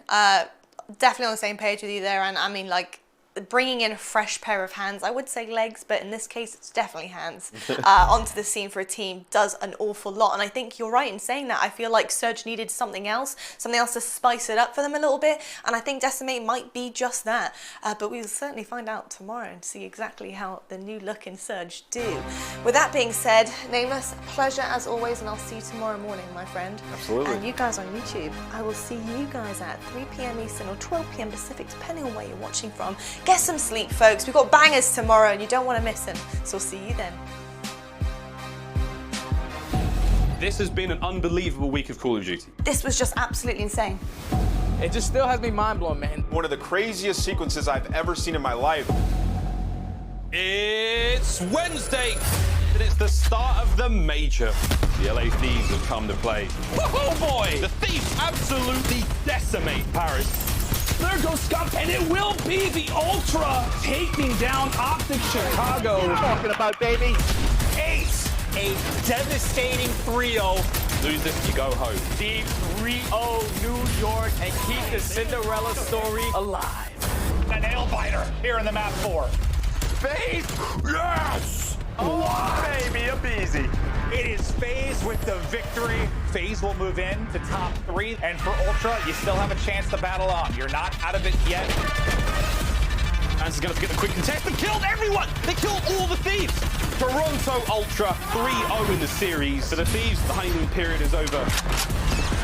Definitely on the same page with you there, and I mean, like, bringing in a fresh pair of hands, I would say legs, but in this case it's definitely hands, onto the scene for a team does an awful lot. And I think you're right in saying that. I feel like Surge needed something else to spice it up for them a little bit, and I think Decimate might be just that. But we will certainly find out tomorrow and see exactly how the new look in Surge do. With that being said, Nameless, pleasure as always, and I'll see you tomorrow morning, my friend. Absolutely. And you guys on YouTube, I will see you guys at 3 p.m. Eastern or 12 p.m. Pacific, depending on where you're watching from. Get some sleep, folks. We've got bangers tomorrow and you don't want to miss them. So I'll see you then. This has been an unbelievable week of Call of Duty. This was just absolutely insane. It just still has me mind blown, man. One of the craziest sequences I've ever seen in my life. It's Wednesday, and it's the start of the major. The LA Thieves have come to play. Oh boy! The Thieves absolutely decimate Paris. There goes Scump, and it will be the Ultra taking down OpTic Chicago. What are you talking about, baby? Ace, a devastating 3-0. Lose this, you go home. Thieves 3-0 New York and keep the Cinderella story alive. A nail biter here in the map 4. FaZe! Yes! Oh, baby, aBeZy. It is FaZe with the victory. FaZe will move in to top 3. And for Ultra, you still have a chance to battle on. You're not out of it yet. Fans are going to get the quick contest. They killed everyone! They killed all the Thieves! Toronto Ultra 3-0 in the series. For the Thieves, the honeymoon period is over.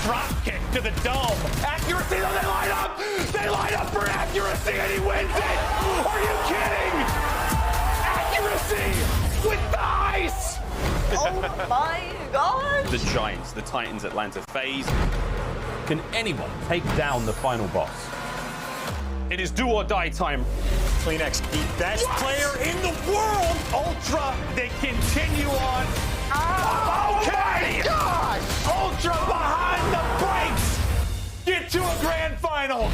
Drop kick to the dome. Accuracy, though, they line up! They line up for accuracy, and he wins it! Are you kidding? Accuracy with the ice! Oh my god! The Giants, the Titans, Atlanta FaZe. Can anyone take down the final boss? It is do or die time. Kleenex, the best player in the world! Ultra, they continue on. Okay! God! Ultra behind the brakes! Get to a grand final!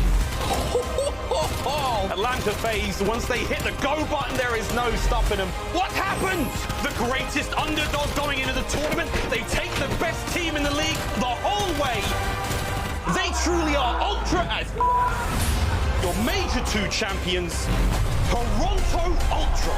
Atlanta FaZe, once they hit the go button, there is no stopping them. What happened? The greatest underdog going into the tournament. They take the best team in the league the whole way. They truly are Ultra as your major 2 champions, Toronto Ultra.